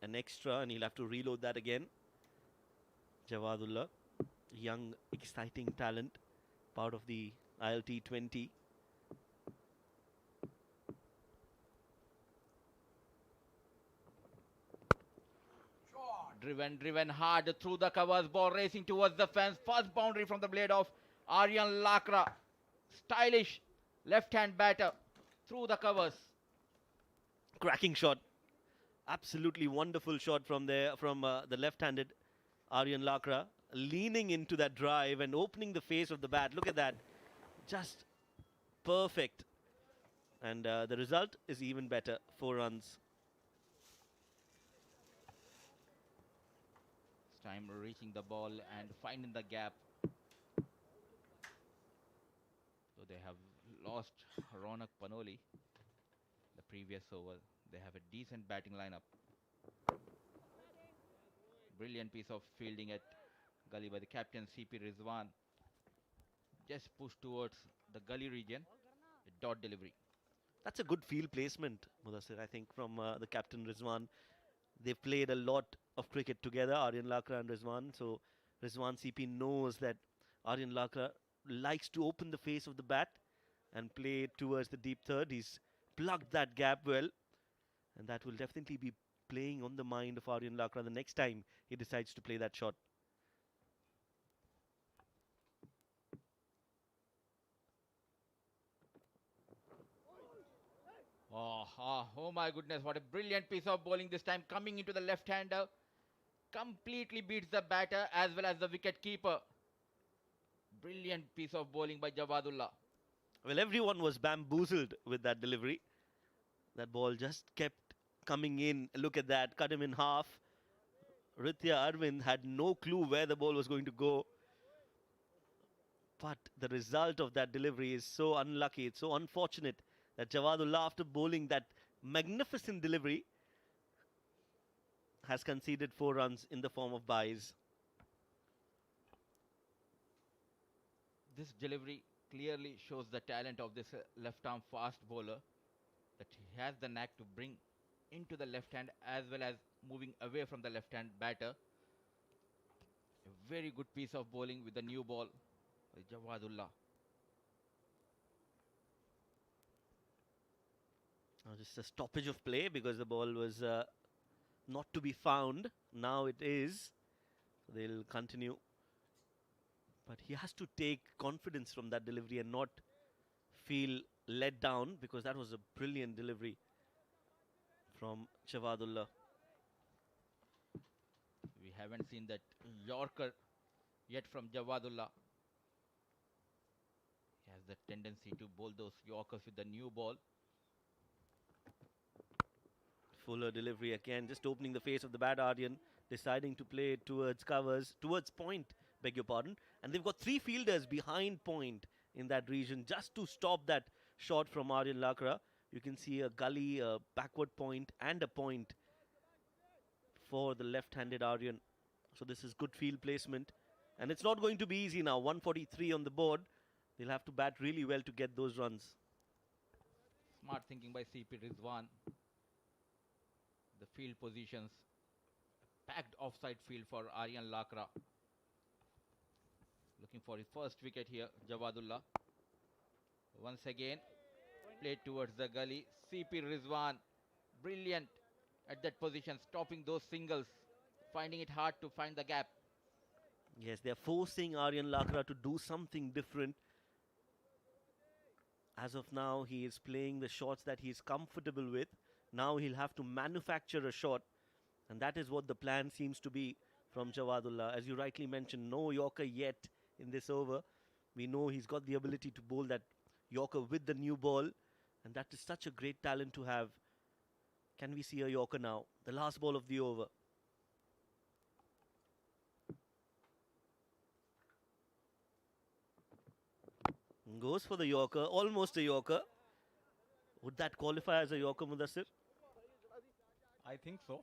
an extra, and he'll have to reload that again. Jawadullah, young, exciting talent, part of the ILT 20. Driven hard through the covers, ball racing towards the fence. First boundary from the blade of Aryan Lakra. Stylish left-hand batter through the covers. Cracking shot. Absolutely wonderful shot from there, from the left-handed Aryan Lakra. Leaning into that drive and opening the face of the bat. Look at that. Just perfect. And the result is even better. 4 runs. Time reaching the ball and finding the gap. So they have lost Ronak Panoli. previous over. They have a decent batting lineup. Brilliant piece of fielding at gully by the captain CP Rizwan. Just pushed towards the gully region. A dot delivery. That's a good field placement, Mudassir, I think, from the captain Rizwan. They've played a lot of cricket together, Aryan Lakra and Rizwan. So Rizwan CP knows that Aryan Lakra likes to open the face of the bat and play towards the deep third. He's plugged that gap well, and that will definitely be playing on the mind of Aryan Lakra the next time he decides to play that shot. Oh my goodness, what a brilliant piece of bowling this time, coming into the left-hander. Completely beats the batter as well as the wicket keeper. Brilliant piece of bowling by Jawadullah. Well, everyone was bamboozled with that delivery. That ball just kept coming in. Look at that, cut him in half. Ritya Arvind had no clue where the ball was going to go. But the result of that delivery is so unlucky, it's so unfortunate that Jawadullah, after bowling that magnificent delivery, has conceded 4 runs in the form of byes. This delivery clearly shows the talent of this left-arm fast bowler, that he has the knack to bring into the left hand as well as moving away from the left-hand batter. A very good piece of bowling with the new ball by Jawadullah. Just a stoppage of play because the ball was not to be found. Now it is. So they'll continue. But he has to take confidence from that delivery and not feel let down, because that was a brilliant delivery from Jawadullah. We haven't seen that Yorker yet from Jawadullah. He has the tendency to bowl those Yorkers with the new ball. Fuller delivery again, just opening the face of the bat. Aryan deciding to play it towards covers, towards point, beg your pardon. And they've got 3 fielders behind point in that region just to stop that shot from Aryan Lakra. You can see a gully, a backward point, and a point for the left-handed Aryan. So this is good field placement. And it's not going to be easy now. 143 on the board. They'll have to bat really well to get those runs. Smart thinking by CP Rizwan. The field positions, packed offside field for Aryan Lakra. Looking for his first wicket here, Jawadullah. Once again, played towards the gully. CP Rizwan, brilliant at that position, stopping those singles, finding it hard to find the gap. Yes, they're forcing Aryan Lakra to do something different. As of now, he is playing the shots that he is comfortable with. Now he'll have to manufacture a shot, and that is what the plan seems to be from Jawadullah. As you rightly mentioned, no Yorker yet in this over. We know he's got the ability to bowl that Yorker with the new ball, and that is such a great talent to have. Can we see a Yorker now? The last ball of the over. Goes for the Yorker, almost a Yorker. Would that qualify as a Yorker, Mudassir? I think so.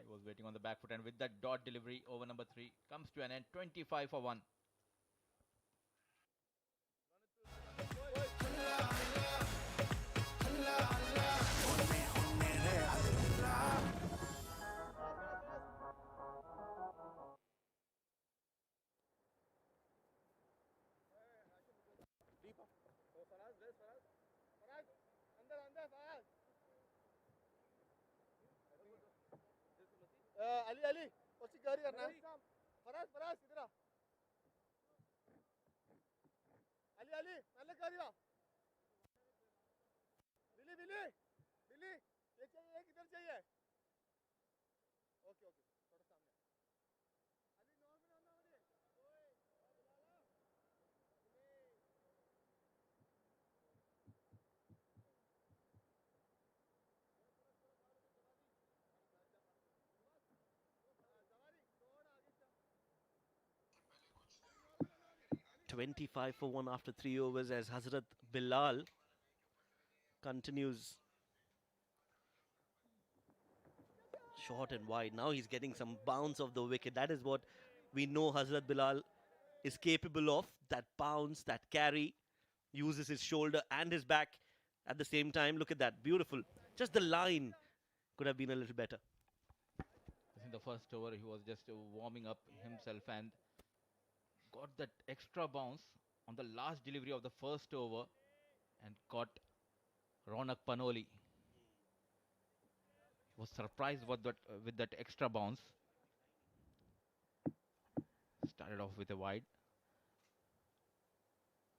He was waiting on the back foot, and with that dot delivery, over number 3 comes to an end. 25 for 1. Ali Ali उसकी गाड़ी करना फराज फराज इधर आ अली अली नल्ले गाड़ी आ बिली बिली बिली ये चाहिए किधर चाहिए okay okay थोड़ा सामने Ali normal normal 25 for 1 after 3 overs as Hazrat Bilal continues short and wide. Now he's getting some bounce of the wicket. That is what we know Hazrat Bilal is capable of. That bounce, that carry, uses his shoulder and his back at the same time. Look at that, beautiful. Just the line could have been a little better. In the first over, he was just warming up himself and got that extra bounce on the last delivery of the first over and caught Ronak Panoli. Was surprised with that extra bounce. Started off with a wide.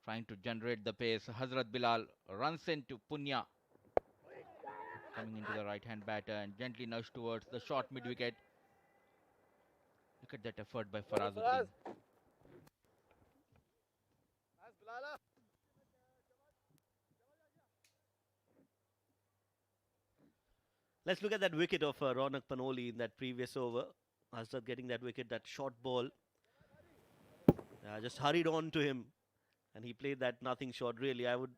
Trying to generate the pace. Hazrat Bilal runs into Punya. Coming into the right hand batter and gently nudged towards the short mid wicket. Look at that effort by Farazuddin. Let's look at that wicket of Ronak Panoli in that previous over. Hazrat getting that wicket, that short ball. Just hurried on to him and he played that nothing shot. Really, I would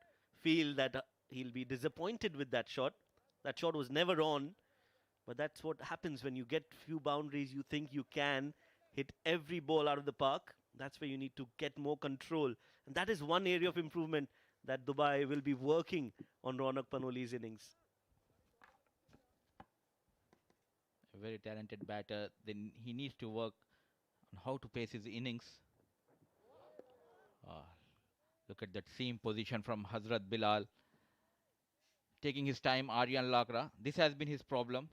feel that he'll be disappointed with that shot. That shot was never on, but that's what happens when you get few boundaries. You think you can hit every ball out of the park. That's where you need to get more control. And that is one area of improvement that Dubai will be working on Ronak Panoli's innings. A very talented batter. Then he needs to work on how to pace his innings. Look at that seam position from Hazrat Bilal. Taking his time, Aryan Lakra. This has been his problem.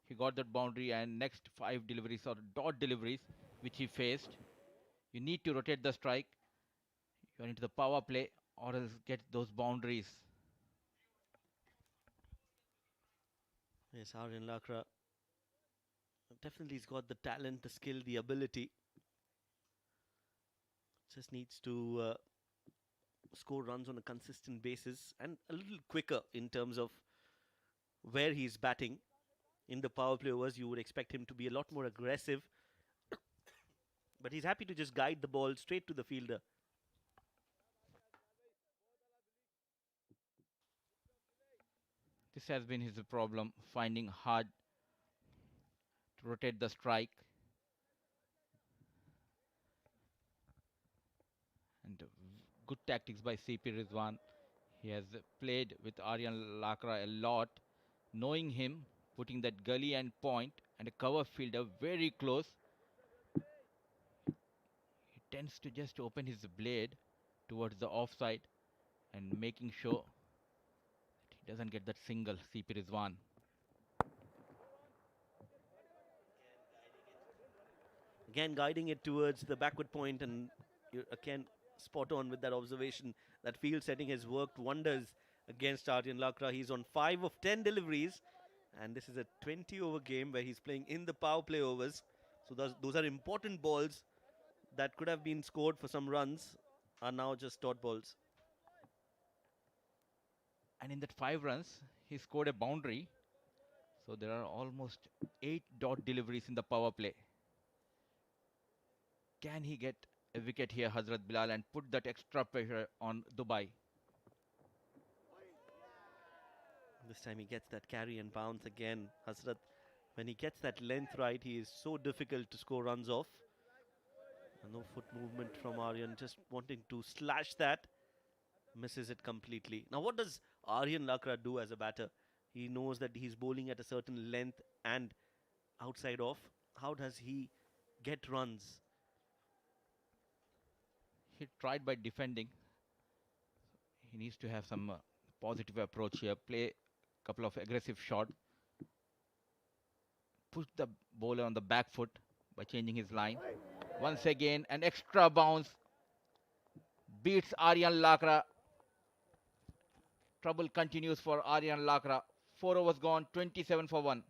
He got that boundary and next 5 deliveries or dot deliveries which he faced. You need to rotate the strike. You're into the power play or else get those boundaries. Yes, Aryan Lakra definitely has got the talent, the skill, the ability. Just needs to score runs on a consistent basis and a little quicker in terms of where he's batting. In the power play overs, you would expect him to be a lot more aggressive. But he's happy to just guide the ball straight to the fielder. This has been his problem, finding hard to rotate the strike. And good tactics by CP Rizwan. He has played with Aryan Lakra a lot, knowing him, putting that gully and point and a cover fielder very close. He tends to just open his blade towards the offside and making sure that he doesn't get that single, CP Rizwan. Again, guiding it towards the backward point, and you're again spot on with that observation. That field setting has worked wonders against Aryan Lakra. He's on 5 of 10 deliveries, and this is a 20 over game where he's playing in the power play overs. So those are important balls that could have been scored for some runs, are now just dot balls. And in that 5 runs, he scored a boundary. So there are almost 8 dot deliveries in the power play. Can he get a wicket here, Hazrat Bilal, and put that extra pressure on Dubai? This time he gets that carry and bounce again. Hazrat, when he gets that length right, he is so difficult to score runs off. And no foot movement from Aryan, just wanting to slash that. Misses it completely. Now what does Aryan Lakra do as a batter? He knows that he's bowling at a certain length and outside off. How does he get runs? He tried by defending. He needs to have some positive approach here. Play a couple of aggressive shots. Push the bowler on the back foot by changing his line. Once again, an extra bounce. Beats Aryan Lakra. Trouble continues for Aryan Lakra. 4 overs gone, 27 for 1.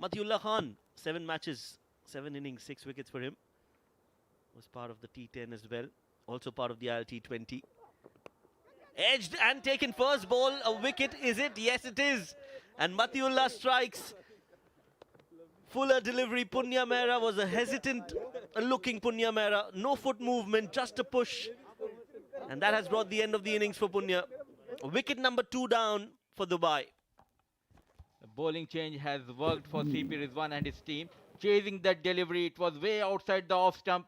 Matiullah Khan, 7 matches, 7 innings, 6 wickets for him. Was part of the T10 as well. Also part of the ILT20. Edged and taken first ball. A wicket, is it? Yes, it is. And Matiullah strikes. Fuller delivery. Punya Mehra was a hesitant looking Punya Mehra. No foot movement, just a push. And that has brought the end of the innings for Punya. Wicket number 2 down for Dubai. The bowling change has worked for CP Rizwan and his team. Chasing that delivery, it was way outside the off stump.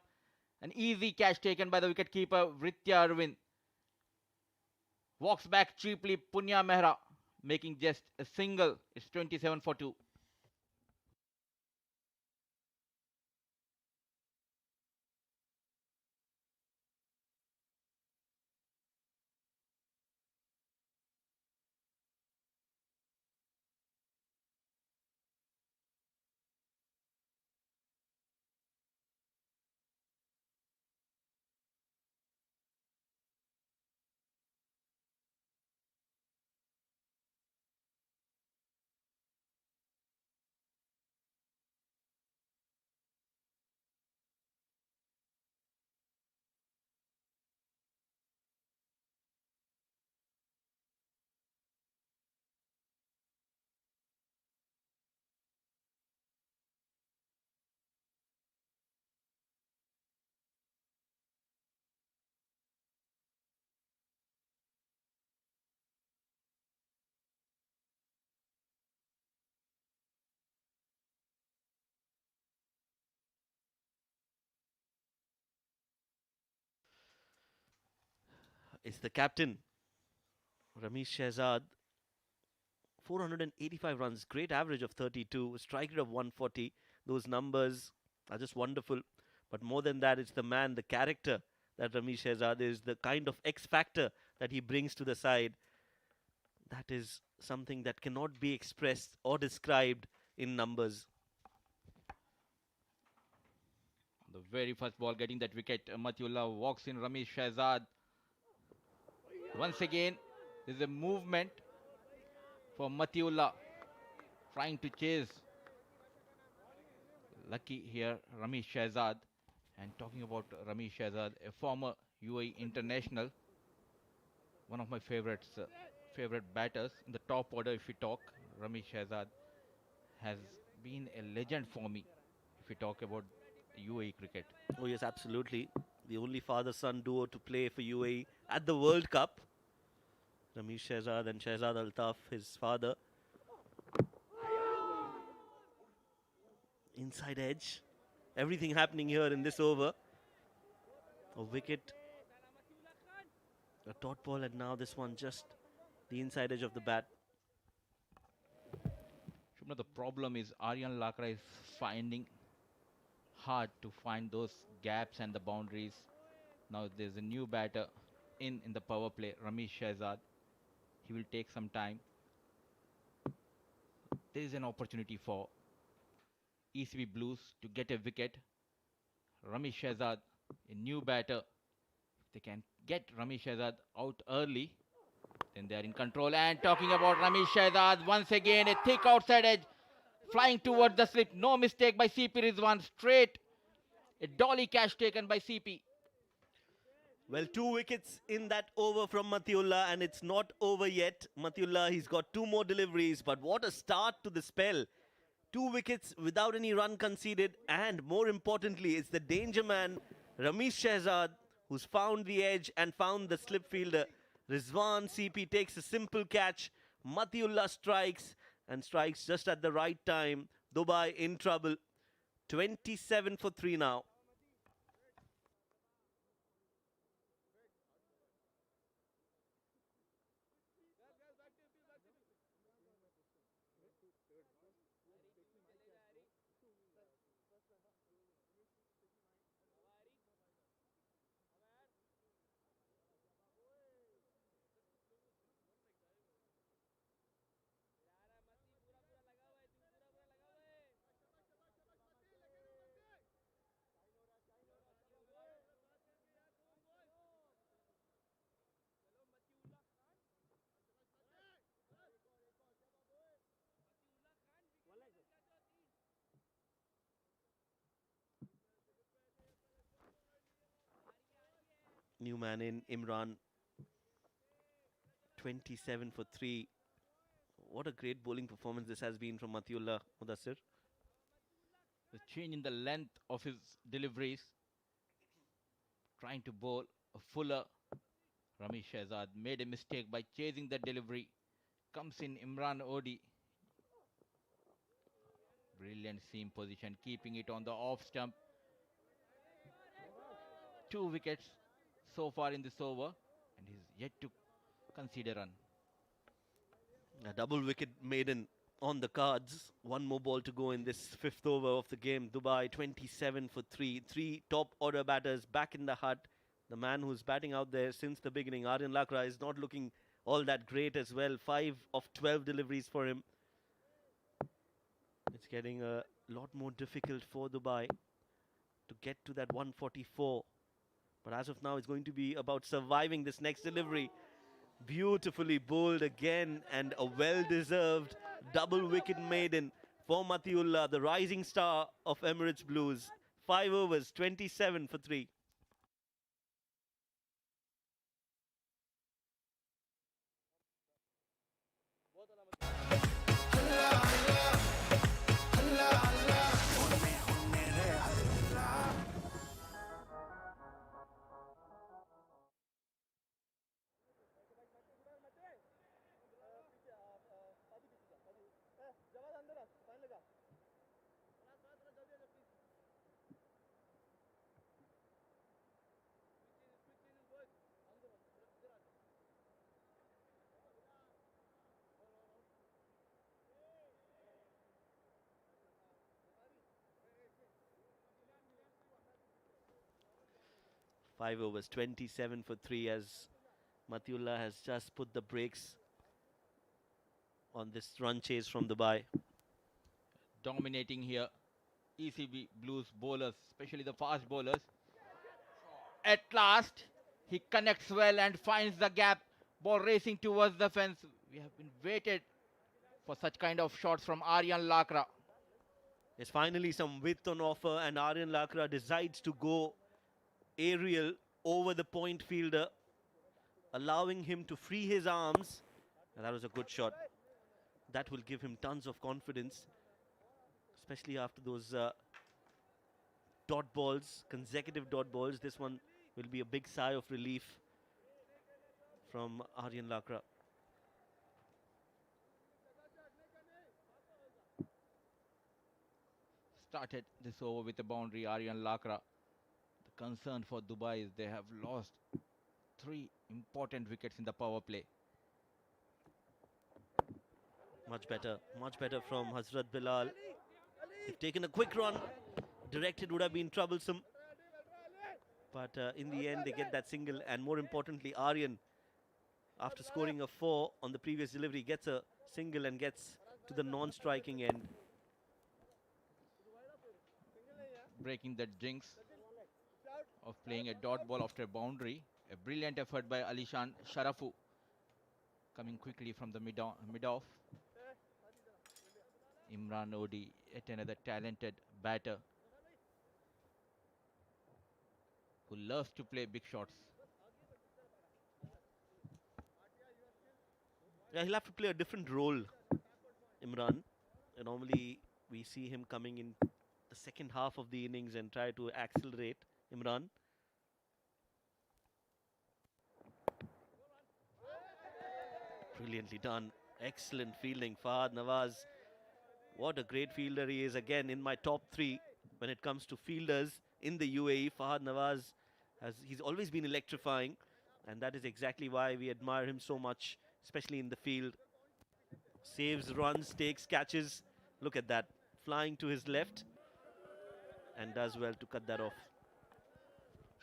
An easy catch taken by the wicketkeeper Vritya Arvind. Walks back cheaply Punya Mehra, making just a single. It's 27 for 2. It's the captain, Ramesh Shehzad. 485 runs, great average of 32, strike rate of 140. Those numbers are just wonderful. But more than that, it's the man, the character that Ramesh Shehzad is, the kind of X factor that he brings to the side. That is something that cannot be expressed or described in numbers. The very first ball getting that wicket, Matiullah walks in Ramesh Shehzad. Once again, there's a movement for Matiullah, trying to chase. Lucky here, Ramesh Shehzad. And talking about Ramesh Shehzad, a former UAE international, one of my favorite batters in the top order. If we talk, Ramesh Shehzad has been a legend for me. If we talk about UAE cricket, Oh, yes, absolutely. The only father son duo to play for UAE at the World Cup. Ramesh Shehzad and Shehzad Altaf, his father. Inside edge. Everything happening here in this over. A wicket, a dot ball, and now this one just the inside edge of the bat. Shubhra, the problem is Aryan Lakra is finding hard to find those gaps and the boundaries. Now there's a new batter in the power play, Ramesh Shehzad. He will take some time. There is an opportunity for ECB Blues to get a wicket. Ramesh Shehzad, a new batter. If they can get Ramesh Shehzad out early, then they are in control. And talking about Ramesh Shehzad, once again a thick outside edge, flying towards the slip. No mistake by CP Rizwan. Straight. A dolly catch taken by CP. Well, 2 wickets in that over from Matiullah, and it's not over yet. Matiullah, he's got 2 more deliveries, but what a start to the spell. 2 wickets without any run conceded, and more importantly, it's the danger man, Ramesh Shehzad, who's found the edge and found the slip fielder. Rizwan CP takes a simple catch. Matiullah strikes, and strikes just at the right time. Dubai in trouble. 27 for 3 now. New man in Imran. 27 for 3. What a great bowling performance this has been from Matiullah Mudassir. The change in the length of his deliveries, trying to bowl a fuller. Ramesh Shehzad made a mistake by chasing the delivery. Comes in Imran Odi. Brilliant seam position, keeping it on the off stump. 2 wickets so far in this over, and he's yet to concede a run. A double wicket maiden on the cards. One more ball to go in this fifth over of the game. Dubai 27 for 3. 3 top order batters back in the hut. The man who's batting out there since the beginning, Aryan Lakra, is not looking all that great as well. 5 of 12 deliveries for him. It's getting a lot more difficult for Dubai to get to that 144. But as of now, it's going to be about surviving this next delivery. Beautifully bowled again, and a well-deserved double wicket maiden for Matiullah, the rising star of Emirates Blues. 5 overs, 27 for 3. Five overs, 27 for 3, as Matiullah has just put the brakes on this run chase from Dubai. Dominating here, ECB Blues bowlers, especially the fast bowlers. At last, he connects well and finds the gap. Ball racing towards the fence. We have been waited for such kind of shots from Aryan Lakra. There's finally some width on offer, and Aryan Lakra decides to go aerial over the point fielder, allowing him to free his arms. And that was a good shot. That will give him tons of confidence, especially after those dot balls, consecutive dot balls. This one will be a big sigh of relief from Aryan Lakra. Started this over with a boundary, Aryan Lakra. The concern for Dubai is they have lost 3 important wickets in the power play. Much better from Hazrat Bilal. They've taken a quick run. Directed would have been troublesome. But in the end, they get that single. And more importantly, Aryan, after scoring a 4 on the previous delivery, gets a single and gets to the non-striking end. Breaking the jinx of playing a dot ball after a boundary. A brilliant effort by Alishan Sharafu, coming quickly from the mid-off. Imran Odi, yet another talented batter who loves to play big shots. Yeah, he'll have to play a different role, Imran. Normally, we see him coming in the second half of the innings and try to accelerate. Imran. Brilliantly done. Excellent fielding. Fahad Nawaz. What a great fielder he is. Again, in my top 3 when it comes to fielders in the UAE. Fahad Nawaz, he's always been electrifying. And that is exactly why we admire him so much, especially in the field. Saves, runs, takes catches. Look at that. Flying to his left. And does well to cut that off.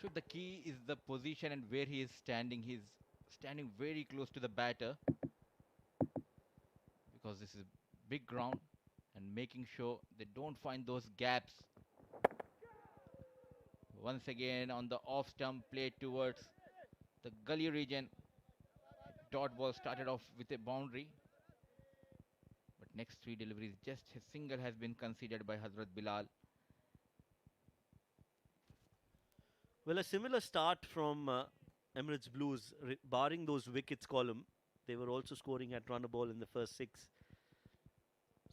So the key is the position and where he is standing. He's standing very close to the batter, because this is big ground, and making sure they don't find those gaps. Once again on the off stump, played towards the gully region. Dot ball started off with a boundary, but next 3 deliveries, just a single has been conceded by Hazrat Bilal. Well, a similar start from Emirates Blues, barring those wickets column, they were also scoring at run a ball in the first 6.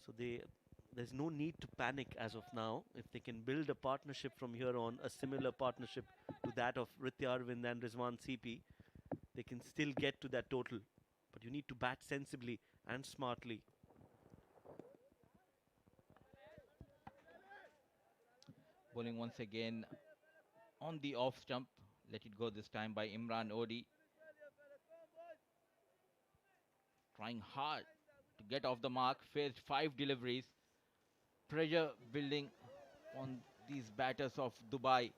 So there's no need to panic as of now. If they can build a partnership from here on, a similar partnership to that of Rithi Arvind and Rizwan CP, they can still get to that total. But you need to bat sensibly and smartly. Bowling once again on the off stump. Let it go this time by Imran Odi. Trying hard to get off the mark. Faced 5 deliveries. Pressure building on these batters of Dubai.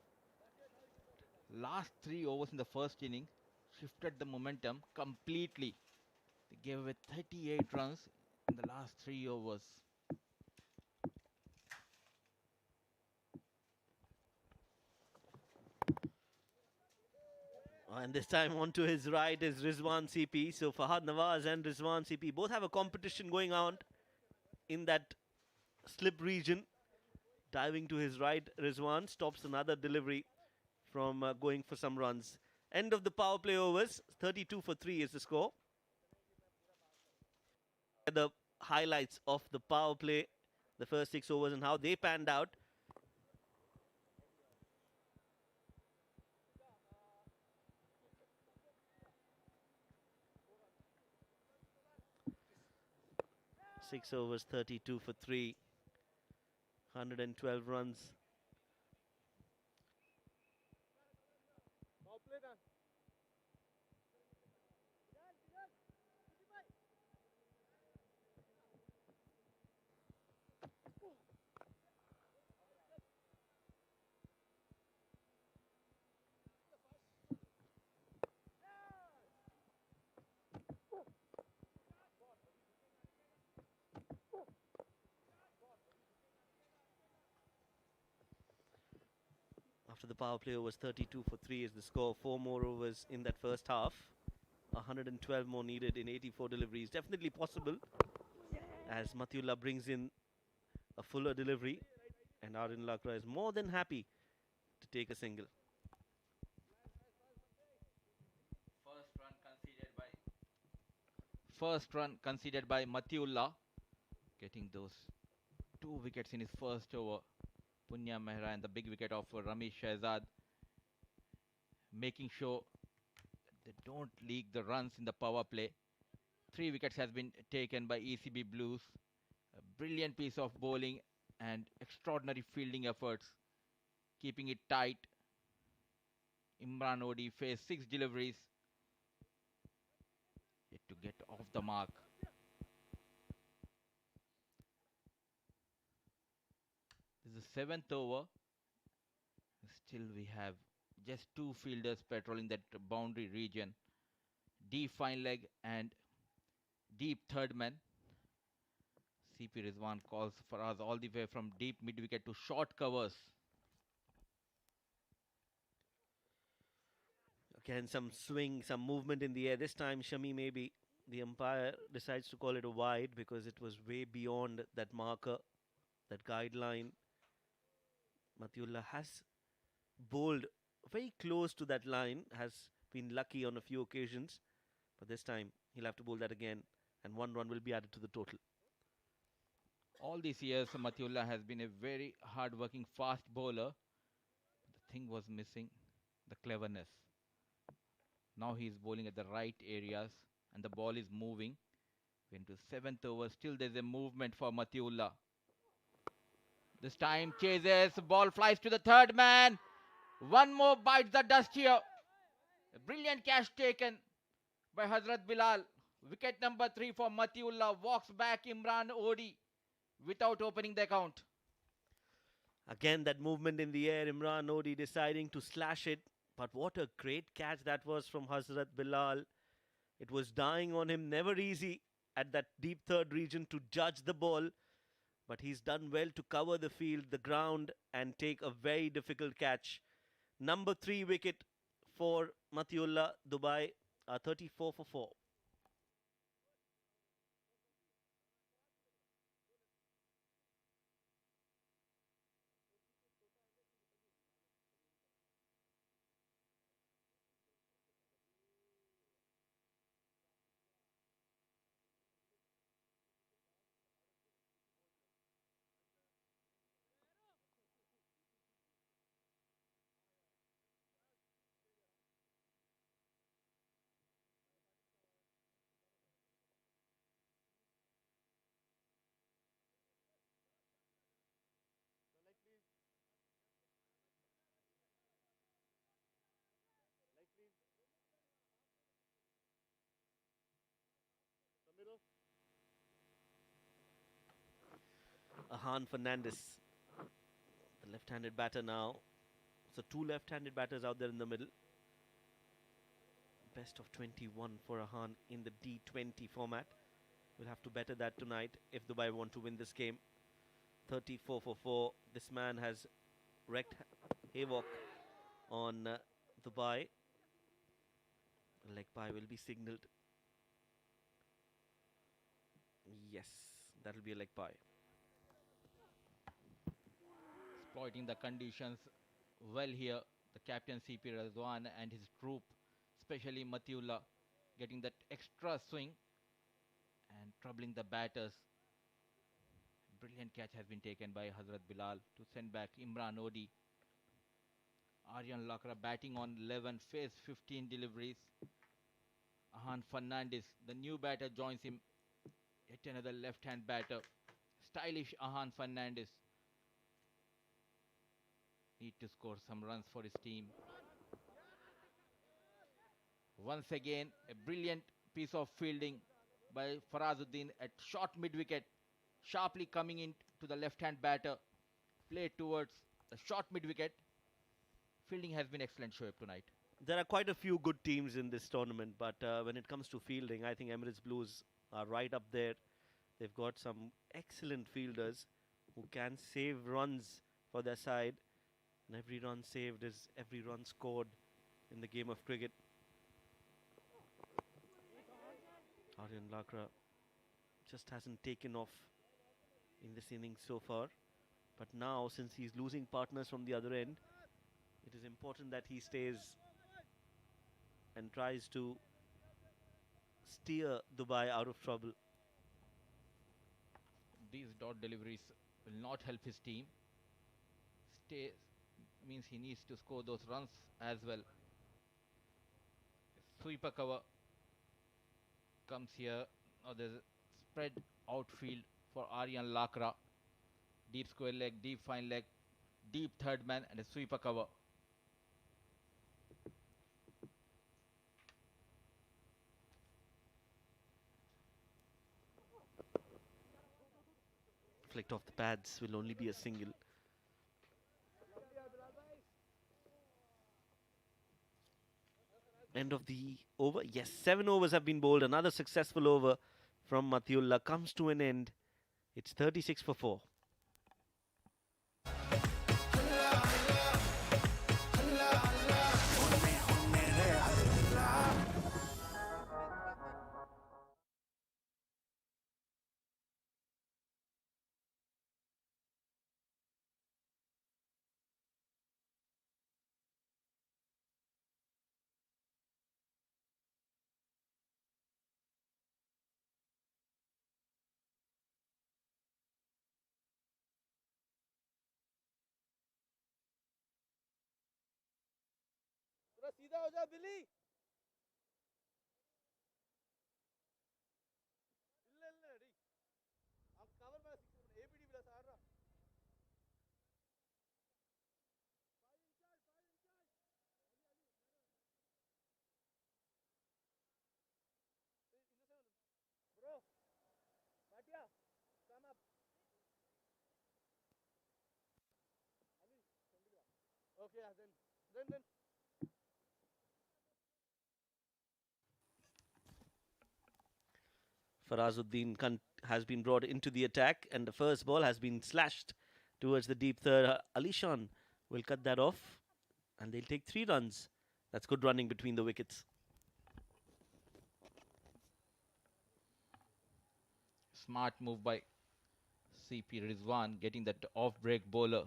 Last 3 overs in the first inning shifted the momentum completely. They gave away 38 runs in the last 3 overs. And this time on to his right is Rizwan CP. So Fahad Nawaz and Rizwan CP both have a competition going on in that slip region. Diving to his right, Rizwan stops another delivery from going for some runs. End of the power play overs. 32 for 3 is the score. The highlights of the power play, the first 6 overs and how they panned out. Six overs, 32 for 3, 112 runs. After the power play overs, 32 for 3 is the score. 4 more overs in that first half. 112 more needed in 84 deliveries. Definitely possible as Matiullah brings in a fuller delivery, and Arun Lakra is more than happy to take a single. First run conceded by Matiullah, getting those 2 wickets in his first over. Punya Mehra and the big wicket of Ramesh Shehzad, making sure they don't leak the runs in the power play. 3 wickets has been taken by ECB Blues. A brilliant piece of bowling and extraordinary fielding efforts, keeping it tight. Imran Odi faced 6 deliveries, yet to get off the mark. This is the 7th over. Still we have just 2 fielders patrolling that boundary region. Deep fine leg and deep third man. CP Rizwan calls for us all the way from deep mid wicket to short covers. Again, some swing, some movement in the air. This time, Shami, maybe the umpire decides to call it a wide because it was way beyond that marker, that guideline. Matiullah has bowled very close to that line, has been lucky on a few occasions, but this time he'll have to bowl that again, and 1 run will be added to the total. All these years, Matiullah has been a very hard-working fast bowler. The thing was missing, the cleverness. Now he is bowling at the right areas and the ball is moving. Into 7th over, still there's a movement for Matiullah. This time chases, ball flies to the third man. 1 more bites the dust here. A brilliant catch taken by Hazrat Bilal. Wicket number 3 for Matiullah. Walks back Imran Odi without opening the account. Again, that movement in the air, Imran Odi deciding to slash it. But what a great catch that was from Hazrat Bilal. It was dying on him, never easy at that deep third region to judge the ball. But he's done well to cover the field, the ground, and take a very difficult catch. Number 3 wicket for Matiullah. Dubai are 34 for 4. Ahan Fernandez, the left-handed batter now. So 2 left-handed batters out there in the middle. Best of 21 for Ahan in the D20 format. We'll have to better that tonight if Dubai want to win this game. 34 for 4. This man has wreaked havoc on Dubai. Leg bye will be signalled. Yes, that'll be a leg bye. Exploiting the conditions well here. The captain CP Razwan and his troop, especially Matiullah, getting that extra swing and troubling the batters. Brilliant catch has been taken by Hazrat Bilal to send back Imran Odi. Aryan Lakra batting on 11, face 15 deliveries. Ahan Fernandez, the new batter, joins him. Yet another left-hand batter. Stylish Ahan Fernandez. Need to score some runs for his team. Once again, a brilliant piece of fielding by Farazuddin at short mid-wicket. Sharply coming in to the left-hand batter. Played towards the short mid-wicket. Fielding has been excellent, Shoaib, tonight. There are quite a few good teams in this tournament, but when it comes to fielding, I think Emirates Blues are right up there. They've got some excellent fielders who can save runs for their side. And every run saved is every run scored in the game of cricket. Aryan Lakra just hasn't taken off in this innings so far. But now, since he's losing partners from the other end, it is important that he stays and tries to steer Dubai out of trouble. These dot deliveries will not help his team. Stay means he needs to score those runs as well. Sweeper cover comes here. Now there's a spread outfield for Aryan Lakra. Deep square leg, deep fine leg, deep third man and a sweeper cover. Flicked off the pads, will only be a single. End of the over. Yes, 7 overs have been bowled. Another successful over from Matiullah comes to an end. It's 36 for 4. थोड़ा सीधा हो जा बिल्ली ಇಲ್ಲ ಇಲ್ಲ ready ಆ cover ಮೇಲೆ ಸಿಕ್ಕಿಬಿಡು ABD ಬಿಡ ಸಾರ ಬ್ರೋ ಬಾಟಿಯಾ ಕಮ್ ಅಪ್ ಅಲ್ಲಿ okay then Farazuddin has been brought into the attack, and the first ball has been slashed towards the deep third. Alishan will cut that off, and they'll take 3 runs. That's good running between the wickets. Smart move by CP Rizwan getting that off break bowler.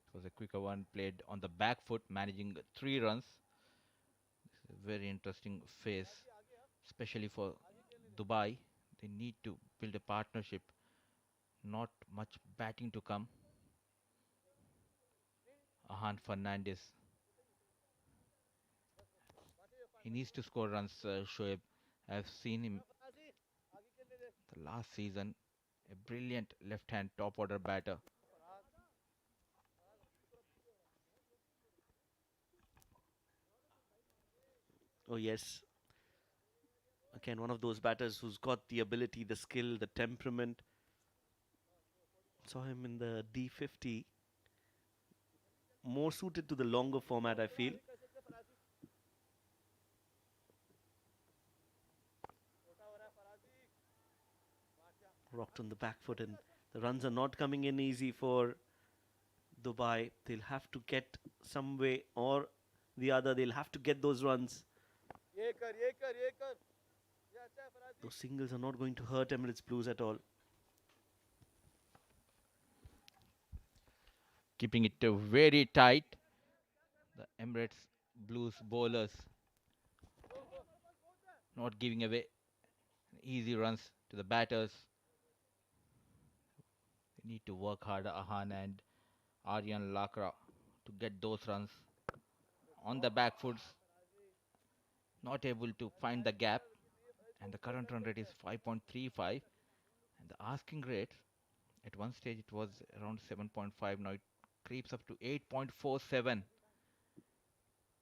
It was a quicker one played on the back foot, managing 3 runs. This is a very interesting phase, especially for Dubai. They need to build a partnership. Not much batting to come. Ahan Fernandez. He needs to score runs, Shoaib. I've seen him the last season. A brilliant left-hand top-order batter. Oh, yes. Again, one of those batters who's got the ability, the skill, the temperament Saw him in the D50. More suited to the longer format, I feel. Rocked on the back foot, and the runs are not coming in easy for Dubai. They'll have to get some way or the other. They'll have to get those runs. ये कर ये कर ये कर ये अच्छा है फराजी Those singles are not going to hurt Emirates Blues at all. Keeping it very tight. The Emirates Blues bowlers not giving away easy runs to the batters. They need to work harder, Ahan and Aryan Lakra, to get those runs on the back foots. Not able to find the gap, and the current run rate is 5.35, and the asking rate at one stage it was around 7.5. Now it creeps up to 8.47.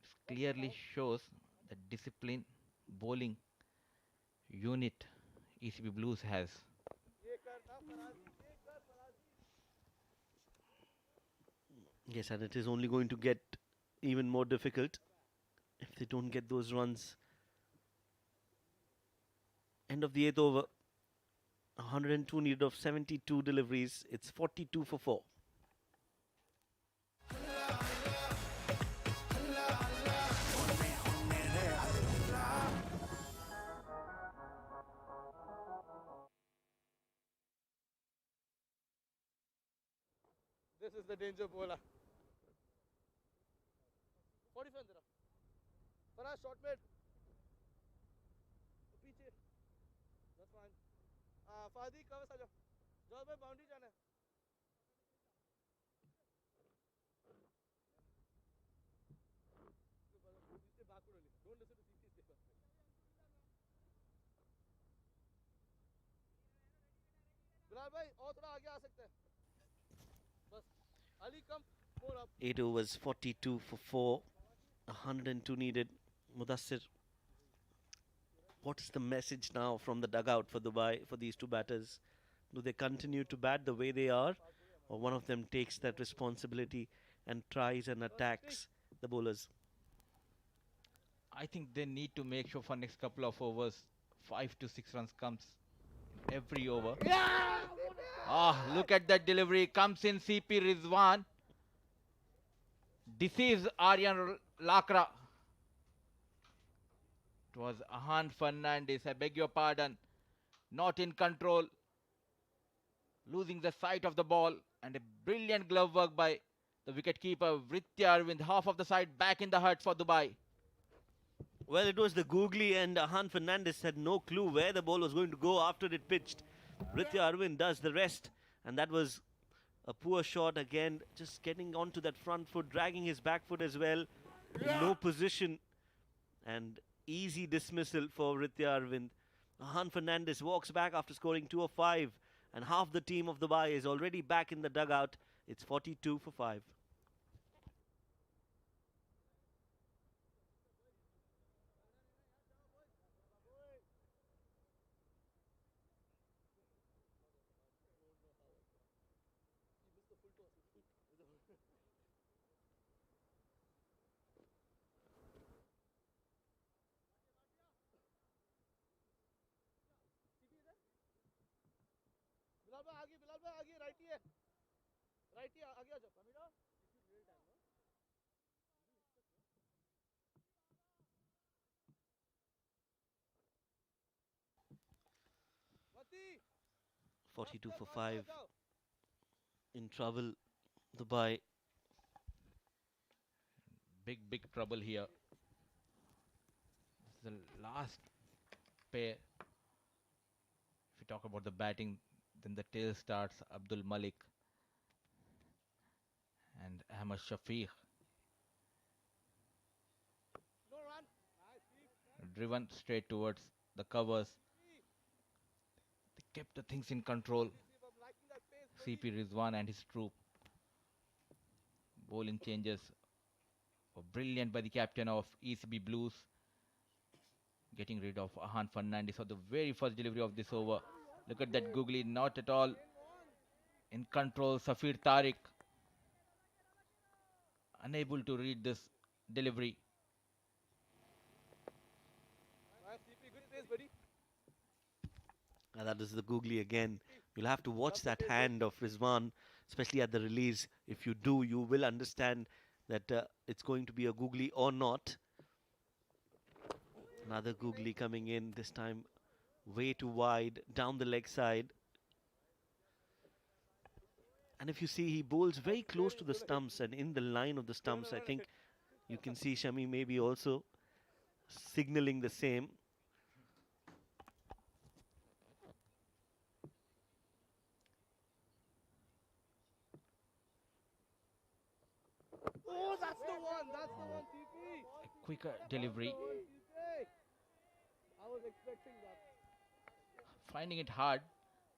This clearly shows the discipline bowling unit ECB Blues has. ये कर ना फराजी ये कर फराजी Yes, and it is only going to get even more difficult if they don't get those runs. End of the eighth over. 102 needed of 72 deliveries. It's 42 for 4. This is the danger bowler 45 तेरा Faraz shot mid पीछे that's fine फादी cover आ जाओ George भाई boundary जाना है इससे back को ले don't listen to CC stay first Bilal भाई और थोड़ा आगे आ सकते हैं बस अली कम more up 8 overs, 42 for 4. 102 needed. Mudassir, what is the message now from the dugout for Dubai, for these two batters? Do they continue to bat the way they are, or one of them takes that responsibility and tries and attacks the bowlers? I think they need to make sure for next couple of overs 5 to 6 runs comes in every over. Look at that delivery. Comes in CP Rizwan. Deceives Aryan Lakra. It was Ahan Fernandez. I beg your pardon. Not in control. Losing the sight of the ball. And a brilliant glove work by the wicketkeeper Vrityar with half of the side back in the hut for Dubai. Well, it was the googly, and Ahan Fernandez had no clue where the ball was going to go after it pitched. Ritya Arvind does the rest, and that was a poor shot again, just getting onto that front foot, dragging his back foot as well. No position, and easy dismissal for Ritya Arvind. Ahan Fernandez walks back after scoring 2 of 5, and half the team of Dubai is already back in the dugout. It's 42 for 5. Bilal भाई आगे right ही आगे आ जाओ समीरा मती 42 for 5. In trouble, Dubai. Big trouble here. This is the last pair. If we talk about the batting, then the tail starts Abdul Malik and Ahmad Shafiq. no run nice Driven straight towards the covers. They kept the things in control. I'm liking that pace CP Rizwan and his troop. Bowling changes were brilliant by the captain of ECB Blues. Getting rid of Ahan Fernandez for the very first delivery of this over. Look at that googly, not at all in control. Safir Tariq unable to read this delivery. Nice, CP. Good pace, buddy. And that is the googly again. You'll have to watch that hand of Rizwan, especially at the release. If you do, you will understand that it's going to be a googly or not. Another googly coming in, this time way too wide, down the leg side. And if you see, he bowls very close to the stumps and in the line of the stumps. I think you can see Shami maybe also signaling the same. Oh, that's the one. That's the one, CP. A quicker delivery. I was expecting that. Finding it hard.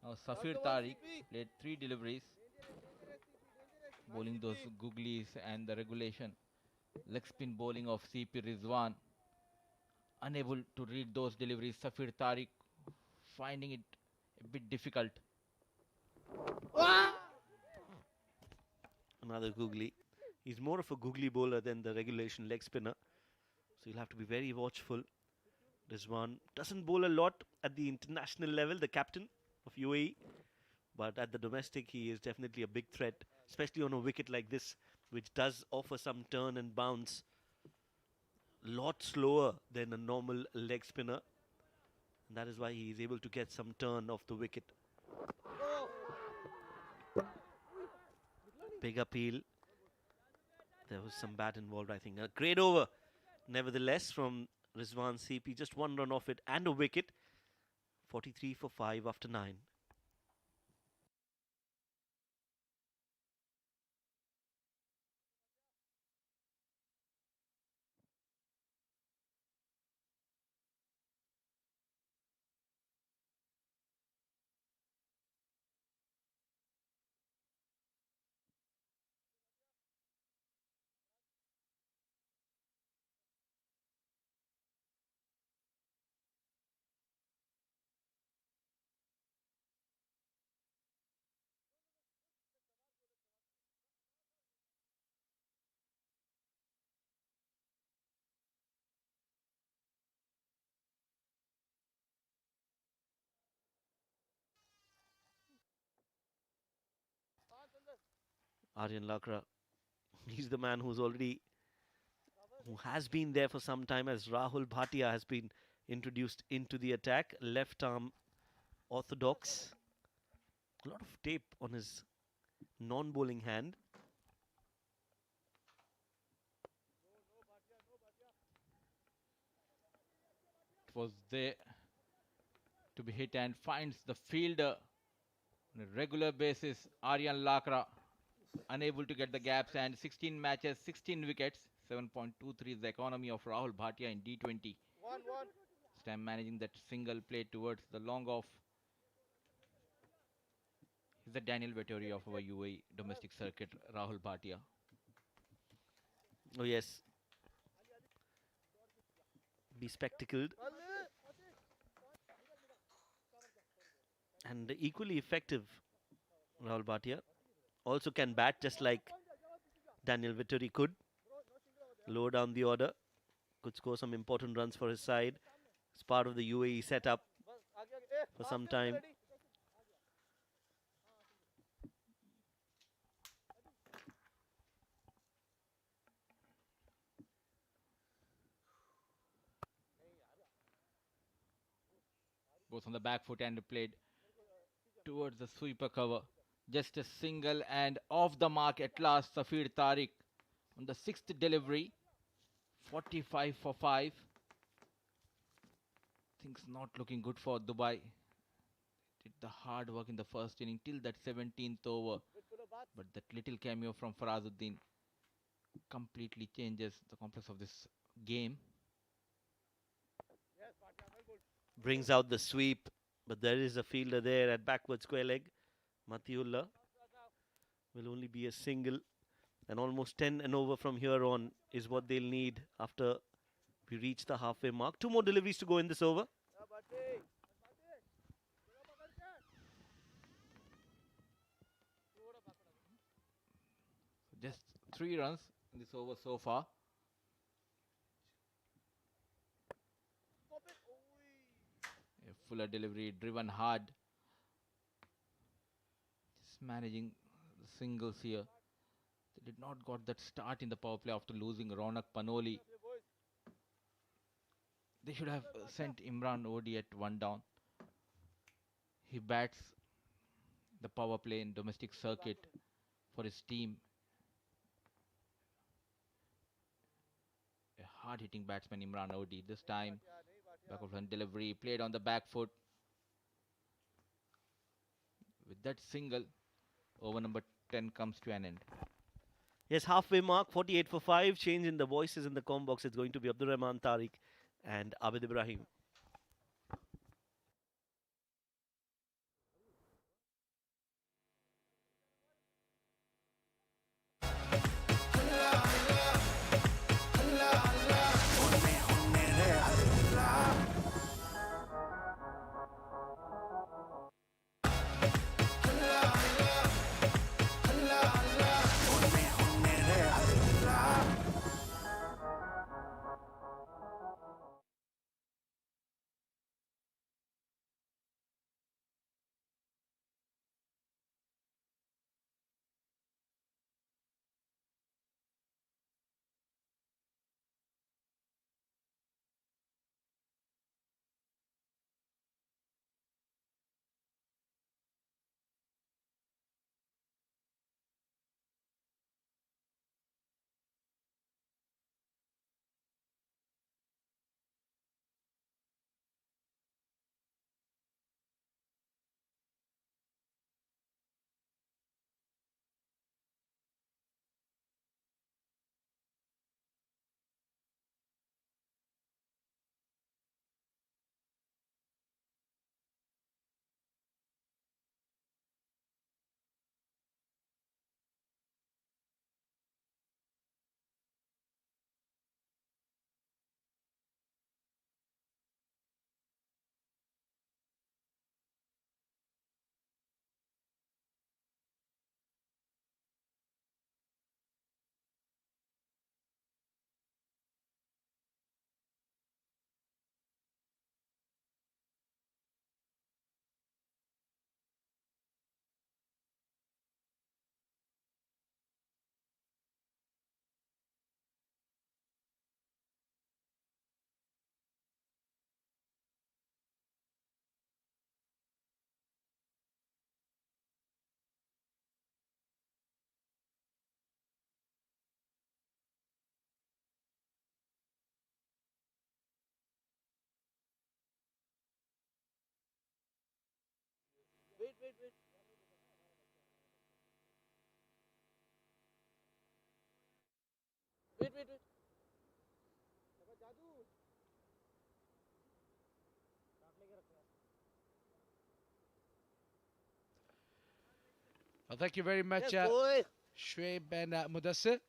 Now Safir Tariq played 3 deliveries, bowling those googlies and the regulation. Leg spin bowling of CP Rizwan. Unable to read those deliveries. Safir Tariq finding it a bit difficult. Another googly. He's more of a googly bowler than the regulation leg spinner. So you'll have to be very watchful. Rizwan doesn't bowl a lot at the international level, the captain of UAE. But at the domestic, he is definitely a big threat, especially on a wicket like this, which does offer some turn and bounce. Lot slower than a normal leg spinner. And that is why he is able to get some turn off the wicket. Big appeal. There was some bat involved, I think. A great over, nevertheless, from Rizwan CP. Just one run off it and a wicket. 43 for 5 after 9. Aryan Lakra, he's the man who has been there for some time, as Rahul Bhatia has been introduced into the attack. Left arm orthodox. A lot of tape on his non-bowling hand. It was there to be hit and finds the fielder on a regular basis. Aryan Lakra unable to get the gaps, and 16 matches, 16 wickets. 7.23 is the economy of Rahul Bhatia in D20. 1-1. This time managing that single play towards the long off. He's the Daniel Vettori of our UAE domestic circuit, Rahul Bhatia. Oh yes. Be spectacled. And equally effective, Rahul Bhatia. Also can bat just like Daniel Vettori could. Lower down the order. Could score some important runs for his side. It's part of the UAE setup for some time. Goes on the back foot and played towards the sweeper cover. Just a single and off the mark at last. Safir Tariq on the 6th delivery. 45 for 5. Things not looking good for Dubai. Did the hard work in the first inning till that 17th over. But that little cameo from Farazuddin completely changes the complex of this game. Brings out the sweep, but there is a fielder there at backward square leg. Matiullah will only be a single, and almost 10 and over from here on is what they'll need after we reach the halfway mark. 2 more deliveries to go in this over. Just 3 runs in this over so far. A fuller delivery, driven hard. Just managing the singles here. They did not got that start in the power play after losing Ronak Panoli. They should have sent Imran Odi at 1 down. He bats the power play in domestic circuit for his team. A hard-hitting batsman Imran Odi. This time, backward run delivery played on the back foot. With that single, over number 10 comes to an end. Yes, halfway mark, 48 for 5. Change in the voices in the com box. It's going to be Abdur Rahman Tariq and Abid Ibrahim. Wait, wait, wait. Wait, wait, wait. Well, thank you very much, Yes, boy. Shoaib and Mudassir,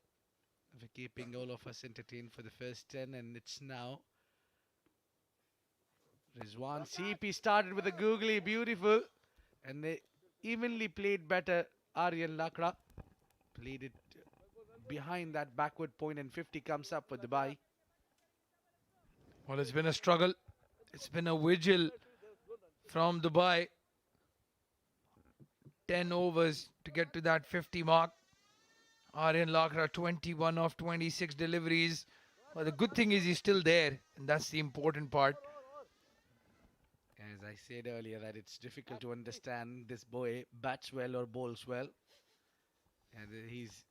for keeping all of us entertained for the first 10. And it's now Rizwan CP started with a googly, beautiful. And they evenly played better. Aryan Lakra played it behind that backward point, and 50 comes up for Dubai. Well, it's been a struggle. It's been a vigil from Dubai. 10 overs to get to that 50 mark. Aryan Lakra 21 of 26 deliveries. Well, the good thing is he's still there, and that's the important part. As I said earlier, that it's difficult to understand this boy bats well or bowls well. And he's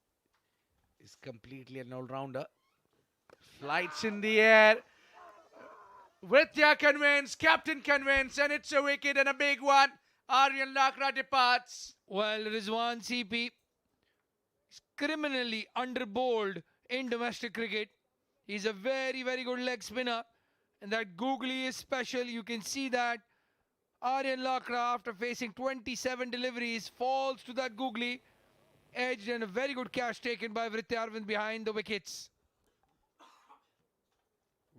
completely an all-rounder. Flights in the air. Vidya convinced, captain convinced, and it's a wicket and a big one. Aryan Lakra departs. Well, Rizwan CP is criminally underbowled in domestic cricket. He's a very, very good leg spinner. And that googly is special. You can see that. Aryan Lakra, after facing 27 deliveries, falls to that googly. Edged, and a very good catch taken by Vritya Arvind behind the wickets.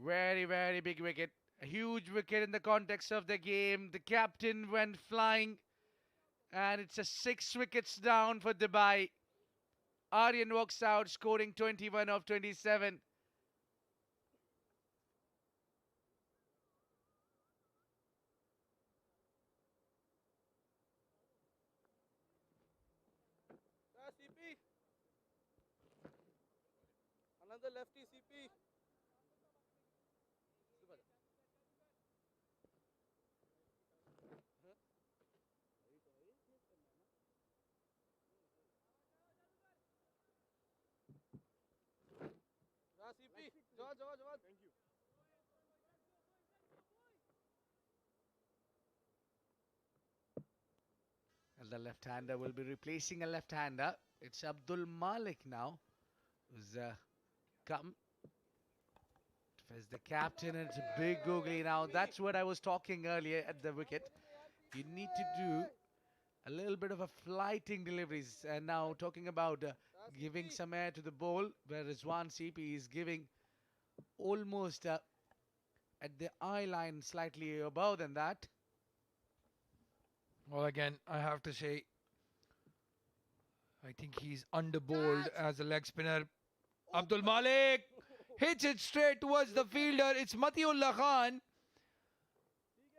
Very, very big wicket. A huge wicket in the context of the game. The captain went flying. And it's a 6 wickets down for Dubai. Aryan walks out, scoring 21 of 27. CP. Another lefty CP. CP. Jawad. Thank you. And the left-hander will be replacing a left-hander. It's Abdul Malik now, who's come as the captain. And it's a big googly now. That's what I was talking earlier at the wicket. You need to do a little bit of a flighting deliveries. And now talking about giving some air to the ball, whereas Rizwan CP is giving almost at the eye line, slightly above than that. Well, again, I have to say, I think he's underbowled as a leg spinner. Abdul Malik hits it straight towards the fielder. It's Matiullah Khan.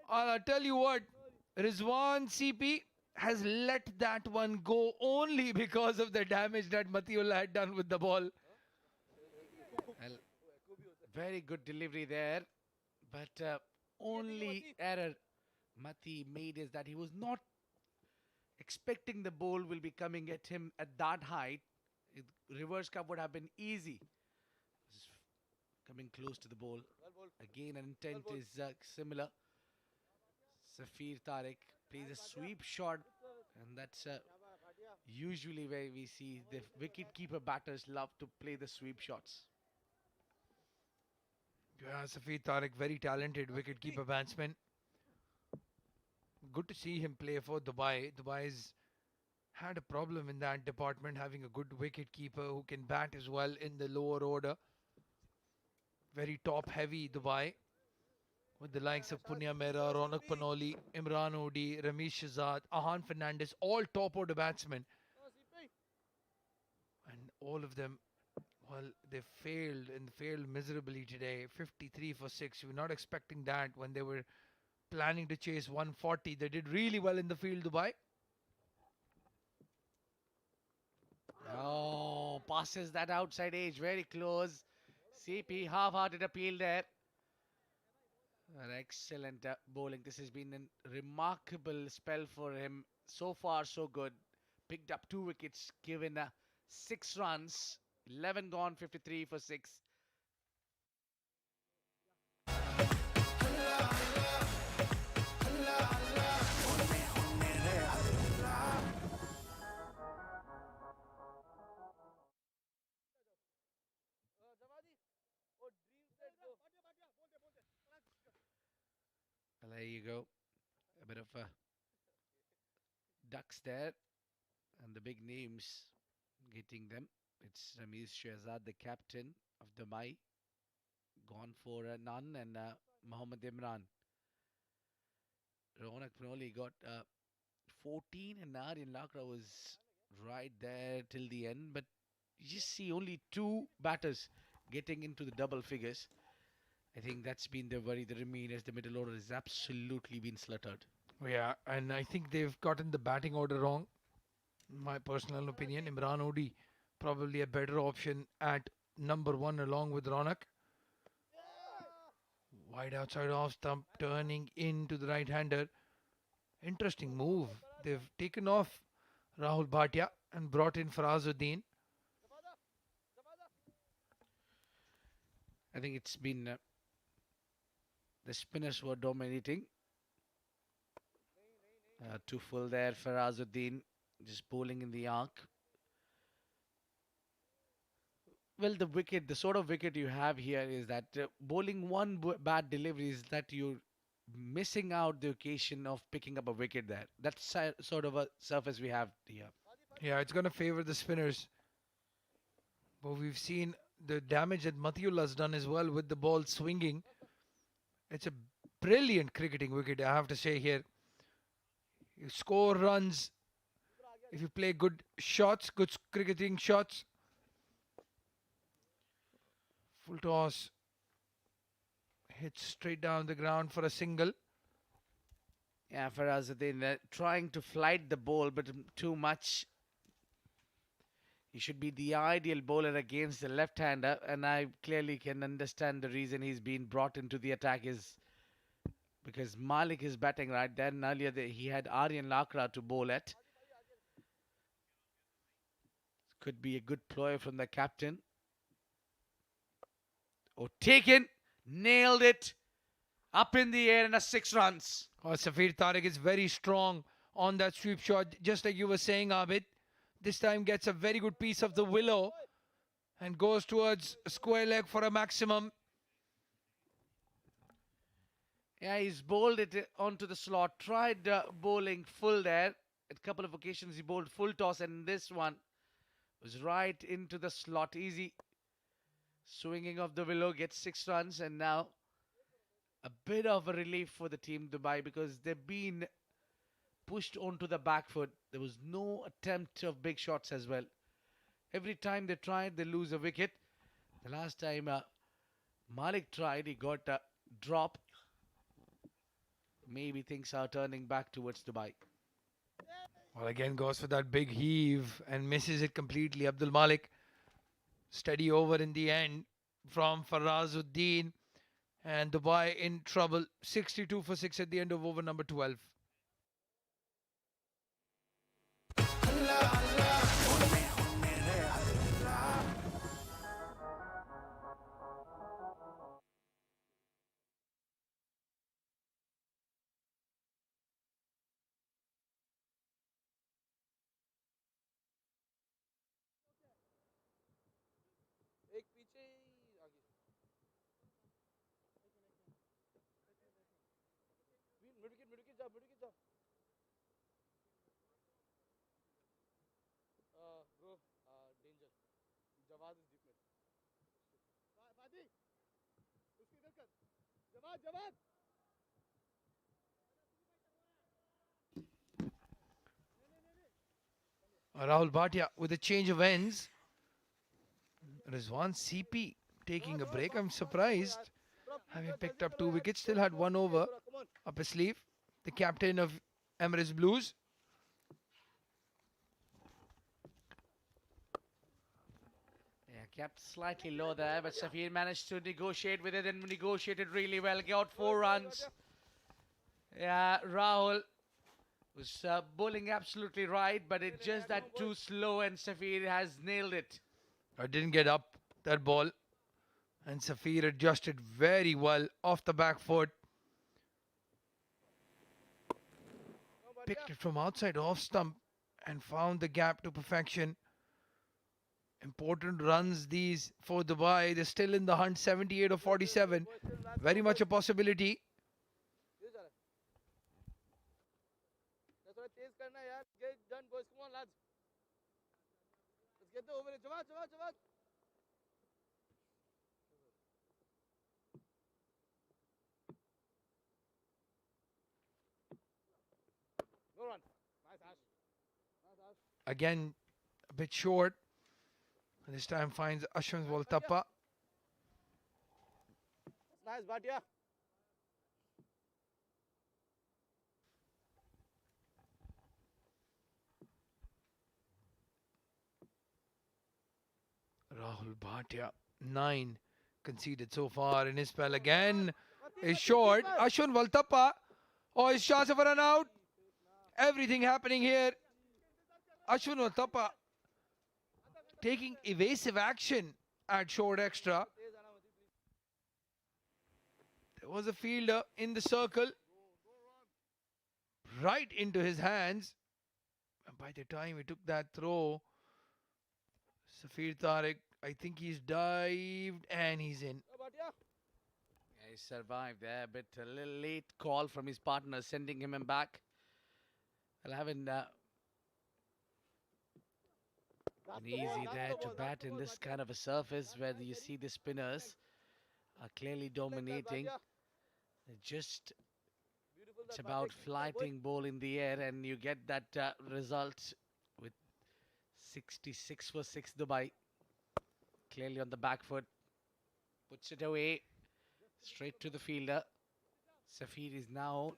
I'll tell you what, Rizwan CP has let that one go only because of the damage that Matiullah had done with the ball. Well, very good delivery there, but only error Mati made is that he was not expecting the ball will be coming at him at that height. Reverse cup would have been easy. Coming close to the ball. Again, an intent is similar. Safir Tariq plays a sweep shot, and that's usually where we see the wicket-keeper batters love to play the sweep shots. Yeah, Safir Tariq, very talented wicket-keeper batsman. Good to see him play for Dubai. Dubai's had a problem in that department, having a good wicket-keeper who can bat as well in the lower order. Very top-heavy Dubai, with the likes of Punya Mehra, Ronak Panoli, Imran Odi, Ramesh Shahzad, Ahan Fernandez, all top-order batsmen. And all of them, well, they failed and failed miserably today. 53 for 6. We were not expecting that when they were planning to chase 140. They did really well in the field, Dubai. Oh, passes that outside edge, very close. CP, half-hearted appeal there. An excellent bowling. This has been a remarkable spell for him. So far, so good. Picked up 2 wickets, given 6 runs. 11 gone, 53 for 6. There you go. A bit of ducks there. And the big names getting them. It's Ramesh Shahzad, the captain of Dubai. Gone for none. And Mohammad Imran. Ronak Panoli got 14. And Aryan Lakra was right there till the end. But you just see only 2 batters getting into the double figures. I think that's been the worry. The remainers, the middle order has absolutely been slaughtered. Yeah, and I think they've gotten the batting order wrong. My personal opinion, Imran Odi probably a better option at number 1 along with Ronak. Wide outside off stump, turning into the right-hander. Interesting move. They've taken off Rahul Bhatia and brought in Farazuddin. I think it's been the spinners were dominating. 2 full there, Farazuddin just bowling in the arc. Well, the sort of wicket you have here is that bowling one bad delivery is that you're missing out the occasion of picking up a wicket there. That's sort of a surface we have here. Yeah, it's going to favor the spinners. But we've seen the damage that Matiullah's done as well with the ball swinging. It's a brilliant cricketing wicket, I have to say here. You score runs if you play good shots, good cricketing shots. Full toss. Hits straight down the ground for a single. Yeah, Farazuddin trying to flight the ball, but too much. He should be the ideal bowler against the left-hander, and I clearly can understand the reason he's been brought into the attack is because Malik is batting right. Then earlier he had Aryan Lakra to bowl at. Could be a good ploy from the captain. Oh, taken, nailed it, up in the air and a 6 runs. Oh, Safir Tariq is very strong on that sweep shot, just like you were saying, Abid. This time gets a very good piece of the willow and goes towards a square leg for a maximum. Yeah, he's bowled it onto the slot. Tried bowling full there. At a couple of occasions he bowled full toss, and this one was right into the slot. Easy. Swinging of the willow, gets 6 runs, and now a bit of a relief for the team Dubai because they've been pushed onto the back foot. There was no attempt of big shots as well. Every time they tried, they lose a wicket. The last time Malik tried, he got a drop. Maybe things are turning back towards Dubai. Well, again goes for that big heave and misses it completely. Abdul Malik, steady over in the end from Farazuddin, and Dubai in trouble. 62 for 6 at the end of over number 12. एक पीछे ही आगे mid wicket जा bro danger Jawad is deep mid फादी उसकी इधर कर Jawad Rahul Bhatia with a change of ends. Rizwan CP taking a break. I'm surprised. Having picked up 2 wickets, still had 1 over up his sleeve. The captain of Emirates Blues. Yeah, kept slightly low there, but Safir managed to negotiate with it and negotiated really well. Got 4 runs. Yeah, Rahul was bowling absolutely right, but it's just that too slow, and Safir has nailed it. I didn't get up that ball. And Safir adjusted very well off the back foot. Picked it from outside off stump and found the gap to perfection. Important runs these for Dubai. They're still in the hunt, 78 or 47. Very much a possibility. थोड़ा तेज करना यार get done boys come on lads let's get the over it Jawad no run nice Ash Again, a bit short. And this time finds Ashwin Voltappa. nice Bhatia Rahul Bhatia, 9 conceded so far in his spell. Again is short. Ashwin Voltappa. Oh, his chance of a run out. Everything happening here. Ashwin Voltappa taking evasive action at short extra. There was a fielder in the circle. Right into his hands. And by the time he took that throw, Safir Tariq, I think he's dived and he's in. Bhatia Yeah, he survived there, but a little late call from his partner, sending him back. Well, haven't been easy there to bat in this kind of a surface where you see the spinners are clearly dominating. Just it's about flighting ball in the air, and you get that result with 66 for 6 Dubai. Clearly on the back foot. Puts it away. Straight to the fielder. Safir is now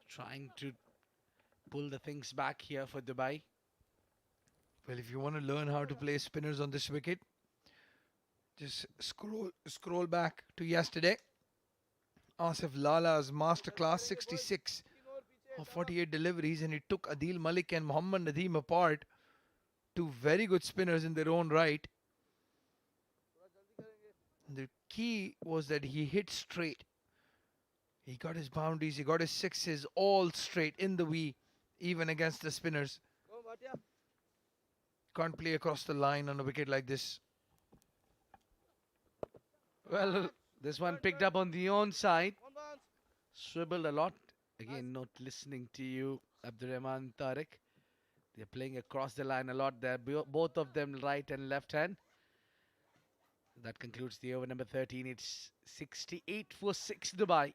trying to pull the things back here for Dubai. Well, if you want to learn how to play spinners on this wicket, just scroll back to yesterday. Asif Lala's masterclass 66 of 48 deliveries, and it took Adil Malik and Mohammad Nadeem apart. Two very good spinners in their own right. The key was that he hit straight. He got his boundaries, he got his sixes all straight in the V, even against the spinners. Can't play across the line on a wicket like this. Well, this one picked up on the onside. Swiveled a lot. Again, not listening to you, Abdurrahman Tariq. They're playing across the line a lot there. Both of them right and left hand. That concludes the over number 13. It's 68 for 6 Dubai.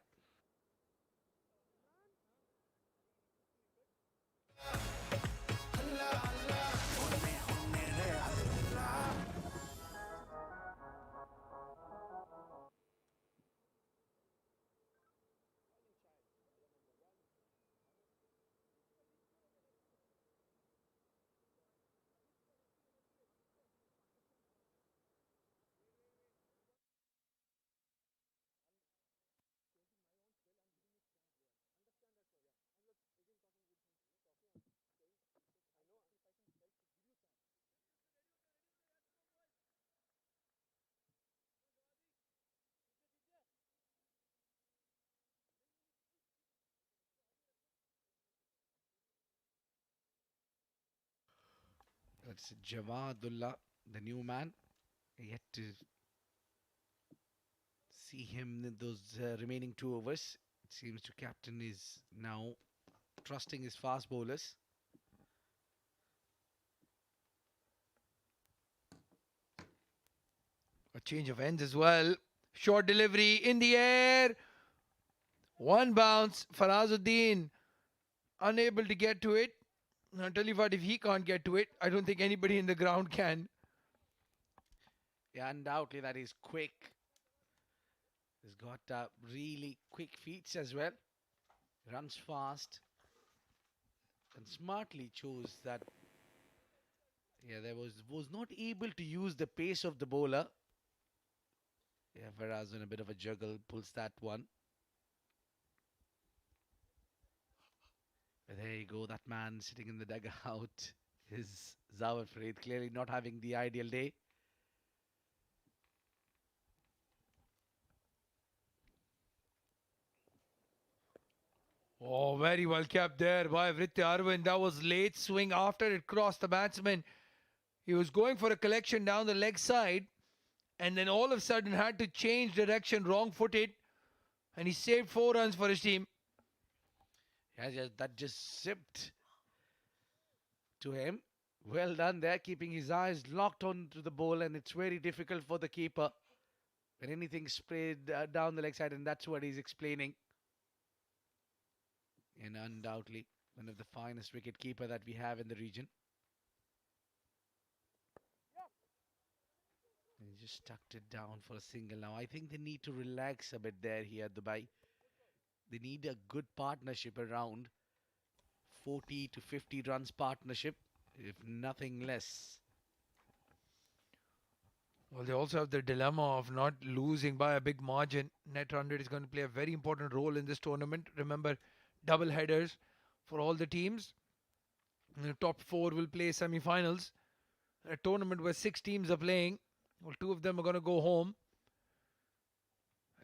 That's Javadullah, the new man. Yet to see him in those remaining 2 overs. It seems the captain is now trusting his fast bowlers. A change of ends as well. Short delivery in the air. One bounce. Farazuddin unable to get to it. I'll tell you what, if he can't get to it, I don't think anybody in the ground can. Yeah, undoubtedly that is quick. He's got really quick feet as well. Runs fast. And smartly chose that. Yeah, there was not able to use the pace of the bowler. Yeah, Faraz in a bit of a juggle pulls that one. But there you go, that man sitting in the dugout is Zawar Farid, clearly not having the ideal day. Oh, very well kept there by Vritti Arvind. That was late swing after it crossed the batsman. He was going for a collection down the leg side, and then all of a sudden had to change direction, wrong footed, and he saved 4 runs for his team. Yeah, that just zipped to him. Well done there, keeping his eyes locked onto the ball, and it's very difficult for the keeper when anything sprayed down the leg side, and that's what he's explaining. And undoubtedly, one of the finest wicket keeper that we have in the region. And he just tucked it down for a single now. I think they need to relax a bit there here at Dubai. They need a good partnership around 40 to 50 runs partnership, if nothing less. Well, they also have the dilemma of not losing by a big margin. Net 100 is going to play a very important role in this tournament. Remember, double headers for all the teams. The top 4 will play semi-finals. A tournament where 6 teams are playing. Well, 2 of them are going to go home.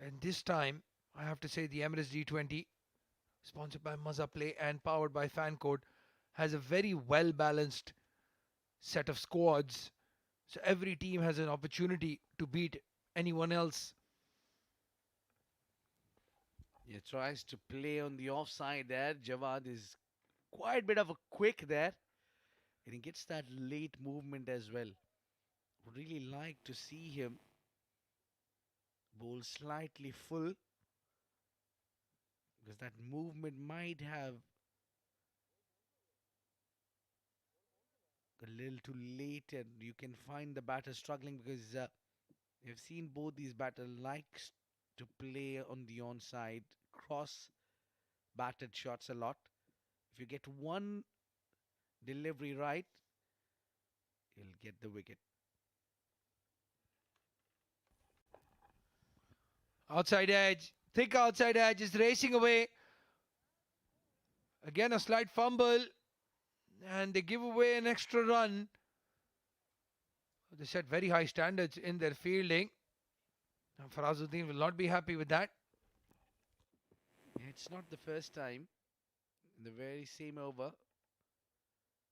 And this time, I have to say the Emirates D20, sponsored by Maza Play and powered by FanCode, has a very well-balanced set of squads. So every team has an opportunity to beat anyone else. He tries to play on the offside there. Jawad is quite a bit of a quick there. And he gets that late movement as well. Would really like to see him bowl slightly full, because that movement might have a little too late, and you can find the batter struggling because you've seen both these batters likes to play on the onside cross batted shots a lot. If you get one delivery right, you'll get the wicket. Outside edge. Thick outside edge is racing away. Again, a slight fumble. And they give away an extra run. They set very high standards in their fielding. And Farazuddin will not be happy with that. Yeah, it's not the first time. In the very same over,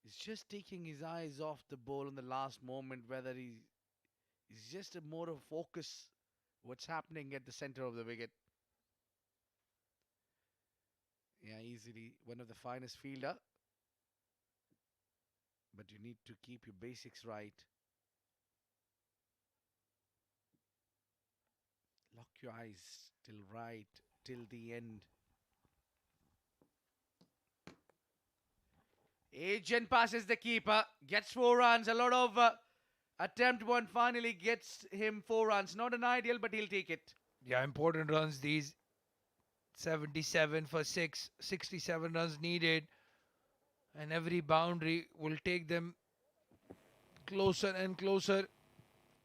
he's just taking his eyes off the ball in the last moment, whether he's just a more of focus what's happening at the center of the wicket. Yeah, easily one of the finest fielder. But you need to keep your basics right. Lock your eyes till right, till the end. Agent passes the keeper, gets 4 runs. A lot of attempt one finally gets him 4 runs. Not an ideal, but he'll take it. Yeah, important runs these. 77 for 6, 67 runs needed. And every boundary will take them closer and closer.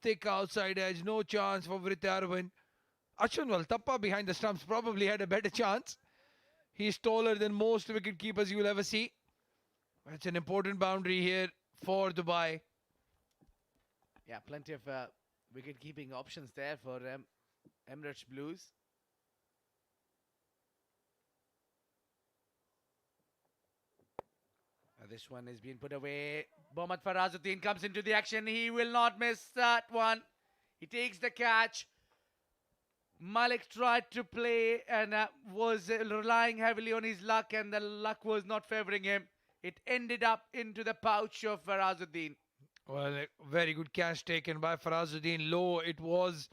Thick outside edge, no chance for Vritarvan. Ashwin Waltappa behind the stumps probably had a better chance. He's taller than most wicket keepers you will ever see. It's an important boundary here for Dubai. Yeah, plenty of wicket keeping options there for Emirates Blues. This one is being put away. Mohammad Farazuddin comes into the action. He will not miss that one. He takes the catch. Malik tried to play and was relying heavily on his luck, and the luck was not favoring him. It ended up into the pouch of Farazuddin. Well, a very good catch taken by Farazuddin. Low, it was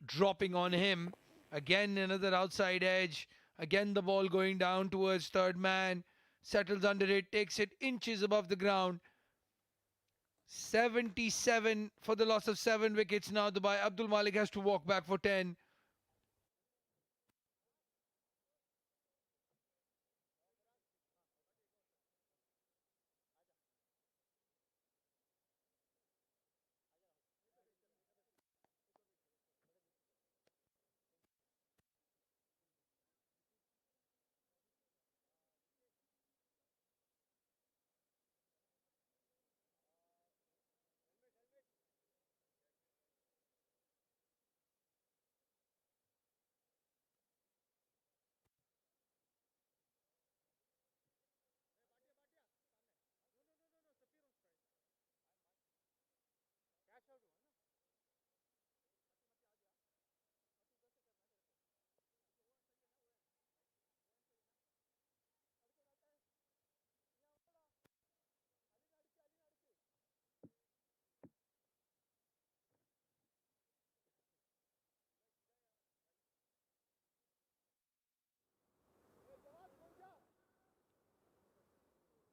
dropping on him. Again, another outside edge. Again, the ball going down towards third man. Settles under it, takes it inches above the ground. 77 for the loss of 7 wickets now. Dubai. Abdul Malik has to walk back for 10.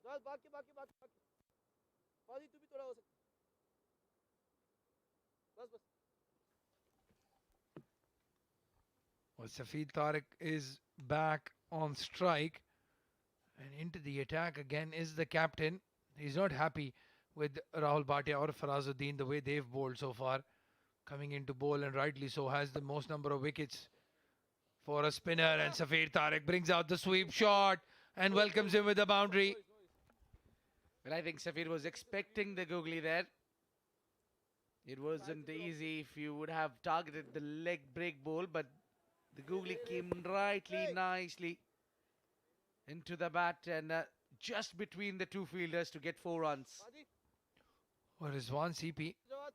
बस बाकी बाकी बाकी बाकी फादी तू भी थोड़ा हो सकता बस बस Well, Safid Tariq is back on strike. And into the attack again is the captain. He's not happy with Rahul Bhatia or Farazuddin the way they've bowled so far. Coming into bowl, and rightly so, has the most number of wickets for a spinner. And Safir Tariq brings out the sweep shot and welcomes him with a boundary. Well, I think Safir was expecting the googly there. It wasn't easy if you would have targeted the leg break ball, but the googly came rightly, nicely into the bat and just between the two fielders to get 4 runs. फादी Well, Rizwan CP जवाब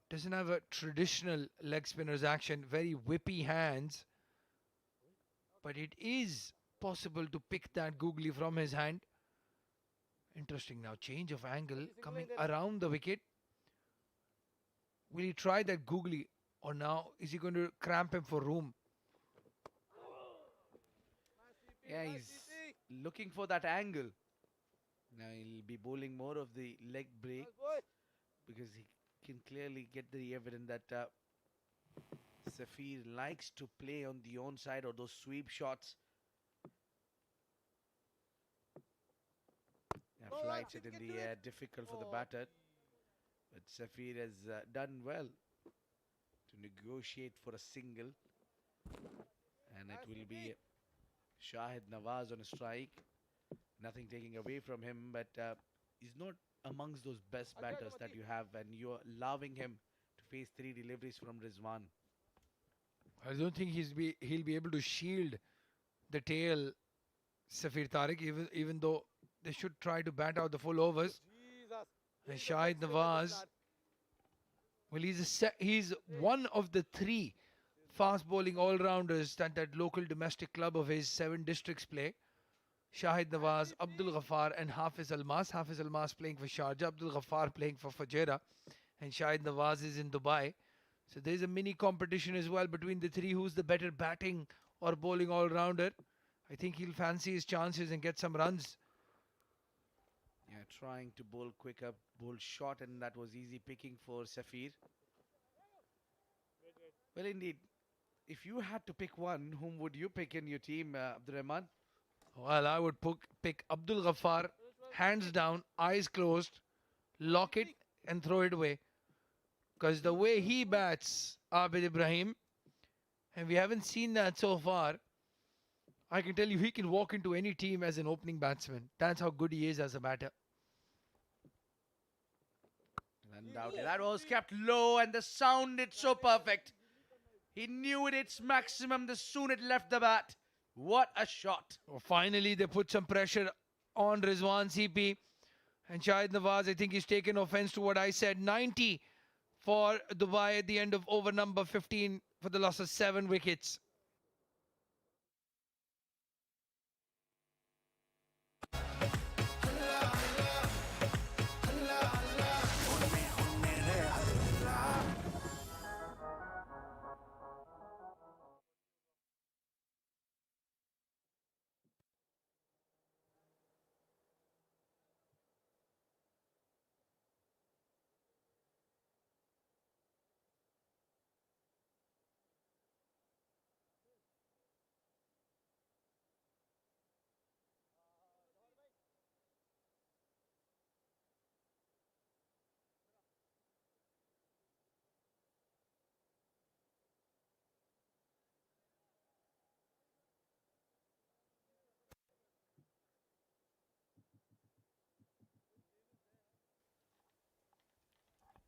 doesn't have a traditional leg spinner's action, very whippy hands. But it is possible to pick that googly from his hand. Interesting now, change of angle coming around the wicket. Will he try that googly, or now is he going to cramp him for room? Yeah, he's looking for that angle. Now he'll be bowling more of the leg break Nice boy. because he can clearly get the evidence that Safir likes to play on the onside or those sweep shots. Yeah, Oh, flights didn't it in get the to air, it. difficult for the Oh. batter. But Safir has done well to negotiate for a single. And it Nice will DP. be Shahid Nawaz on a strike. Nothing taking away from him, but he's not amongst those best I'll get batters him, that Ati. you have, and you're allowing him to face 3 deliveries from Rizwan. I don't think he'll be able to shield the tail, Safir Tariq, even though they should try to bat out the full overs. Jesus. And He's a Shahid next level, this Nawaz, lad. well, he's one of the 3 fast bowling all-rounders that local domestic club of his 7 districts play. Shahid Nawaz, Abdul Ghaffar and Hafiz Almas. Hafiz Almas playing for Sharjah, Abdul Ghaffar playing for Fujairah, and Shahid Nawaz is in Dubai. So there's a mini competition as well between the 3 who's the better batting or bowling all-rounder. I think he'll fancy his chances and get some runs. Yeah, trying to bowl quicker, bowl short, and that was easy picking for Safir. Well, indeed, if you had to pick one, whom would you pick in your team, Abdul Rahman? Well, I would pick Abdul Ghaffar, hands down, eyes closed, lock it and throw it away. Because the way he bats, Abid Ibrahim, and we haven't seen that so far, I can tell you he can walk into any team as an opening batsman. That's how good he is as a batter. Undoubtedly, that was kept low, and the sound it's so perfect. He knew it its maximum the soon it left the bat. What a shot! Well, finally, they put some pressure on Rizwan CP. And Shahid Nawaz, I think he's taken offense to what I said. 90 for Dubai at the end of over number 15 for the loss of 7 wickets.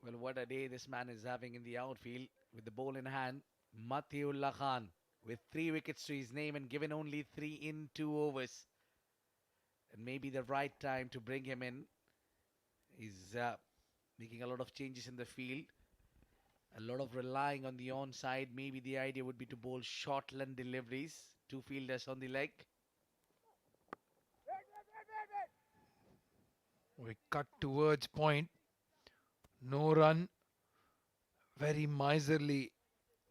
Well, what a day this man is having in the outfield with the ball in hand. Matiullah Khan with 3 wickets to his name and given only 3 in 2 overs. And maybe the right time to bring him in. He's making a lot of changes in the field. A lot of relying on the onside. Maybe the idea would be to bowl short length deliveries. 2 fielders on the leg. We cut towards point. No run. Very miserly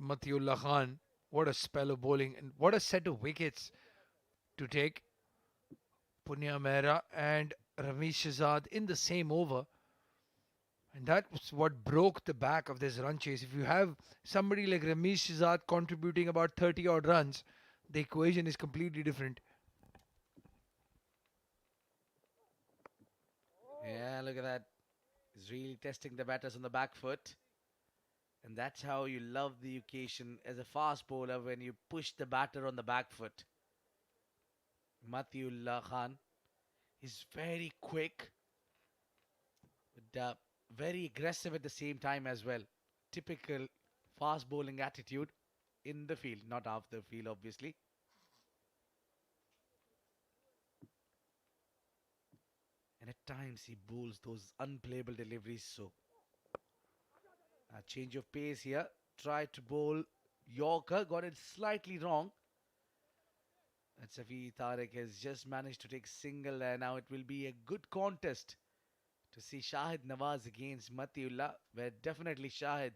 Matiullah Khan. What a spell of bowling and what a set of wickets to take. Punya Mehra and Ramesh Shahzad in the same over. And that was what broke the back of this run chase. If you have somebody like Ramesh Shahzad contributing about 30 odd runs, the equation is completely different. Yeah, look at that. He's really testing the batters on the back foot. And that's how you love the occasion as a fast bowler when you push the batter on the back foot. Matiullah Khan is very quick, but very aggressive at the same time as well. Typical fast bowling attitude in the field, not off the field, obviously. And at times he bowls those unplayable deliveries. So a change of pace here. Tried to bowl Yorker, got it slightly wrong. And Safi Tariq has just managed to take single, and now it will be a good contest to see Shahid Nawaz against Matiullah, where definitely Shahid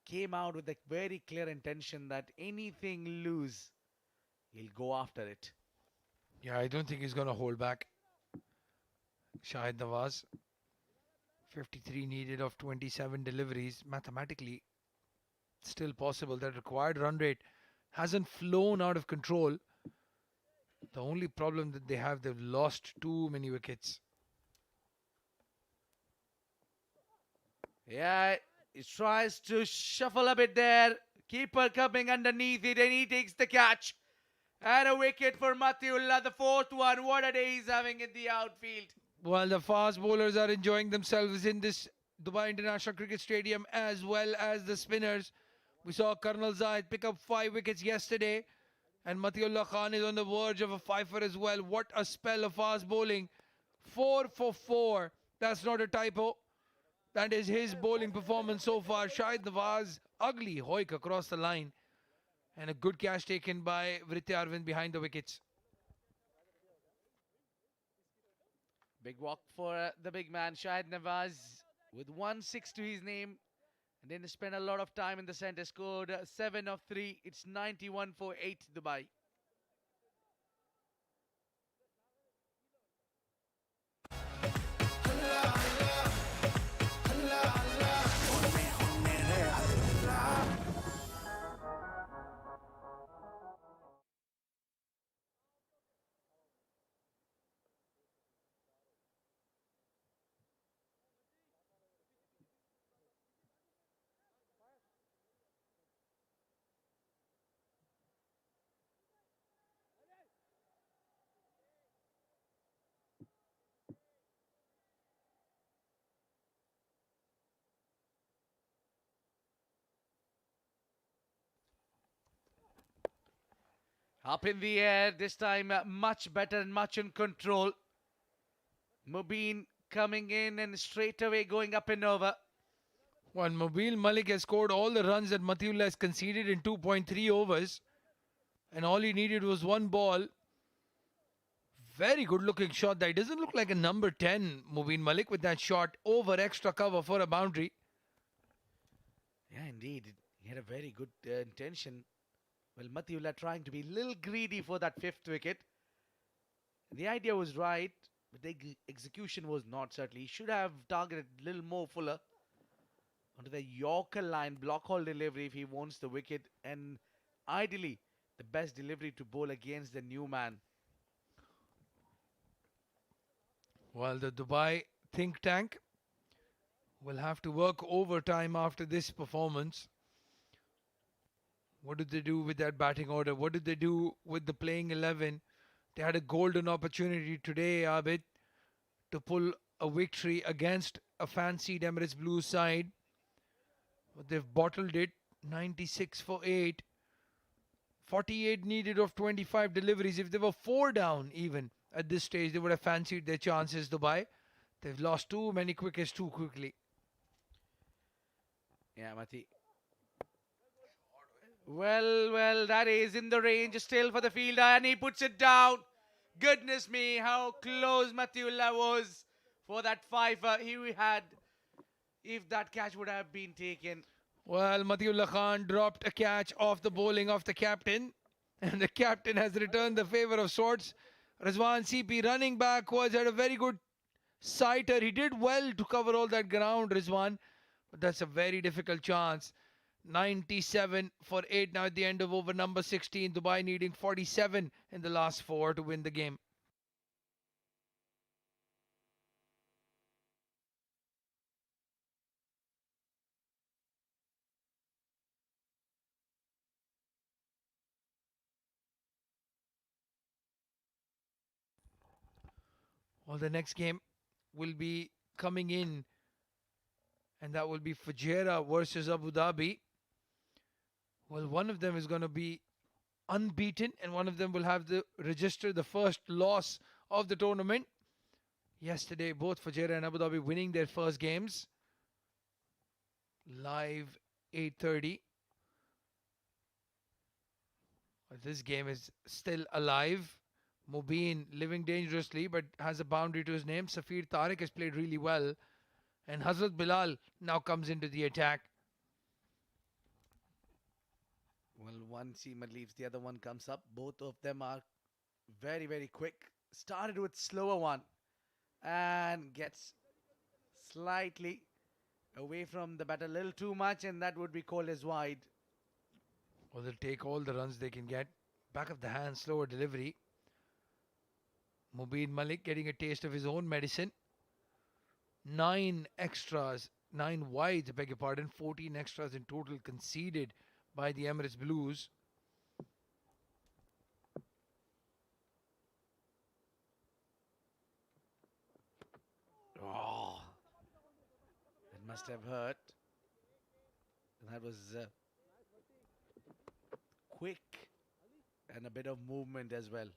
came out with a very clear intention that anything loose, he'll go after it. Yeah, I don't think he's going to hold back. Shahid Nawaz. 53 needed of 27 deliveries. Mathematically, still possible. That required run rate hasn't flown out of control. The only problem that they have, they've lost too many wickets. Yeah, he tries to shuffle a bit there. Keeper coming underneath it, and he takes the catch. And a wicket for Matiullah, the fourth one. What a day he's having in the outfield. While the fast bowlers are enjoying themselves in this Dubai International Cricket Stadium, as well as the spinners. We saw Colonel Zahid pick up 5 wickets yesterday, and Matiullah Khan is on the verge of a fifer as well. What a spell of fast bowling. 4 for 4. That's not a typo. That is his bowling performance so far. Shahid Nawaz, ugly hoik across the line. And a good catch taken by Vritya Arvind behind the wickets. Big walk for the big man, Shahid Nawaz, with 1-6 to his name. And then spent a lot of time in the centre, scored 7 of 3. It's 91 for 8 Dubai. Up in the air, this time much better and much in control. Mubin coming in and straight away going up and over. Well, Mobeen Malik has scored all the runs that Matiullah has conceded in 2.3 overs. And all he needed was one ball. Very good looking shot. That doesn't look like a number 10, Mubeen Malik, with that shot over extra cover for a boundary. Yeah, indeed. He had a very good intention. Well, Matiullah trying to be a little greedy for that 5th wicket. The idea was right, but the execution was not, certainly. He should have targeted a little more fuller onto the Yorker line, block hole delivery if he wants the wicket, and ideally the best delivery to bowl against the new man. While the Dubai think tank will have to work overtime after this performance. What did they do with that batting order? What did they do with the playing 11? They had a golden opportunity today, Abid, to pull a victory against a fancied Emirates Blues side. But they've bottled it. 96 for 8. 48 needed of 25 deliveries. If they were 4 down even at this stage, they would have fancied their chances, Dubai. They've lost too many wickets too quickly. Yeah, Mati. Well, that is in the range still for the fielder, and he puts it down. Goodness me, how close Matiullah was for that fifer he had if that catch would have been taken. Well, Matiullah Khan dropped a catch off the bowling of the captain, and the captain has returned the favour of sorts. Rizwan CP running backwards had a very good sighter. He did well to cover all that ground, Rizwan, but that's a very difficult chance. 97 for 8 now at the end of over number 16. Dubai needing 47 in the last 4 to win the game. Well, the next game will be coming in, and that will be Fujairah versus Abu Dhabi. Well, one of them is going to be unbeaten, and one of them will have to register the first loss of the tournament. Yesterday, both Fujairah and Abu Dhabi winning their first games. Live 8:30. This game is still alive. Mubin living dangerously, but has a boundary to his name. Safir Tariq has played really well. And Hazrat Bilal now comes into the attack. Well, one seamer leaves, the other one comes up. Both of them are very, very quick. Started with slower one. and gets slightly away from the bat a little too much, and that would be called as wide. Well, they'll take all the runs they can get. Back of the hand, slower delivery. Mubin Malik getting a taste of his own medicine. 9 wides, I beg your pardon, 14 extras in total conceded by the Emirates Blues. Oh, it must have hurt. That was quick and a bit of movement as well.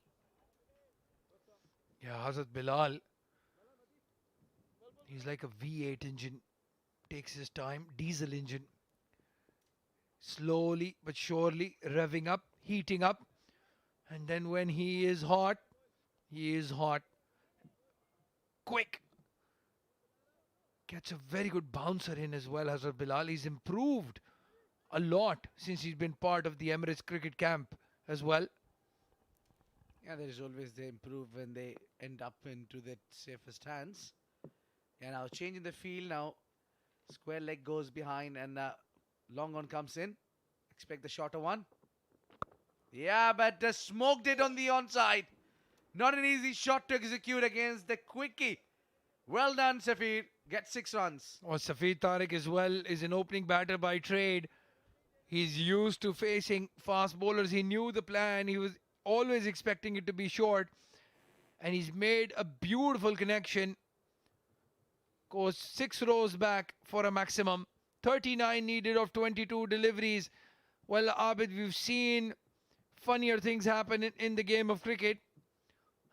Yeah, Hazrat Bilal. He's like a V8 engine. Takes his time. Diesel engine. Slowly but surely revving up, heating up. And then when he is hot, he is hot. Quick. Gets a very good bouncer in as well, Hazrat Bilal. He's improved a lot since he's been part of the Emirates cricket camp as well. Yeah, there is always they improve when they end up into the safest hands. Yeah, now changing the field now. Square leg goes behind and long on comes in. Expect the shorter one. Yeah, but smoked it on the onside. Not an easy shot to execute against the quickie. Well done, Safir. Get 6 runs. Well, Safid Tariq as well is an opening batter by trade. He's used to facing fast bowlers. He knew the plan. He was always expecting it to be short. And he's made a beautiful connection. Goes 6 rows back for a maximum. 39 needed of 22 deliveries. Well, Abid, we've seen funnier things happen in the game of cricket.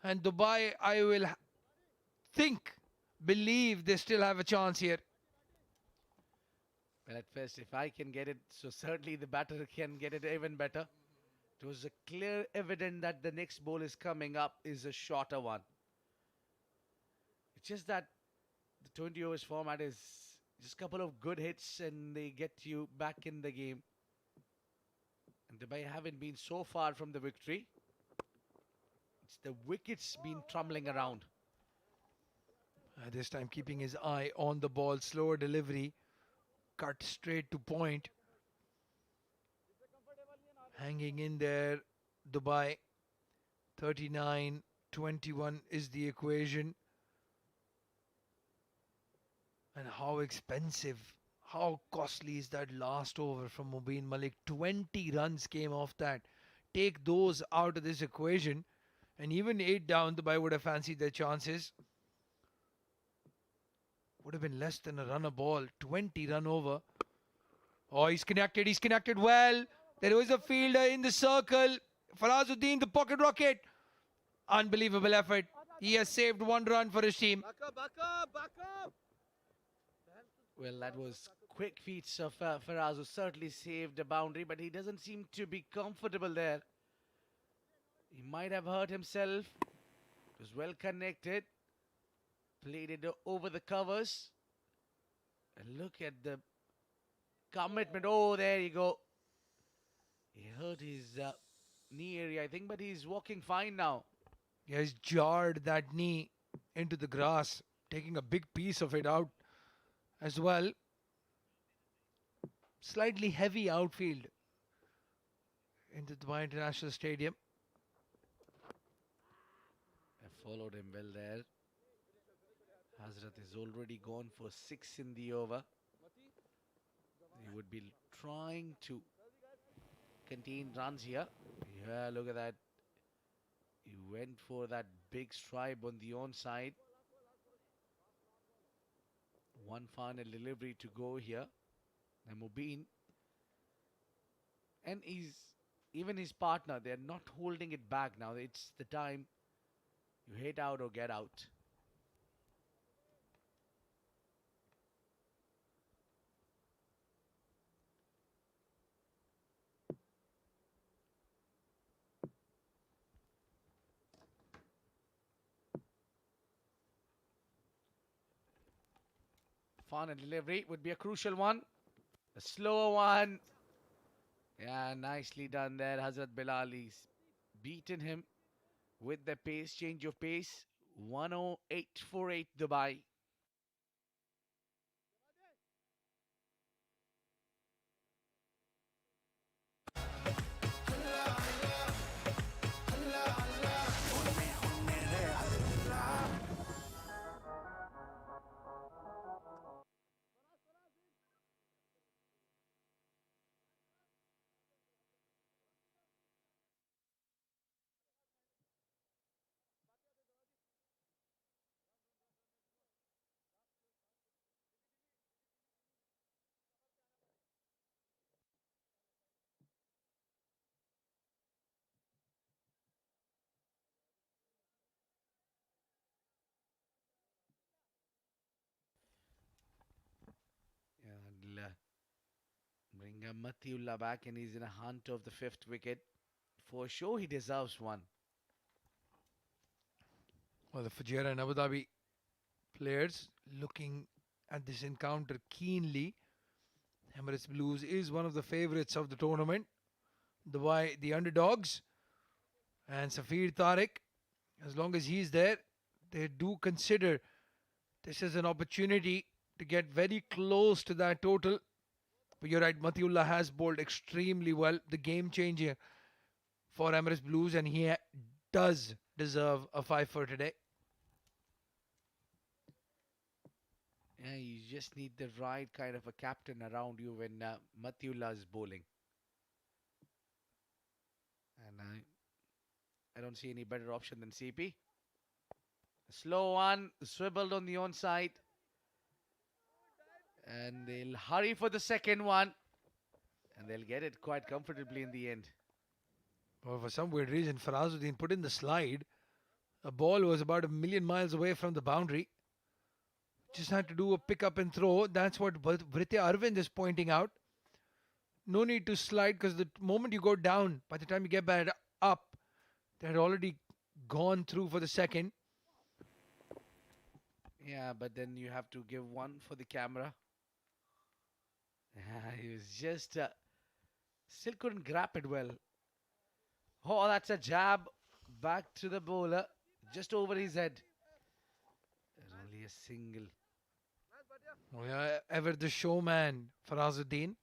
And Dubai, I will believe they still have a chance here. Well, at first, if I can get it, so certainly the batter can get it even better. It was a clear evident that the next ball is coming up is a shorter one. It's just that the 20 overs format is just a couple of good hits and they get you back in the game. And Dubai haven't been so far from the victory. It's the wickets been trundling around. This time keeping his eye on the ball. Slower delivery. Cut straight to point. Hanging in there. Dubai. 39-21 is the equation. And how expensive, how costly is that last over from Mubin Malik? 20 runs came off that. Take those out of this equation. And even 8 down, Dubai would have fancied their chances. Would have been less than a run a ball. 20 run over. Oh, he's connected well. There was a fielder in the circle. Farazuddin, the pocket rocket. Unbelievable effort. He has saved 1 run for his team. Back up, back up, back up. Well, that was quick feats of Faraz, who certainly saved a boundary, but he doesn't seem to be comfortable there. He might have hurt himself. It was well connected. Played it over the covers. And look at the commitment. Oh, there you go. He hurt his knee area, I think, but he's walking fine now. He has jarred that knee into the grass, taking a big piece of it out as well. Slightly heavy outfield into Dubai International Stadium. I followed him well there. Hazrat is already gone for 6 in the over. He would be trying to contain runs here. Yeah, look at that. He went for that big strike on the onside. One final delivery to go here. And Mubin and even his partner, they're not holding it back now. It's the time you hit out or get out. Final delivery would be a crucial one. A slower one. Yeah, nicely done there. Hazrat Bilali's beaten him with the pace, change of pace. 108.48 Dubai. And bring Matiullah back, and he's in a hunt of the fifth wicket. For sure, he deserves one. Well, the Fujairah and Abu Dhabi players looking at this encounter keenly. Emirates Blues is one of the favourites of the tournament. The underdogs. And Safir Tariq, as long as he's there, they do consider this is an opportunity to get very close to that total. But you're right, Matiullah has bowled extremely well. The game changer for Emirates Blues, and he does deserve a 5 for today. Yeah, you just need the right kind of a captain around you when Matiullah is bowling. And I don't see any better option than CP. Slow one, swiveled on the onside. And they'll hurry for the second one. And they'll get it quite comfortably in the end. Well, for some weird reason, Farazuddin put in the slide. A ball was about a million miles away from the boundary. Just had to do a pick up and throw. That's what Britya Arvind is pointing out. No need to slide, because the moment you go down, by the time you get back up, they had already gone through for the second. Yeah, but then you have to give one for the camera. He was just still couldn't grab it well. Oh, that's a jab back to the bowler, just over his head. There's only a single. Oh, yeah, ever the showman, Farazuddin.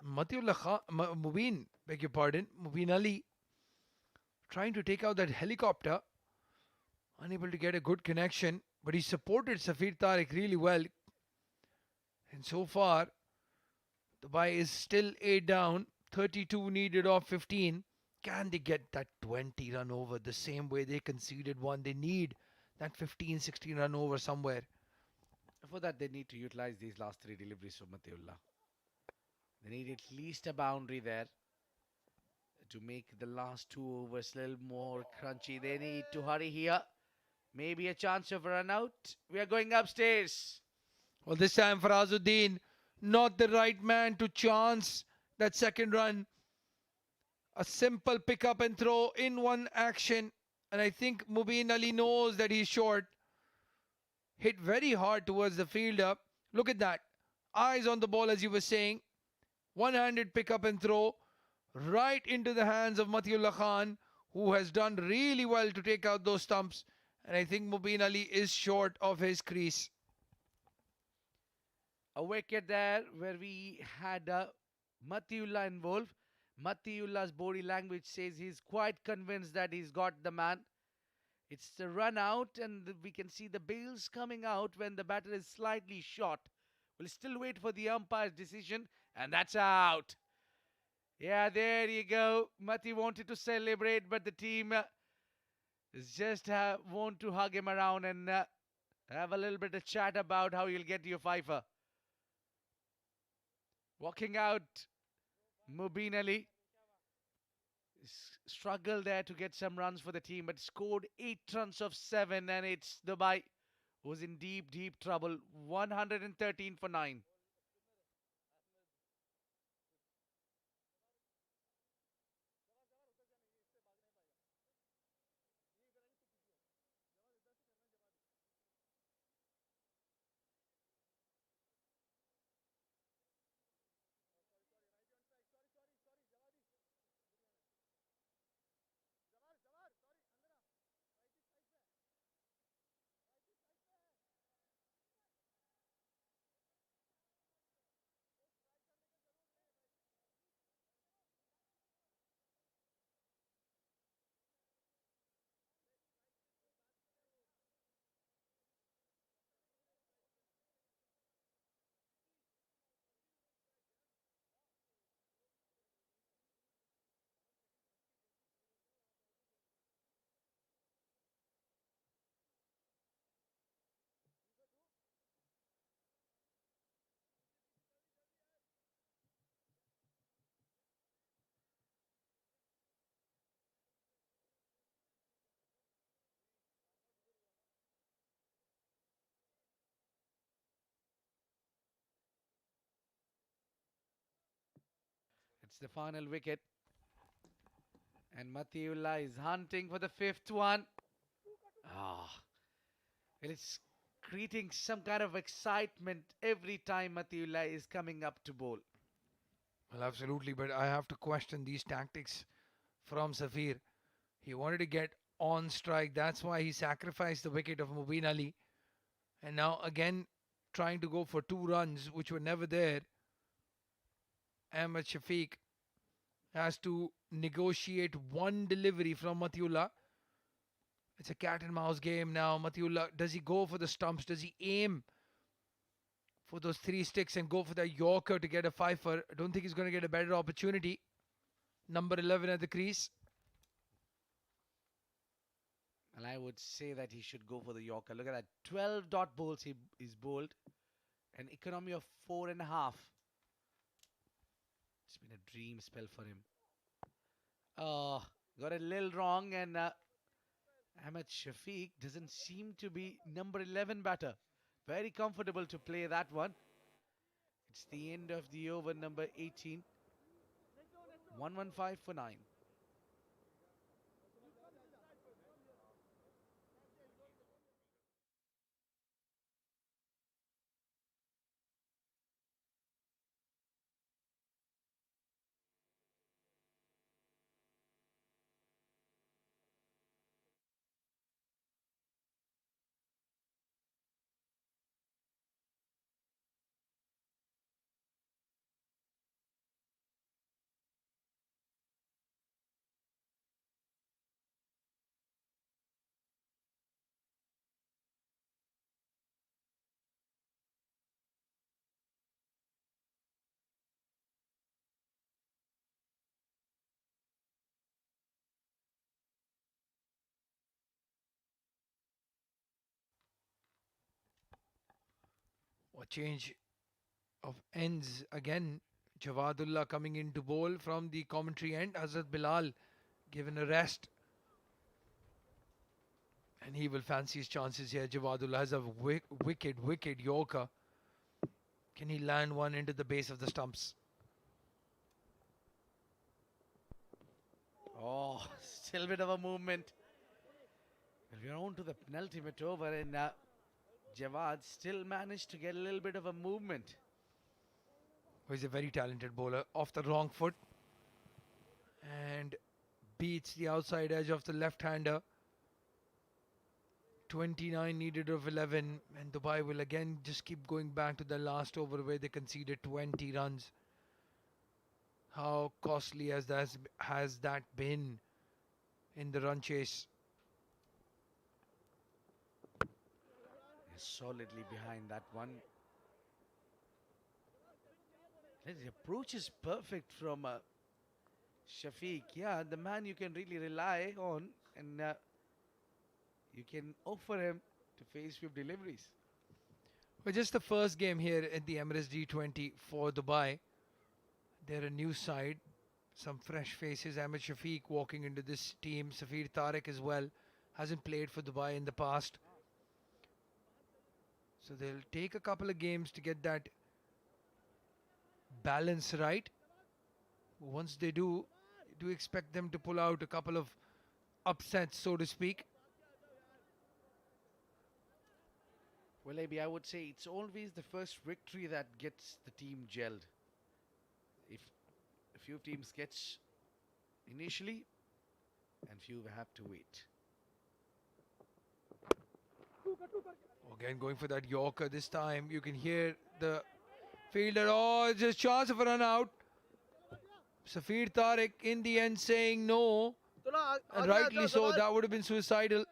Matiullah Khan, Mubin, beg your pardon, Mubin Ali, trying to take out that helicopter. Unable to get a good connection, but he supported Safir Tariq really well. And so far, Dubai is still 8 down, 32 needed off 15. Can they get that 20 run over the same way they conceded one? They need that 15, 16 run over somewhere. For that, they need to utilize these last three deliveries from Matiullah. They need at least a boundary there to make the last two overs a little more crunchy. They need to hurry here. Maybe a chance of a run out. We are going upstairs. Well, this time Farazuddin, not the right man to chance that second run. A simple pick up and throw in one action. And I think Mubin Ali knows that he's short. Hit very hard towards the fielder. Look at that. Eyes on the ball, as you were saying. One-handed pick up and throw right into the hands of Matiullah Khan, who has done really well to take out those stumps. And I think Mubin Ali is short of his crease. A wicket there where we had Matiullah involved. Matiullah's body language says he's quite convinced that he's got the man. It's the run out, and we can see the bails coming out when the batter is slightly short. We'll still wait for the umpire's decision, and that's out. Yeah, there you go. Mati wanted to celebrate, but the team just want to hug him around and have a little bit of chat about how you'll get your fifer. Walking out, Mubin Ali struggled there to get some runs for the team, but scored 8 runs of 7, and it's Dubai who's in deep, deep trouble. 113 for 9. It's the final wicket. And Matiullah is hunting for the fifth one. Ah, well, it's creating some kind of excitement every time Matiullah is coming up to bowl. Well, absolutely, but I have to question these tactics from Safir. He wanted to get on strike. That's why he sacrificed the wicket of Mubin Ali. And now again trying to go for 2 runs, which were never there. Ahmed Shafiq has to negotiate one delivery from Matiullah. It's a cat and mouse game now. Matiullah, does he go for the stumps? Does he aim for those 3 sticks and go for the Yorker to get a fifer? I don't think he's going to get a better opportunity. Number 11 at the crease. And I would say that he should go for the Yorker. Look at that. 12 dot balls he's bowled. An economy of 4.5. It's been a dream spell for him. Oh, got a little wrong, and Ahmed Shafiq doesn't seem to be number 11 batter. Very comfortable to play that one. It's the end of the over, number 18. 115 for 9. A change of ends again. Javadullah coming in to bowl from the commentary end. Azad Bilal given a rest. And he will fancy his chances here. Javadullah has a wicked Yorker. Can he land one into the base of the stumps? Oh, still a bit of a movement. Well, we're on to the penultimate over, and Jawad still managed to get a little bit of a movement. He's a very talented bowler. Off the wrong foot. And beats the outside edge of the left-hander. 29 needed of 11. And Dubai will again just keep going back to the last over where they conceded 20 runs. How costly has that been in the run chase? Solidly behind that one. The approach is perfect from Shafiq. Yeah, the man you can really rely on, and you can offer him to face few deliveries. Well, just the first game here at the Emirates D20 for Dubai. They're a new side, some fresh faces. Ahmed Shafiq walking into this team. Safir Tariq as well. Hasn't played for Dubai in the past. So they'll take a couple of games to get that balance right. Once they do expect them to pull out a couple of upsets, so to speak. Well, maybe I would say it's always the first victory that gets the team gelled. If a few teams gets initially, and few have to wait. Again going for that Yorker this time. You can hear the fielder. Oh, it's just chance of a run out. Safir Tariq in the end saying no. And rightly so. That would have been suicidal.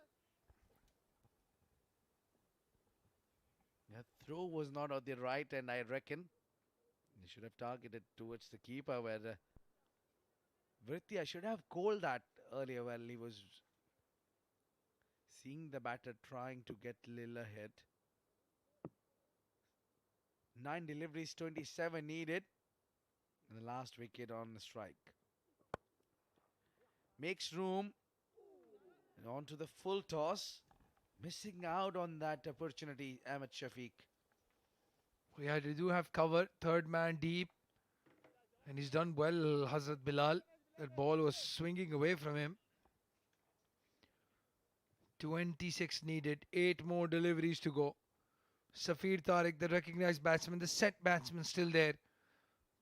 The throw was not on the right, and I reckon he should have targeted towards the keeper, where Vritti should have called that earlier while he was seeing the batter trying to get little ahead. 9 deliveries, 27 needed. And the last wicket on the strike. Makes room. And on to the full toss. Missing out on that opportunity, Ahmed Shafiq. Yeah, they do have cover. Third man deep. And he's done well, Hazrat Bilal. That ball was swinging away from him. 26 needed, 8 more deliveries to go. Safir Tariq, the recognized batsman, the set batsman, still there.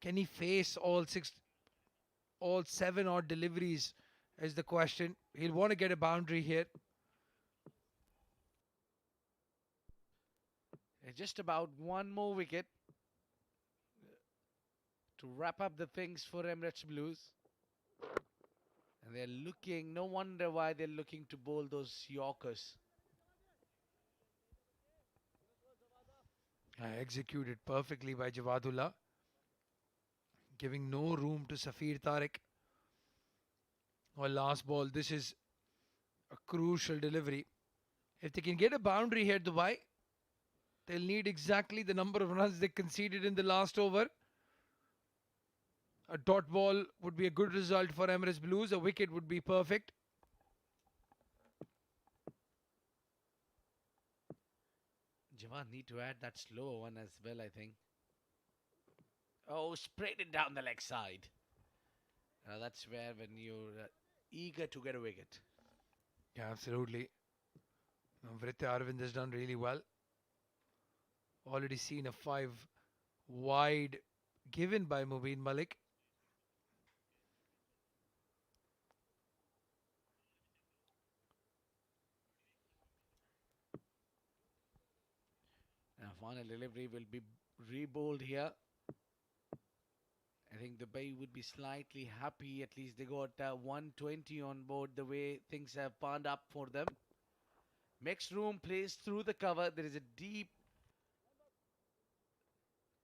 Can he face all 7 odd deliveries is the question. He'll want to get a boundary here. Just about one more wicket to wrap up the things for Emirates Blues. And they're looking, no wonder why they're looking to bowl those Yorkers. Executed perfectly by Javadullah, giving no room to Safir Tariq. Well, last ball, this is a crucial delivery. If they can get a boundary here, Dubai, they'll need exactly the number of runs they conceded in the last over. A dot ball would be a good result for Emirates Blues. A wicket would be perfect. Jawan need to add that slower one as well, I think. Oh, sprayed it down the leg side. That's where when you're eager to get a wicket. Yeah, absolutely. Vritte Arvind has done really well. Already seen a 5 wide given by Mubin Malik. Now, final delivery will be re-bowled here. I think the Bay would be slightly happy. At least they got 120 on board the way things have panned up for them. Makes room, plays through the cover. There is a deep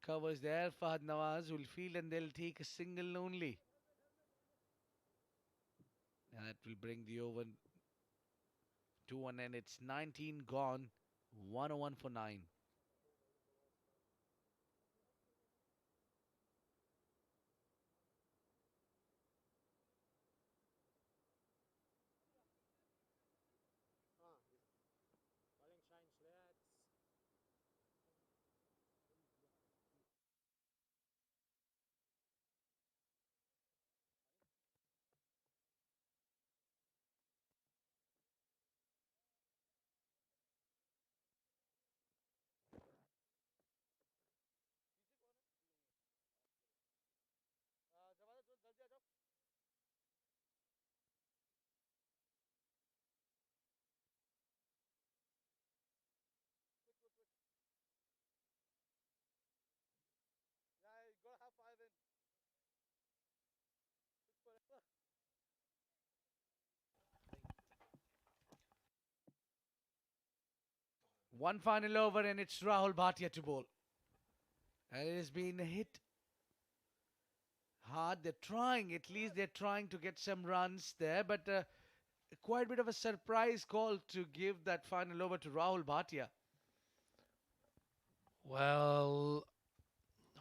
covers there. Fahad Nawaz will field and they'll take a single only. And that will bring the over to an end. It's 19 gone. 101 for 9. जवाब जल्दी आ जाओ Yeah, you gotta have 5 in. 6 forever. One final over and it's Rahul Bhatia to bowl. And it has been hit hard. They're trying, at least they're trying to get some runs there, but quite a bit of a surprise call to give that final over to Rahul Bhatia. Well,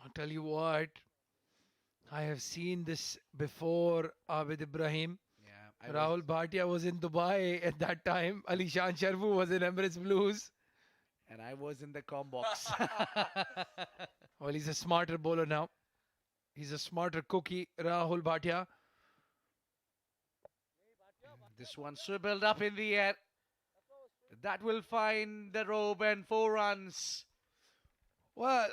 I'll tell you what. I have seen this before, Abid Ibrahim. Yeah, Rahul Bhatia was in Dubai at that time. Ali Shan Sharfu was in Emirates Blues. And I was in the com box. Well, he's a smarter bowler now. He's a smarter cookie, Rahul Bhatia. This one swiveled up in the air. That will find the rope and 4 runs. Well,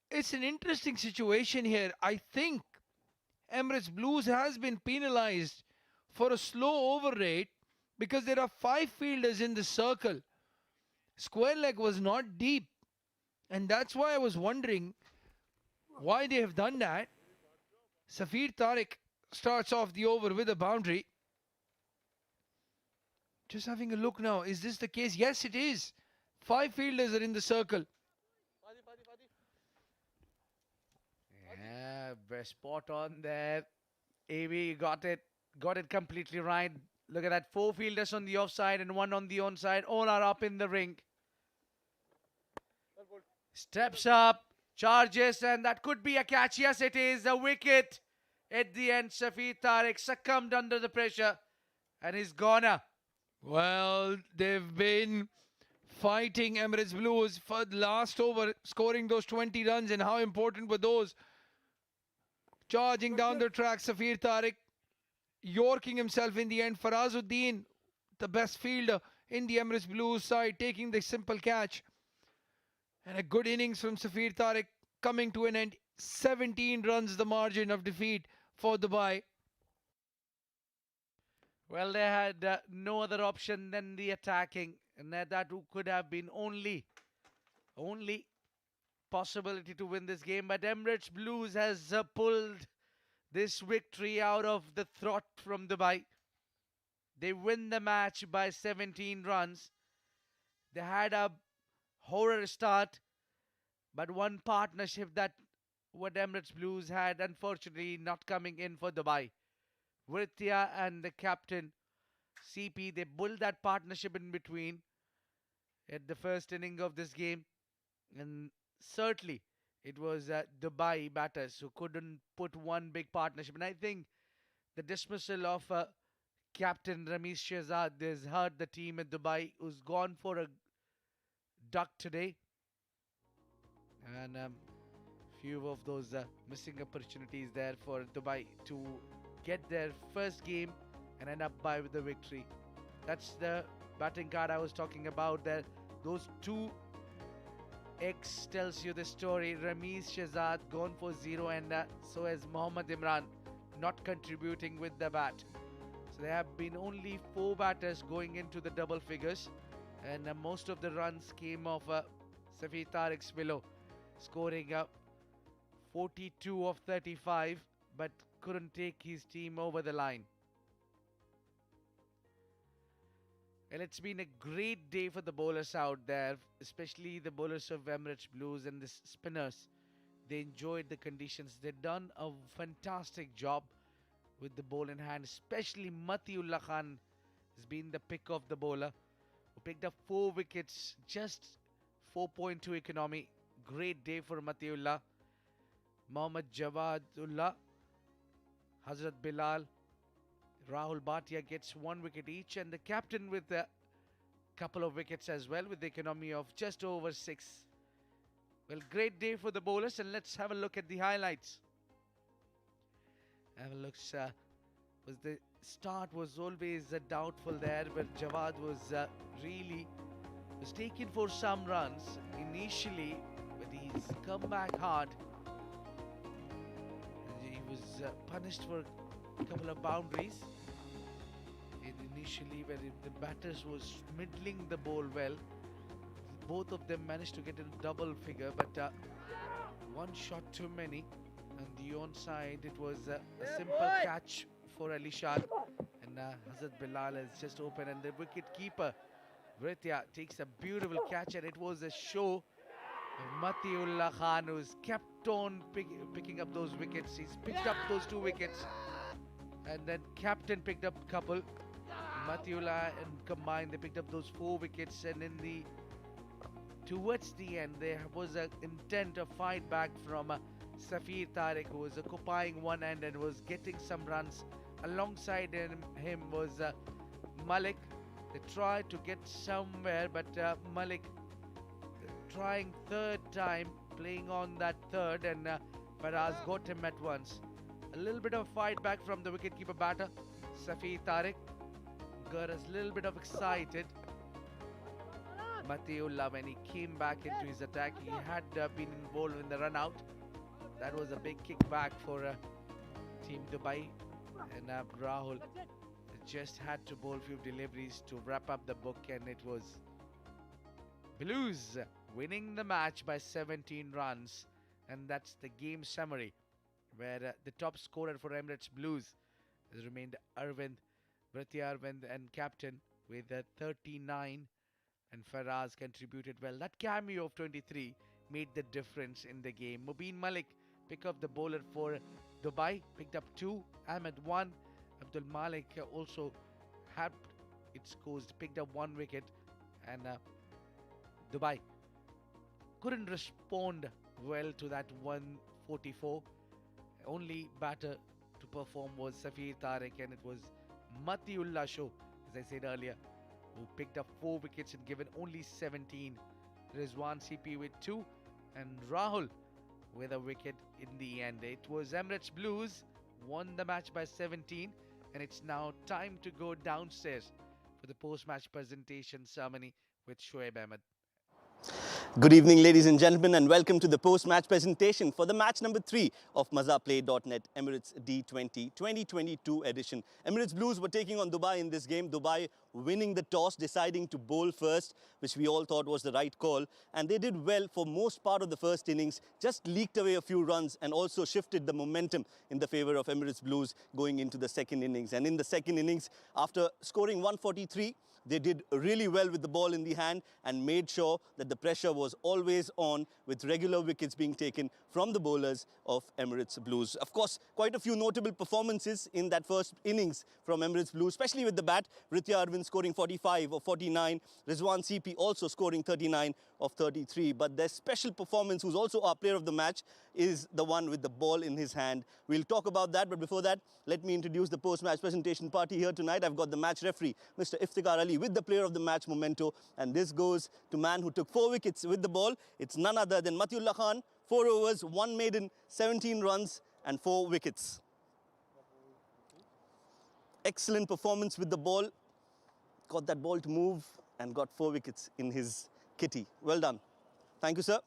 it's an interesting situation here. I think Emirates Blues has been penalized for a slow over rate because there are 5 fielders in the circle. Square leg was not deep. And that's why I was wondering why they have done that. Safir Tariq starts off the over with a boundary. Just having a look now. Is this the case? Yes, it is. 5 fielders are in the circle. Yeah, spot on there. AB got it completely right. Look at that, 4 fielders on the offside and 1 on the onside. All are up in the ring. Steps up, charges, and that could be a catch. Yes, it is a wicket. At the end, Safir Tariq succumbed under the pressure and is goner. Well, they've been fighting Emirates Blues for the last over, scoring those 20 runs, and how important were those? Charging down the track, Safir Tariq, yorking himself in the end. Farazuddin, the best fielder in the Emirates Blues side, taking the simple catch. And a good innings from Safir Tariq coming to an end. 17 runs the margin of defeat for Dubai. Well, they had no other option than the attacking, and that could have been only possibility to win this game. But Emirates Blues has pulled this victory out of the throat from Dubai. They win the match by 17 runs. They had a horror start, but one partnership that what Emirates Blues had, unfortunately not coming in for Dubai. Vritia and the captain CP, they built that partnership in between at the first inning of this game, and certainly it was Dubai batters who couldn't put one big partnership. And I think the dismissal of captain Ramesh Shehzad has hurt the team at Dubai, who's gone for a duck today, and few of those missing opportunities there for Dubai to get their first game and end up by with the victory. That's the batting card I was talking about there. Those two X tells you the story. Ramesh Shehzad gone for 0, and so has Mohammad Imran not contributing with the bat. So there have been only 4 batters going into the double figures, and most of the runs came off Safir Tariq's below, scoring 42 of 35, but couldn't take his team over the line. And it's been a great day for the bowlers out there, especially the bowlers of Emirates Blues and the spinners. They enjoyed the conditions. They've done a fantastic job with the ball in hand, especially Matiullah Khan has been the pick of the bowler, who picked up 4 wickets, just 4.2 economy. Great day for Matiullah. Mohammad Jawadullah, Hazrat Bilal, Rahul Bhatia gets 1 wicket each, and the captain with a couple of wickets as well, with the economy of just over 6. Well, great day for the bowlers, and let's have a look at the highlights. Have a look. Was the start was always doubtful there, but Jawad was taken for some runs initially, but he's come back hard. He was punished for a couple of boundaries. Initially, where the batters was middling the ball well, both of them managed to get a double figure, but one shot too many. On the onside, it was a simple catch for Ali Shah, and Hazrat Bilal has just opened, and the wicket keeper Vritia takes a beautiful catch, and it was a show of Matiullah Khan, who's kept on picking up those wickets. He's picked up those 2 wickets, and then captain picked up a couple. Matiullah and combined, they picked up those 4 wickets, and towards the end, there was an intent of fight back from Safir Tariq, who was occupying one end and was getting some runs. Alongside him was Malik. They tried to get somewhere, but Malik trying 3rd time, playing on that 3rd, and Faraz got him at once. A little bit of fight back from the wicketkeeper batter, Safir Tariq. Got a little bit of excited. Matiullah, when he came back into his attack, he had been involved in the run out. That was a big kickback for Team Dubai, and Rahul just had to bowl a few deliveries to wrap up the book, and it was Blues winning the match by 17 runs, and that's the game summary, where the top scorer for Emirates Blues has remained Arvind, Vritia Arvind, and captain with 39, and Faraz contributed well. That cameo of 23 made the difference in the game. Mubin Malik, pick up the bowler for Dubai, picked up 2, Ahmed 1, Abdul Malik also helped its cause, picked up 1 wicket, and Dubai couldn't respond well to that 144. Only batter to perform was Safir Tariq, and it was Matiullah show, as I said earlier, who picked up 4 wickets and given only 17. Rizwan CP with 2, and Rahul with a wicket in the end. It was Emirates Blues won the match by 17, and it's now time to go downstairs for the post-match presentation ceremony with Shoaib Ahmed. Good evening, ladies and gentlemen, and welcome to the post-match presentation for the match number 3 of MazaPlay.net Emirates D20 2022 edition. Emirates Blues were taking on Dubai in this game. Dubai winning the toss, deciding to bowl first, which we all thought was the right call. And they did well for most part of the first innings, just leaked away a few runs and also shifted the momentum in the favour of Emirates Blues going into the second innings. And in the second innings, after scoring 143, they did really well with the ball in the hand and made sure that the pressure was always on, with regular wickets being taken from the bowlers of Emirates Blues. Of course, quite a few notable performances in that first innings from Emirates Blues, especially with the bat. Ritya Arvind scoring 45 of 49, Rizwan CP also scoring 39 of 33. But their special performance, who's also our player of the match, is the one with the ball in his hand. We'll talk about that, but before that, let me introduce the post-match presentation party here tonight. I've got the match referee, Mr. Iftikhar Ali, with the player of the match memento, and this goes to man who took 4 wickets with the ball. It's none other than Matiullah Khan. 4 overs, 1 maiden, 17 runs and 4 wickets. Excellent performance with the ball. Got that ball to move and got 4 wickets in his kitty. Well done. Thank you, sir.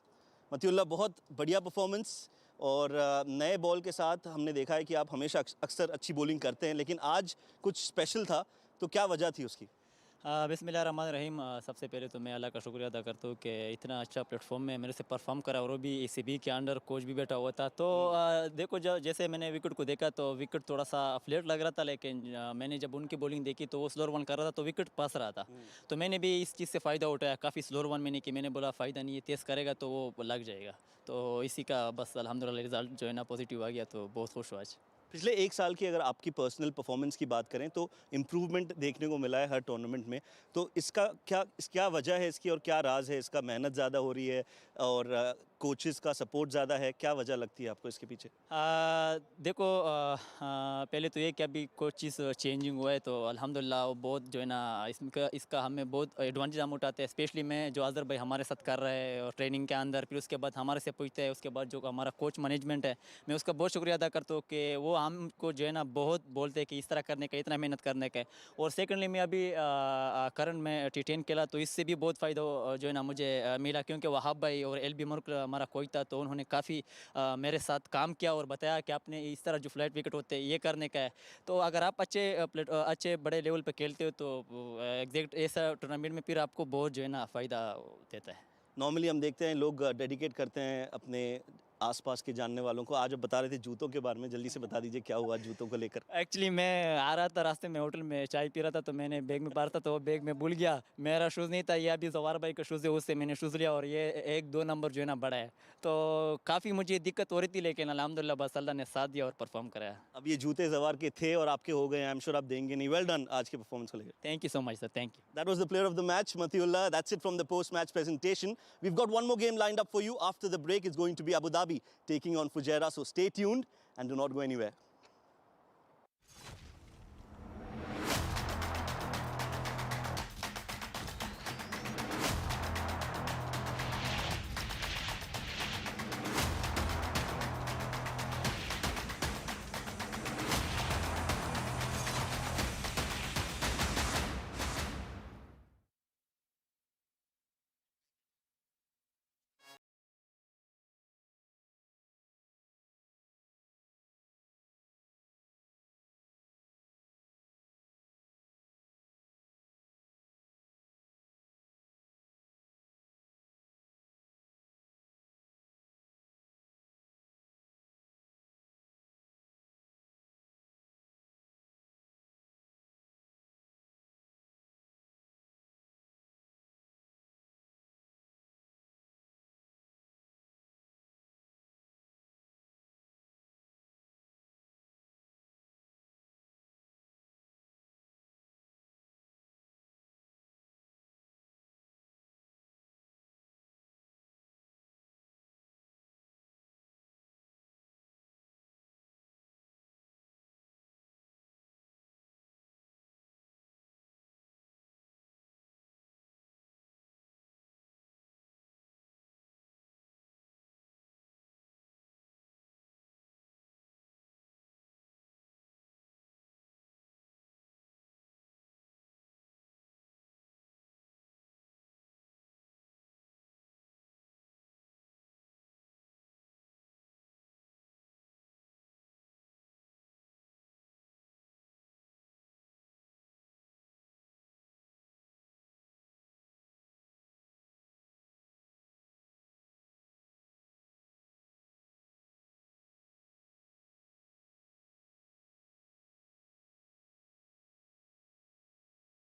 Matiullah, बहुत बढ़िया performance, और नए ball के साथ हमने देखा है कि आप हमेशा अक्सर अच्छी बॉलिंग करते हैं, लेकिन आज कुछ स्पेशल था, तो क्या वजह थी उसकी? बिस्मिल्लाहिर्रहमानिर्रहीम। सबसे पहले तो मैं अल्लाह का शुक्रिया अदा करता हूँ कि इतना अच्छा प्लेटफॉर्म में मेरे से परफॉर्म करा, और वो भी ECB के अंडर कोच भी बैठा हुआ था। तो देखो, जैसे मैंने विकेट को देखा तो विकेट थोड़ा सा फ्लेट लग रहा था, लेकिन मैंने जब उनकी बॉलिंग देखी तो वो स्लोअर वन कर रहा था तो विकेट पास रहा था। तो मैंने भी इस चीज़ से फ़ायदा उठाया। काफ़ी स्लोअर वन मैंने की, मैंने बोला फ़ायदा नहीं है, तेज़ करेगा तो वो लग जाएगा। तो इसी का बस अल्हम्दुलिल्लाह रिज़ल्ट जो है ना पॉजिटिव आ गया, तो बहुत खुश हुआ आज। पिछले 1 साल की अगर आपकी पर्सनल परफॉर्मेंस की बात करें तो इम्प्रूवमेंट देखने को मिला है हर टूर्नामेंट में, तो इसका क्या वजह है इसकी, और क्या राज है इसका? मेहनत ज़्यादा हो रही है और कोचेस का सपोर्ट ज़्यादा है, क्या वजह लगती है आपको इसके पीछे? देखो, पहले तो ये कि अभी कोचेस चेंजिंग हुआ है, तो अल्हम्दुलिल्लाह वो बहुत जो है ना इसका हमें बहुत एडवांटेज हम उठाते हैं। स्पेशली मैं जो अज़हर भाई हमारे साथ कर रहे हैं और ट्रेनिंग के अंदर, फिर उसके बाद हमारे से पूछते हैं, उसके बाद जो हमारा कोच मैनेजमेंट है, मैं उसका बहुत शुक्रिया अदा करता हूँ कि वो हमको जो है ना बहुत बोलते हैं कि इस तरह करने का, इतना मेहनत करने का है। और सेकेंडली मैं अभी करंट में T10 खेला, तो इससे भी बहुत फ़ायदा जो है ना मुझे मिला, क्योंकि वहाब भाई और LB मुर्क हमारा कोच था, तो उन्होंने काफ़ी मेरे साथ काम किया और बताया कि आपने इस तरह जो फ्लैट विकेट होते हैं ये करने का है। तो अगर आप अच्छे बड़े लेवल पे खेलते हो तो एग्जैक्ट ऐसा टूर्नामेंट में फिर आपको बहुत जो है ना फ़ायदा देता है। नॉर्मली हम देखते हैं लोग डेडिकेट करते हैं अपने आसपास के जानने वालों को। आज आप बता रहे थे जूतों के बारे में, जल्दी से बता दीजिए क्या हुआ जूतों को लेकर? एक्चुअली मैं आ रहा था, रास्ते में होटल में चाय पी रहा था, तो मैंने बैग में पारा था, तो वो बैग में भूल गया। मेरा शूज़ नहीं था, ये अभी जवार भाई का शूज़ है, उससे मैंने शूज़ लिया और ये 1-2 नंबर जो है ना बड़ा है। तो काफ़ी मुझे दिक्कत हो रही थी, लेकिन अल्हम्दुलिल्लाह बस अल्लाह ने साथ दिया और परफॉर्म कराया। अब ये जूते जवार के थे और आपके हो गए, आई एम श्योर आप देंगे नहीं। वेल डन आज के परफॉर्मेंस को लेकर। Thank you so much sir, thank you. That was the player of the match, Matiullah. That's it from the post-match presentation. We've got one more game lined up for you. After the break, it's going to be Abu Dhabi taking on Fujairah. So stay tuned and do not go anywhere.